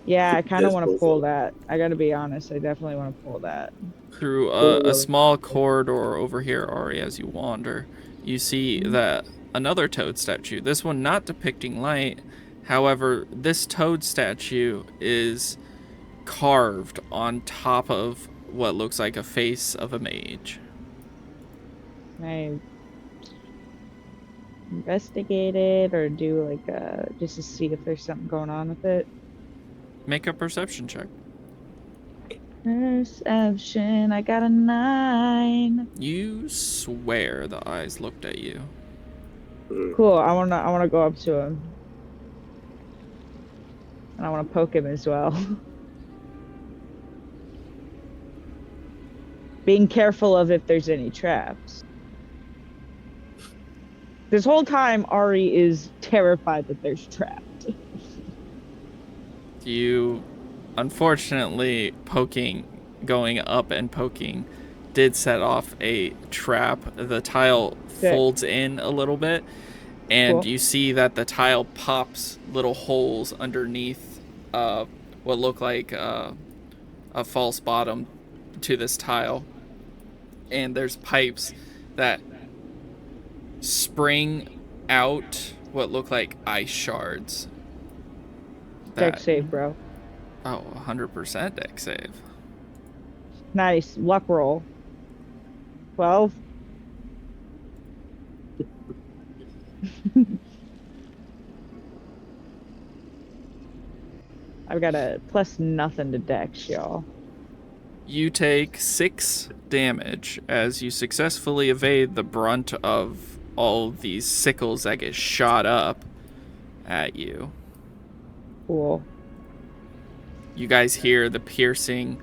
Yeah, I kind of That's want to both pull of them. that. I gotta be honest. I definitely want to pull that. Through a small corridor over here, Ari, as you wander, you see that another toad statue, this one not depicting light, however, this toad statue is carved on top of what looks like a face of a mage. Can I investigate it or do like just to see if there's something going on with it? Make a perception check. Perception. I got a 9. You swear the eyes looked at you. Cool. I wanna go up to him, and I wanna poke him as well. Being careful of if there's any traps. This whole time, Ari is terrified that there's traps. You, unfortunately, going up and poking, did set off a trap. The tile folds in a little bit, and you see that the tile pops little holes underneath what look like a false bottom to this tile. And there's pipes that spring out what look like ice shards. Deck save, bro. Oh, 100% deck save. Nice. Luck roll. 12. I've got a plus nothing to dex, y'all. You take 6 damage as you successfully evade the brunt of all these sickles that get shot up at you. Cool. You guys hear the piercing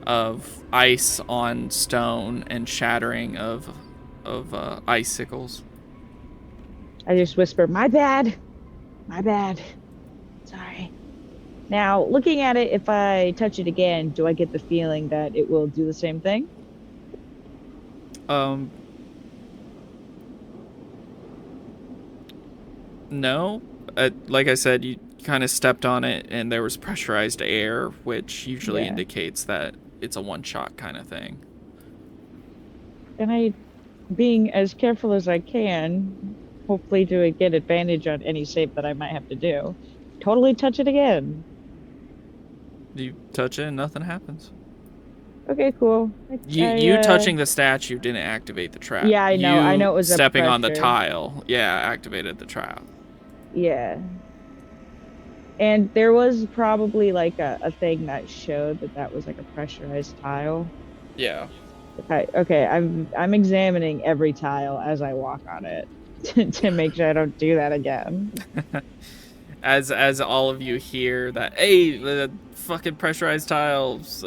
of ice on stone and shattering of icicles. I just whisper, "My bad. My bad. Sorry." Now, looking at it, if I touch it again, do I get the feeling that it will do the same thing? No. Like I said, you kind of stepped on it and there was pressurized air, which usually indicates that it's a one-shot kind of thing. And I, being as careful as I can, hopefully to get advantage on any save that I might have to do, totally touch it again. You touch it and nothing happens. Okay, cool. You touching the statue didn't activate the trap. Yeah, I know. I know it was stepping on the tile. Yeah, activated the trap. Yeah. And there was probably like a thing that showed that was like a pressurized tile. Yeah. Okay, I'm examining every tile as I walk on it to make sure I don't do that again. As all of you hear that, hey, the fucking pressurized tiles,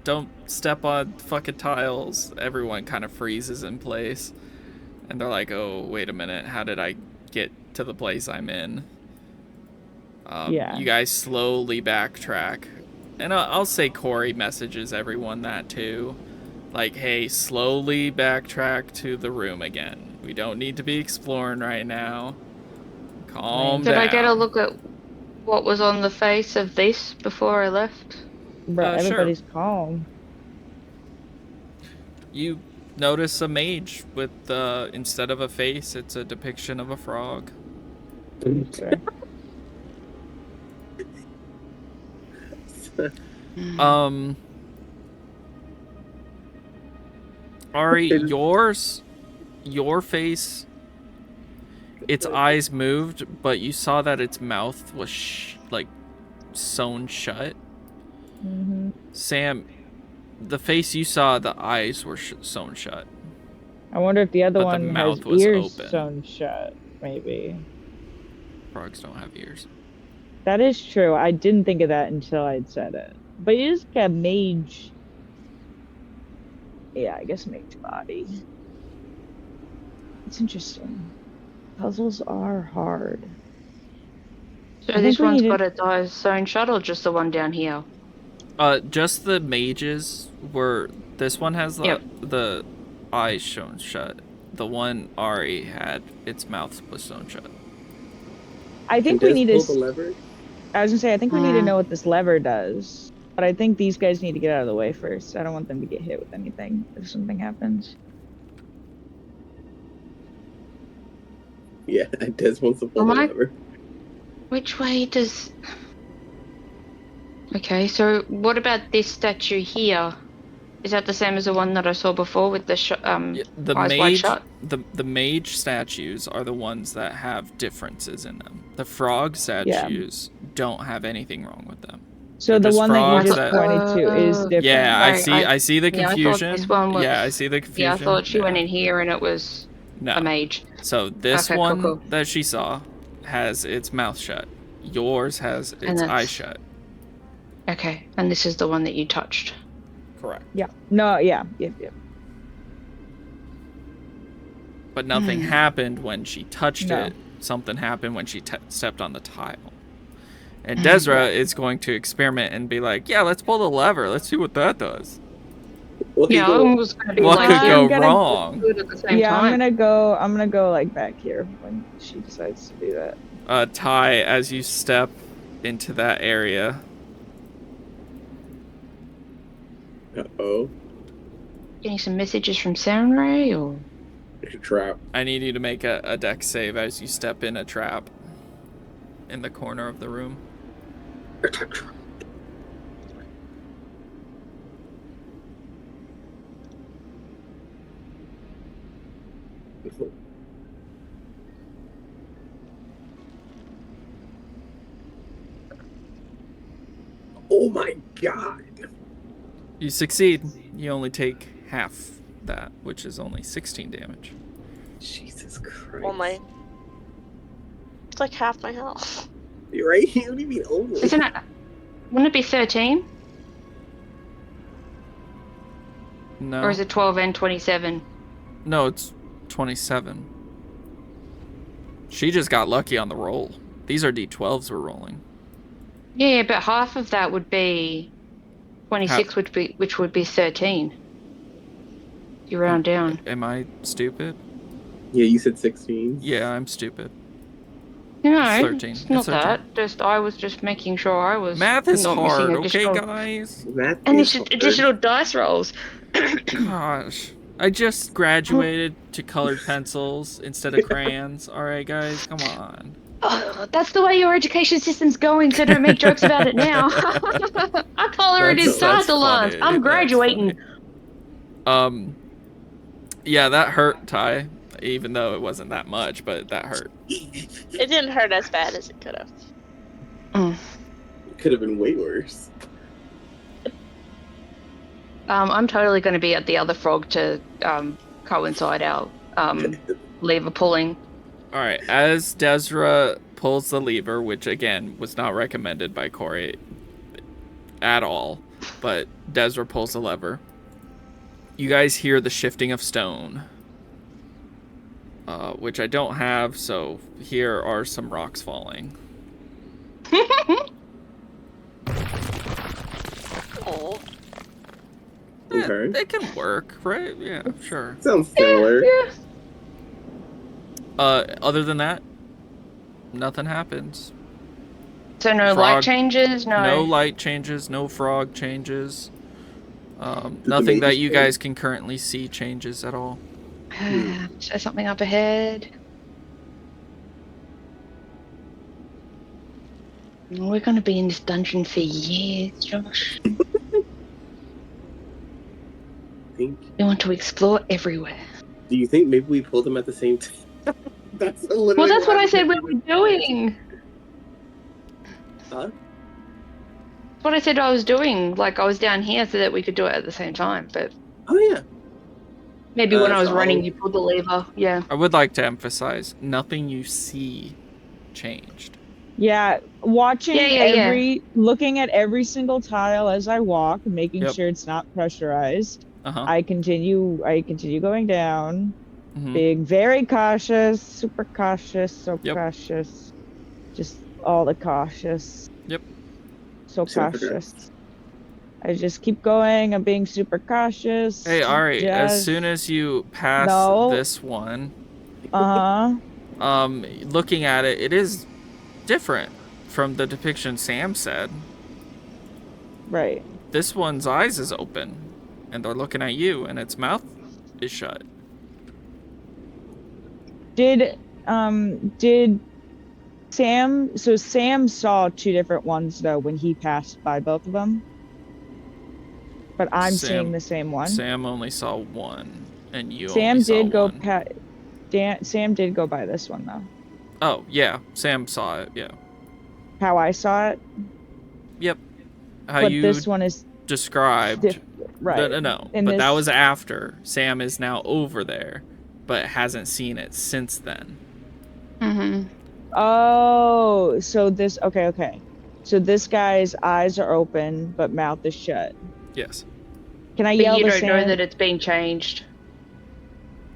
don't step on fucking tiles, everyone kind of freezes in place. And they're like, oh, wait a minute, how did I get to the place I'm in? You guys slowly backtrack. And I'll say Corey messages everyone that too. Like, hey, slowly backtrack to the room again. We don't need to be exploring right now. Calm down. Did I get a look at what was on the face of this before I left? Bro, everybody's calm. You notice a mage with, instead of a face, it's a depiction of a frog. Okay. Ari, your face, its eyes moved, but you saw that its mouth was like sewn shut. Mm-hmm. Sam, the face you saw, the eyes were sewn shut. I wonder if the other But the one has mouth was ears open. sewn shut. Maybe. Frogs don't have ears. That is true. I didn't think of that until I'd said it. But it is like a mage. Yeah, I guess mage body. It's interesting. Puzzles are hard. So I this think we one's need got its eyes sewn shut, or just the one down here? Just the mages were. This one has Yep. the eyes shown shut. The one Ari had, its mouth was sewn shut. I think Can we need Des to. pull the lever? I was gonna say I think we need to know what this lever does. But I think these guys need to get out of the way first. I don't want them to get hit with anything if something happens. Yeah, Des wants to pull the lever. Which way does... Okay, so what about this statue here? Is that the same as the one that I saw before with the eyes wide shut? The mage statues are the ones that have differences in them. The frog statues don't have anything wrong with them. So the one that you just pointed to is different. Yeah, Right, I see the confusion. I thought this one was, I see the confusion. Yeah, I thought she went in here and it was a mage. So this Okay, one cool. that she saw has its mouth shut. Yours has its eye shut. Okay, and this is the one that you touched. Correct. Yeah. No, yeah. But nothing happened when she touched it. Something happened when she stepped on the tile. And Desra is going to experiment and be like, yeah, let's pull the lever. Let's see what that does. What could go wrong? Yeah, I'm gonna go like back here when she decides to do that. Ty, as you step into that area. Uh-oh. Getting some messages from Soundray, or? It's a trap. I need you to make a dex save as you step in a trap in the corner of the room. Oh my god. You succeed. You only take half that, which is only 16 damage. Jesus Christ. Oh my. It's like half my health. You're right? What do you mean only? Wouldn't it be 13? No. Or is it 12 and 27? No, it's 27. She just got lucky on the roll. These are D12s we're rolling. Yeah, but half of that would be 26, which would be 13. You round down. Am I stupid? Yeah, you said 16. Yeah, I'm stupid. No, it's 13. It's not 13. That. Just I was just making sure I was. Math is not hard, missing okay, guys? Math and is it's additional dice rolls. Gosh, I just graduated to colored pencils instead of crayons. All right, guys, come on. Oh, that's the way your education system's going, so don't make jokes about it now. I colored in Sardalons. I'm graduating. Yeah, that hurt, Ty. Even though it wasn't that much, but that hurt. It didn't hurt as bad as it could have. It could have been way worse. I'm totally going to be at the other frog to coincide our lever pulling. All right, as Desra pulls the lever, which again was not recommended by Corey at all, but Desra pulls the lever. You guys hear the shifting of stone, which I don't have, so here are some rocks falling. Oh. Okay. It can work, right? Yeah, sure. Sounds similar. Yeah. Other than that, nothing happens. So no light changes? No light changes, no frog changes. Nothing that you guys can currently see changes at all. Is there something up ahead? We're going to be in this dungeon for years, Josh. We want to explore everywhere. Do you think maybe we pulled them at the same time? That's literally Well, that's what why I said we picked were them. doing. Huh? That's what I said I was doing. Like, I was down here so that we could do it at the same time. But Oh yeah. maybe when I was So running, you pulled the lever. Yeah. I would like to emphasize, nothing you see changed. Yeah, watching Yeah. looking at every single tile as I walk, making Yep. sure it's not pressurized. Uh-huh. I continue going down, Mhm. being very cautious, super cautious, so Yep. cautious. Just all the cautious. Yep. So Super cautious. I just keep going. I'm being super cautious. Hey, Ari, as Just soon as you pass No. this one, uh-huh. looking at it, it is different from the depiction Sam said. Right. This one's eyes is open, and they're looking at you, and its mouth is shut. Did Sam, so Sam saw two different ones though when he passed by both of them, but I'm seeing the same one. Sam only saw one, and you Sam only saw did go one. Sam did go by this one though. Oh yeah, Sam saw it. Yeah. How I saw it. Yep. How but you this one is described. Right. No, And but that this- was after. Sam is now over there, but hasn't seen it since then. Mm-hmm. Oh, so this okay. So this guy's eyes are open, but mouth is shut. Yes. Can I But yell you to don't Sam? know that it's been changed.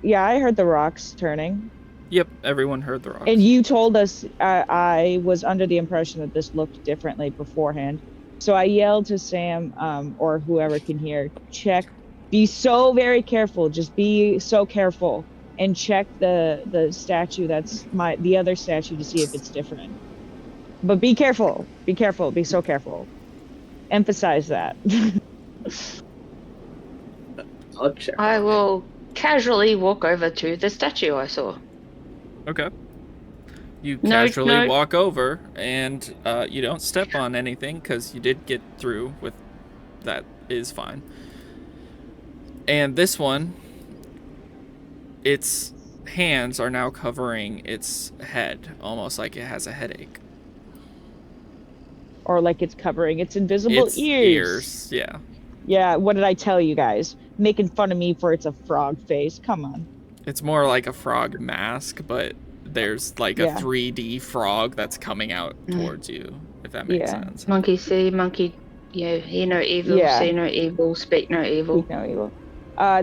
Yeah, I heard the rocks turning. Yep, everyone heard the rocks. And you told us I was under the impression that this looked differently beforehand. So I yelled to Sam, or whoever can hear, check. Be so very careful. Just be so careful and check the statue that's the other statue to see if it's different. But be careful. Be careful. Be so careful. Emphasize that. I'll check. I will casually walk over to the statue I saw. Okay. You No, casually no. walk over, and you don't step on anything because you did get through with that is fine. And this one, its hands are now covering its head, almost like it has a headache. Or like it's covering its invisible Its ears. Yeah. Yeah, what did I tell you guys? Making fun of me for it's a frog face. Come on. It's more like a frog mask, but there's like a Yeah. 3D frog that's coming out towards you, if that makes Yeah. sense. Monkey see, monkey, hear no evil, Yeah. see no evil, speak no evil. Speak no evil.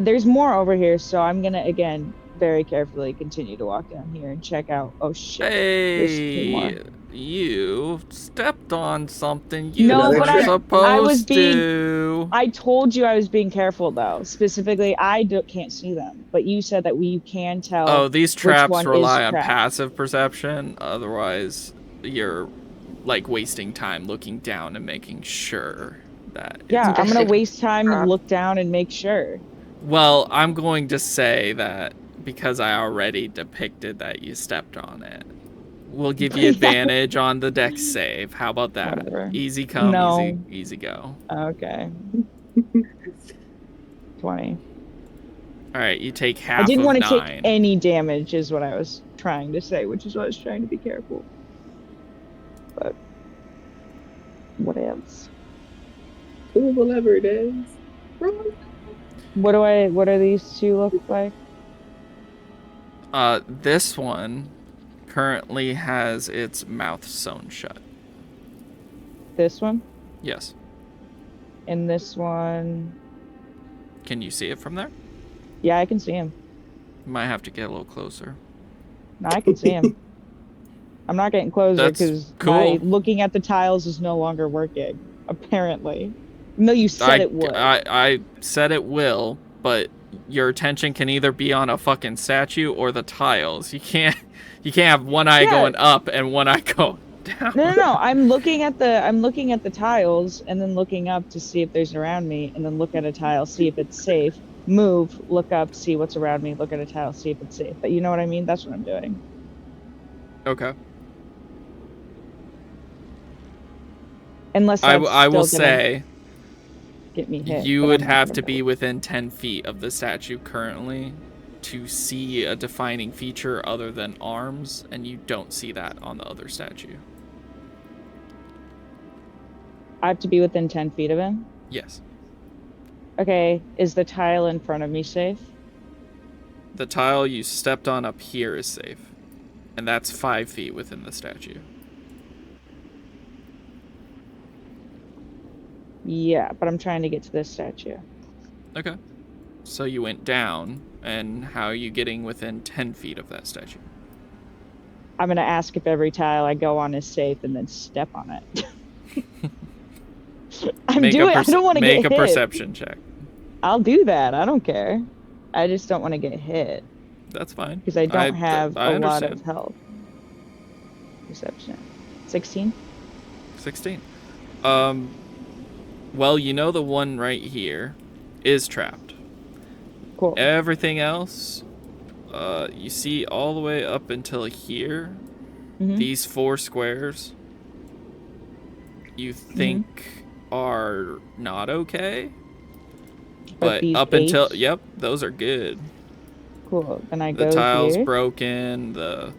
There's more over here, so I'm gonna again very carefully continue to walk down here and check out. Oh shit! There's two more. Hey, you stepped on something you No, were but I supposed was being- to. I told you I was being careful though. Specifically, I can't see them, but you said that you can tell. Oh, these traps one is rely on trapped. passive perception. Otherwise, you're like wasting time looking down and making sure that. Yeah, it's I'm gonna Passive waste time to trap. look down and make sure. Well, I'm going to say that because I already depicted that you stepped on it. We'll give you Yeah. advantage on the dex save. How about that? Whatever. Easy come, No. easy go. Okay. 20. All right, you take half I didn't of want to 9. take any damage, is what I was trying to say, which is why I was trying to be careful. But what else? Whatever it is. What do these two look like? This one currently has its mouth sewn shut. This one Yes. and this one. Can you see it from there? Yeah, I can see him. You might have to get a little closer. No, I can see him. I'm not getting closer That's because cool. looking at the tiles is no longer working. Apparently, no, you said it would. I said it will, but your attention can either be on a fucking statue or the tiles. You can't have one eye Yeah. going up and one eye going down. No. I'm looking at the tiles and then looking up to see if there's around me, and then look at a tile, see if it's safe. Move, look up, see what's around me. Look at a tile, see if it's safe. But you know what I mean? That's what I'm doing. Okay. Unless I that's will still gonna say get me hit. you but would I'm not have gonna to do be it. within 10 feet of the statue currently to see a defining feature other than arms, and you don't see that on the other statue. I have to be within 10 feet of him? Yes. Okay, is the tile in front of me safe? The tile you stepped on up here is safe, and that's 5 feet within the statue. Yeah, but I'm trying to get to this statue. Okay. So you went down, and how are you getting within 10 feet of that statue? I'm gonna ask if every tile I go on is safe and then step on it. I don't want to get hit. Make a perception check. I'll do that. I don't care. I just don't want to get hit. That's fine. Because I don't have a lot understand. of health. Perception. 16? 16. Well, you know the one right here is trapped. Cool. Everything else, you see all the way up until here. Mm-hmm. These 4 squares, you think are not okay. But up 8? until, yep, those are good. Cool. Then I go The tile's here. broken. The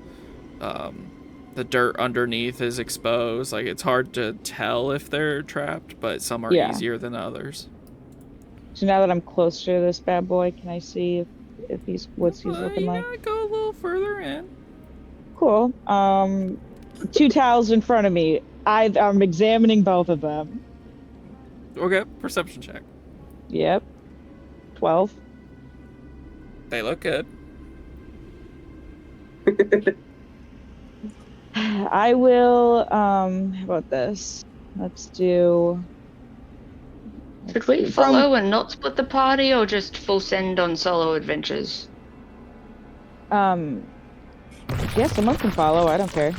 dirt underneath is exposed. Like, it's hard to tell if they're trapped, but some are easier than others. So now that I'm closer to this bad boy, can I see if he's what's he's looking like? Yeah, go a little further in. Cool. 2 tiles in front of me. I'm examining both of them. Okay, perception check. Yep. 12. They look good. I will, how about this? Let's do... Should we follow and not split the party, or just full send on solo adventures? Yeah, someone can follow. I don't care.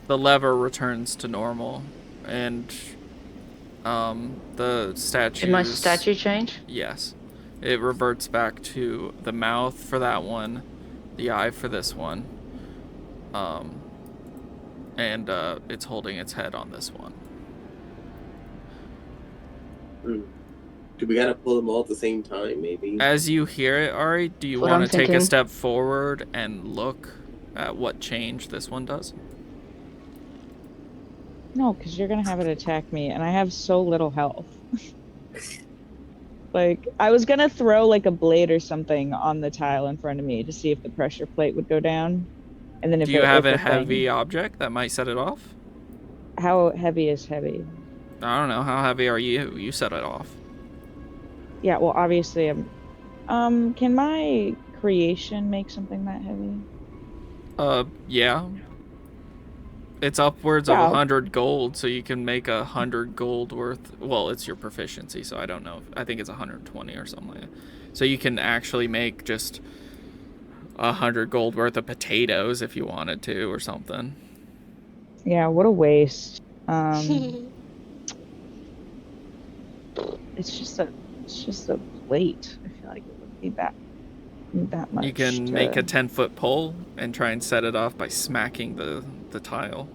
The lever returns to normal, and the statue. Did my statue change? Yes, it reverts back to the mouth for that one, the eye for this one, and it's holding its head on this one. Do we gotta pull them all at the same time, maybe? As you hear it, Ari, do you want to take a step forward and look at what change this one does? No, because you're going to have it attack me, and I have so little health. Like, I was going to throw, like, a blade or something on the tile in front of me to see if the pressure plate would go down. And then if do you have a heavy object that might set it off? How heavy is heavy? I don't know. How heavy are you? You set it off. Yeah, well, obviously, can my creation make something that heavy? Yeah. It's upwards of 100 gold, so you can make 100 gold worth. Well, it's your proficiency, so I don't know. I think it's 120 or something like that. So you can actually make just 100 gold worth of potatoes if you wanted to, or something. Yeah, what a waste. It's just a plate. I feel like it would be that much. You can make a 10-foot pole and try and set it off by smacking the tile.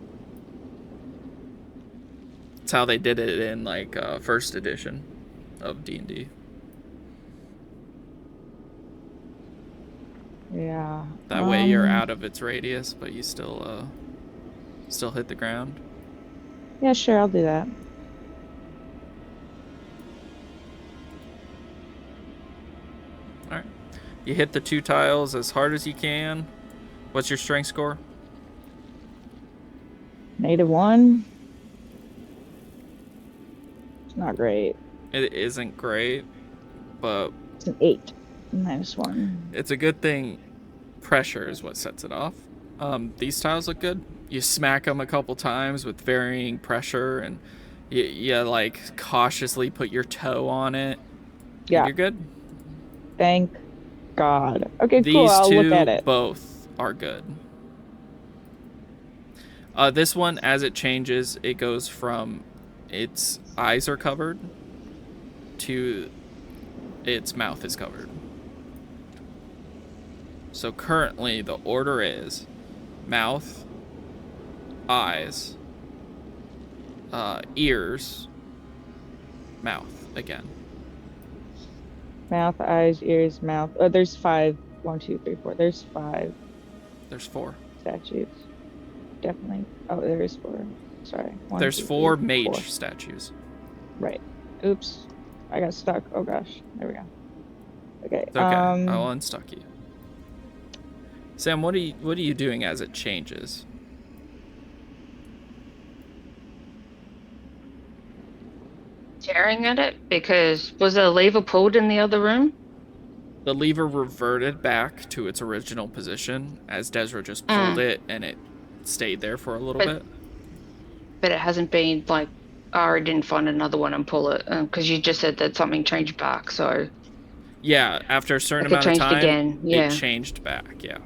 That's how they did it in like first edition of D&D. Yeah. That way you're out of its radius, but you still hit the ground. Yeah, sure, I'll do that. Alright. You hit the 2 tiles as hard as you can. What's your strength score? -1. It's not great. It isn't great, but... It's an 8. -1. It's a good thing pressure is what sets it off. These tiles look good. You smack them a couple times with varying pressure, and you like cautiously put your toe on it. Yeah. You're good. Thank God. Okay, These cool. I'll look at two it. both are good. This one, as it changes, it goes from its eyes are covered to its mouth is covered. So currently the order is mouth, eyes, ears, mouth again. Mouth, eyes, ears, mouth. Oh, there's 5 1, 2, 3, 4. There's 5 There's 4. statues. Definitely. Oh, there is 4. Sorry. 1, There's 2, 4 3, mage 4. statues. Right. Oops. I got stuck. Oh gosh. There we go. Okay. It's okay. I'll unstuck you. Sam, what are you doing as it changes? Staring at it, because was the lever pulled in the other room? The lever reverted back to its original position as Desra just pulled it, and it stayed there for a little bit. But it hasn't been like, I didn't find another one and pull it, because you just said that something changed back, so. Yeah, after a certain Like amount of it changed time, again, yeah. it changed back, yeah.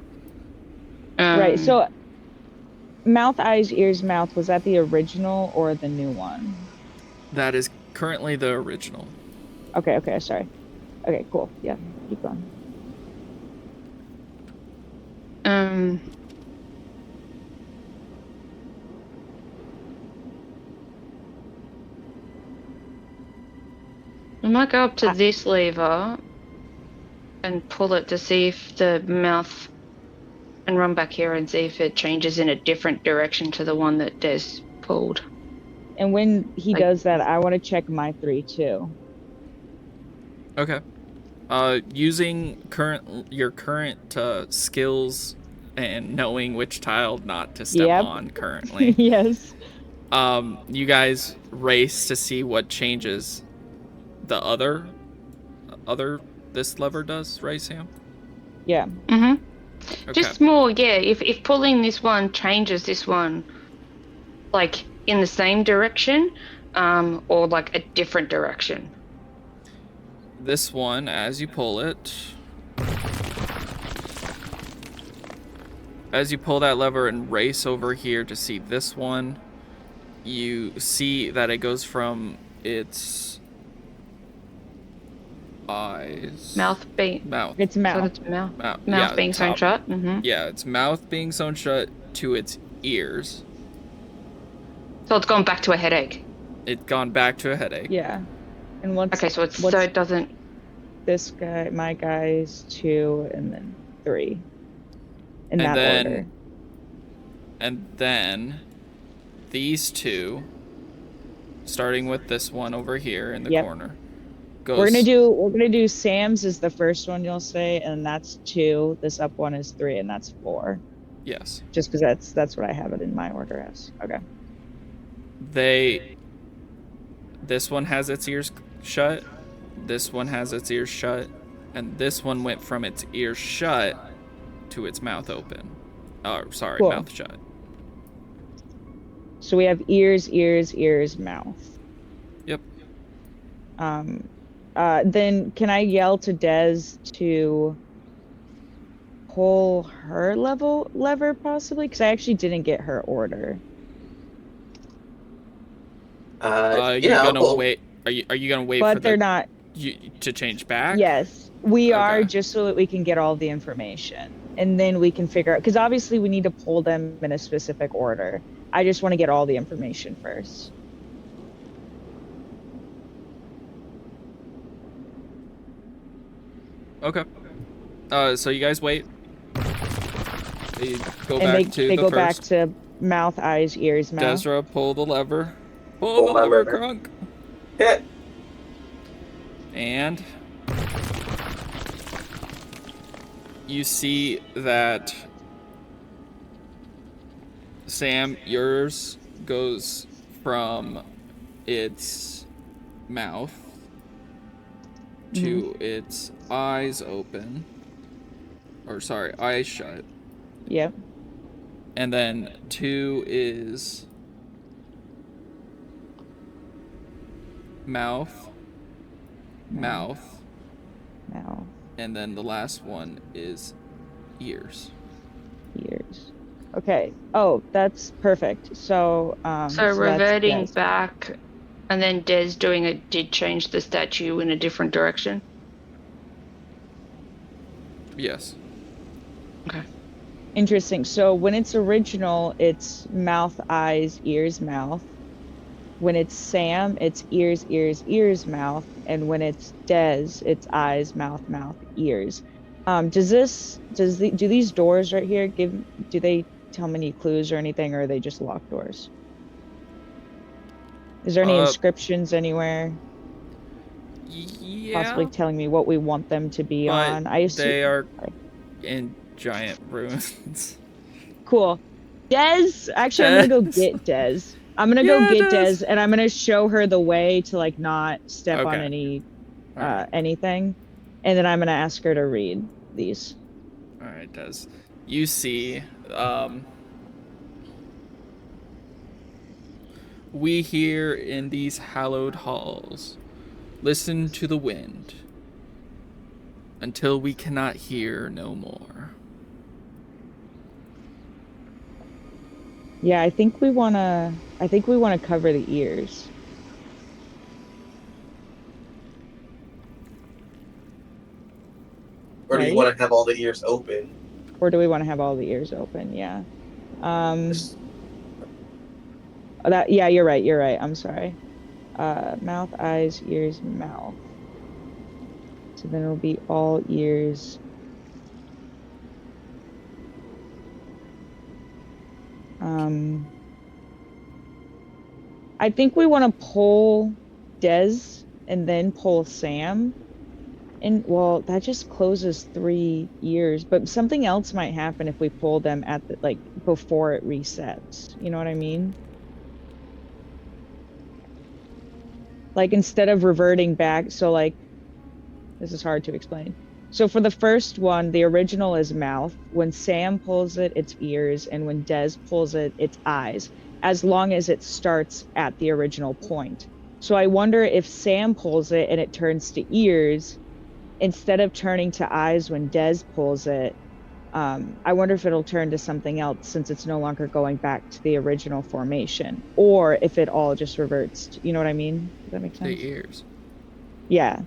Right, so mouth, eyes, ears, mouth, was that the original or the new one? That is currently the original. Okay, sorry. Okay, cool. Yeah, keep going. I might go up to this lever and pull it to see if the mouth, and run back here and see if it changes in a different direction to the one that Des pulled. And when he does that, I want to check my 3 too. Okay. Using your current skills and knowing which tile not to step on currently. Yes. You guys race to see what changes the other this lever does, right, Sam? Yeah. Mm-hmm. Okay. Just more, yeah. If pulling this one changes this one, like in the same direction, or like a different direction. This one, as you pull it, as you pull that lever and race over here to see this one, you see that it goes from its eyes. Mouth. It's mouth. So it's mouth. Yeah, being sewn shut. Mm-hmm. Yeah, its mouth being sewn shut to its ears. So it's gone back to a headache. It's gone back to a headache. Yeah. And what's okay? So it doesn't. This guy, my guy's 2, and then 3. In that order. And then these 2, starting with this one over here in the corner. We're gonna do Sam's is the first one you'll say, and that's 2. This up one is 3, and that's 4. Yes. Just because that's what I have it in my order as. Okay. This one has its ears shut. This one has its ears shut, and this one went from its ears shut to its mouth open. Cool. Mouth shut. So we have ears, mouth. Yep. Then can I yell to Des to pull her lever possibly? Because I actually didn't get her order. Are you gonna wait? Are you gonna wait but they're not to change back? Yes, we are, just so that we can get all the information, and then we can figure out, because obviously we need to pull them in a specific order. I just want to get all the information first. Okay. So you guys wait. They go back to mouth, eyes, ears, mouth. Desra, pull the lever. Pull the lever, Crunk. Hit. And you see that Sam, yours goes from its mouth to its eyes open. Or sorry, eyes shut. Yep. And then 2 is mouth. And then the last one is ears. Okay. Oh, that's perfect. So reverting back, and then Des did change the statue in a different direction. Yes. Okay. Interesting. So when it's original, it's mouth, eyes, ears, mouth. When it's Sam, it's ears, mouth. And when it's Des, it's eyes, mouth, ears. Do these doors right here do they tell me any clues or anything, or are they just locked doors? Is there any inscriptions anywhere? Yeah. Possibly telling me what we want them to be but on. I assume they are in giant ruins. Cool. Dez, actually, I'm gonna go get Dez. I'm gonna go get Dez, and I'm gonna show her the way to like not step on any anything, and then I'm gonna ask her to read these. All right, Dez. You see, we here in these hallowed halls listen to the wind until we cannot hear no more. Yeah, I think we wanna cover the ears. Or do you want to have all the ears open? Or do we want to have all the ears open? Yeah. Yeah, you're right. I'm sorry. Mouth, eyes, ears, mouth. So then it'll be all ears. I think we want to pull Dez and then pull Sam. And well, that just closes 3 ears, but something else might happen if we pull them at the, like, before it resets. You know what I mean? Like, instead of reverting back, so like, this is hard to explain. So for the first one, the original is mouth. When Sam pulls it, it's ears, and when Dez pulls it, it's eyes, as long as it starts at the original point. So I wonder if Sam pulls it and it turns to ears, instead of turning to eyes when Dez pulls it, I wonder if it'll turn to something else since it's no longer going back to the original formation, or if it all just reverts to, you know what I mean? Does that make sense? The ears. Yeah.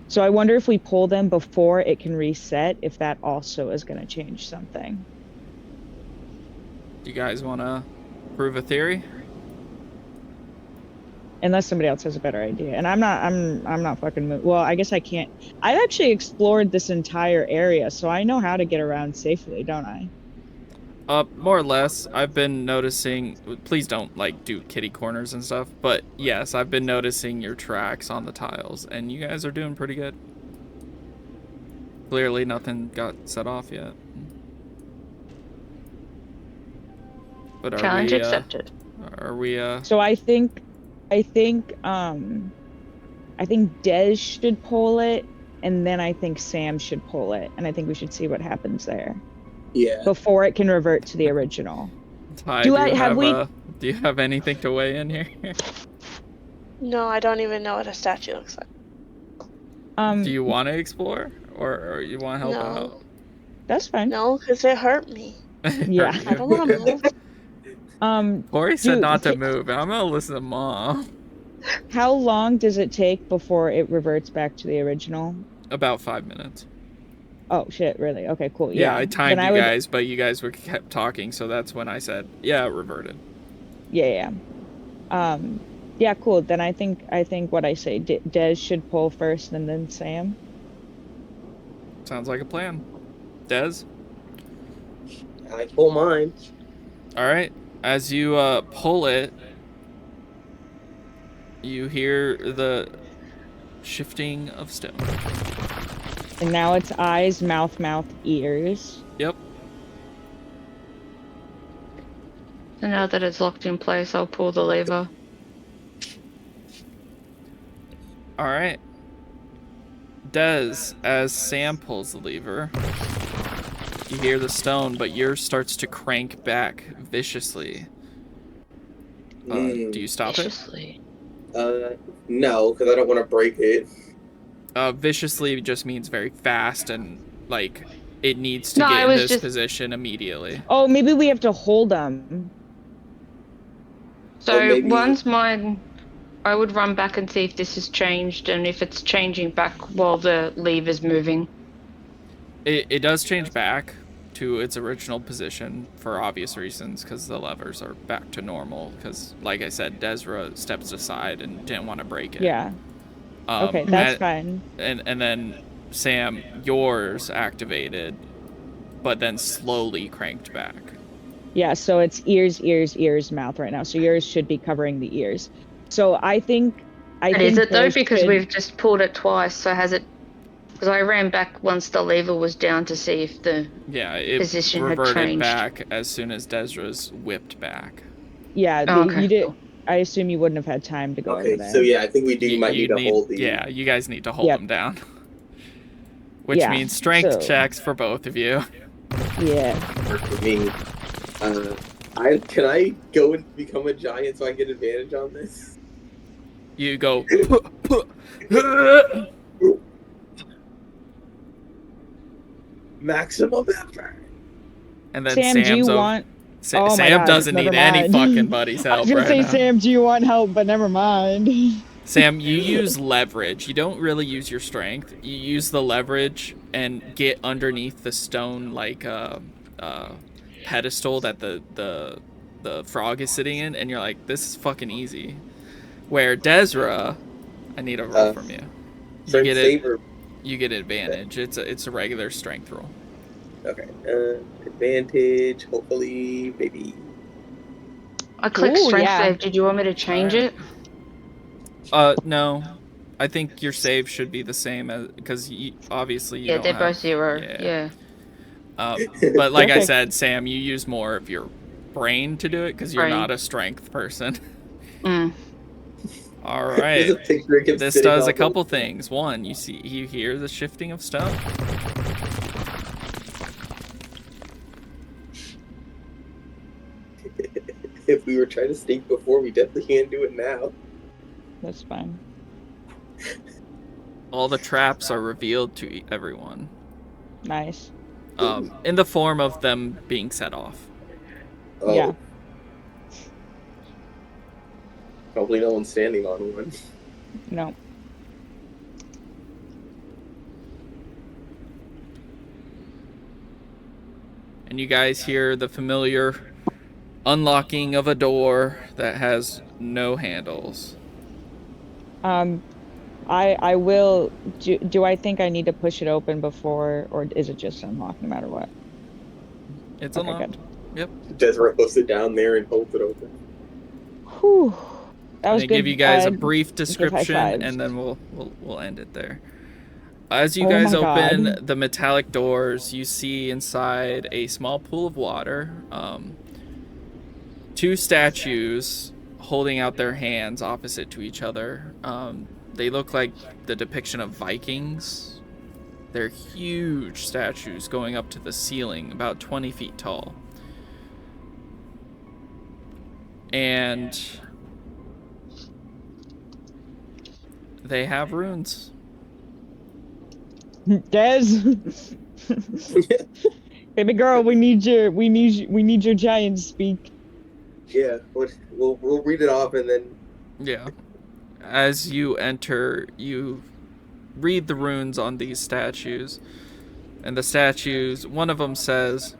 So I wonder if we pull them before it can reset, if that also is going to change something. Do you guys want to prove a theory? Unless somebody else has a better idea. And I'm not fucking well, I guess I can't. I've actually explored this entire area, so I know how to get around safely, don't I? More or less. I've been noticing, please don't like do kitty corners and stuff, but yes, I've been noticing your tracks on the tiles, and you guys are doing pretty good. Clearly nothing got set off yet. But are Challenge we, accepted. Are we, So I think Dez should pull it, and then I think Sam should pull it, and I think we should see what happens there. Yeah. Before it can revert to the original. Ty, do you have anything to weigh in here? No, I don't even know what a statue looks like. Do you want to explore, or you want to help out? That's fine. No, because it hurt me. Yeah. I don't want to move. Corey said not to move, and I'm gonna listen to Mom. How long does it take before it reverts back to the original? About 5 minutes. Oh shit, really? Okay, cool. Yeah, I timed you guys, but you guys kept talking, so that's when I said, yeah, it reverted. Yeah. Yeah, cool. Then I think what I say, Dez should pull first and then Sam. Sounds like a plan. Dez? I pull mine. Alright. As you pull it, you hear the shifting of stone. And now it's eyes, mouth, ears. Yep. So now that it's locked in place, I'll pull the lever. Alright. Dez, as Sam pulls the lever, you hear the stone, but yours starts to crank back viciously. Do you stop viciously? No, because I don't want to break it. Viciously just means very fast, and like it needs to get in this position immediately. Oh, maybe we have to hold them. So once mine, I would run back and see if this has changed, and if it's changing back while the lever's moving. It does change back to its original position for obvious reasons, because the levers are back to normal. Because, like I said, Desra steps aside and didn't want to break it. Yeah. Okay, that's fine. And then Sam, yours activated, but then slowly cranked back. Yeah, so it's ears, mouth right now. So yours should be covering the ears. So I think But is it though? yours Because should- we've just pulled it twice. So has it? Because I ran back once the lever was down to see if the It position had reverted changed. back as soon as Desra's whipped back. Yeah, Okay, you did. cool. I assume you wouldn't have had time to go over Okay, there. so yeah, I think we might need to hold the. Yeah, you guys need to hold Yep. them down. Which Yeah, means strength so- checks for both of you. Yeah. For me. Can I go and become a giant so I get advantage on this? You go. Maximum effort. And then Sam, do you Sam's want? Oh my Sam God, doesn't never need any mind. fucking buddy's I help was gonna right say, now. Sam, do you want help? But never mind. Sam, you use leverage. You don't really use your strength. You use the leverage and get underneath the stone like pedestal that the frog is sitting in, and you're like, this is fucking easy. Where Desra, I need a roll from you. You get it. You get advantage. It's a regular strength roll. Okay. Advantage. Hopefully, maybe. I clicked Ooh, strength yeah. save. Did you want me to change it? No. I think your save should be the same as because obviously you Yeah, don't they're have, both 0. Yeah. But like I Perfect. said, Sam, you use more of your brain to do it because you're Brain. not a strength person. Mm. All There's right. a picture of him This sitting does on a the- couple things. One, you hear the shifting of stuff. If we were trying to sneak before, we definitely can't do it now. That's fine. All the traps are revealed to everyone. Nice. In the form of them being set off. Oh, Yeah. Probably no one's standing on one. No. And you guys hear the familiar unlocking of a door that has no handles. I will. Do I think I need to push it open before, or is it just unlocked no matter what? It's Okay, unlocked. good. Yep. Desiree puts it down there and holds it open. Whew. That I'm was gonna good. give you guys a Give brief high description, fives. and then we'll end it there. As you Oh guys my open God. the metallic doors, you see inside a small pool of water. Two statues holding out their hands opposite to each other. They look like the depiction of Vikings. They're huge statues going up to the ceiling, about 20 feet tall. And they have runes. Des. Baby girl, we need your giant speak. Yeah, we'll read it off and then. Yeah. As you enter, you read the runes on these statues. And the statues, one of them says,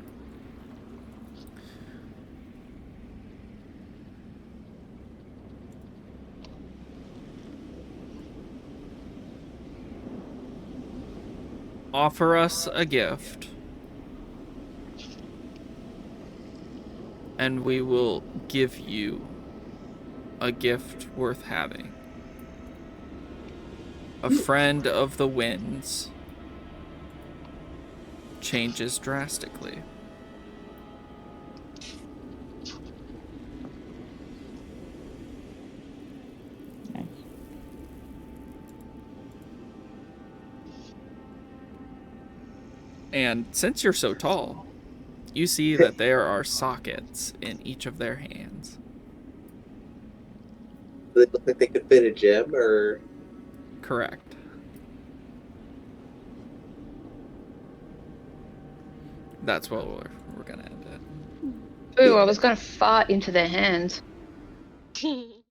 offer us a gift, and we will give you a gift worth having. A friend of the winds changes drastically. Nice. And since you're so tall, you see that there are sockets in each of their hands. Do they look like they could fit a gem or? Correct. That's what we're gonna end it. Ooh, I was going to fart into their hands.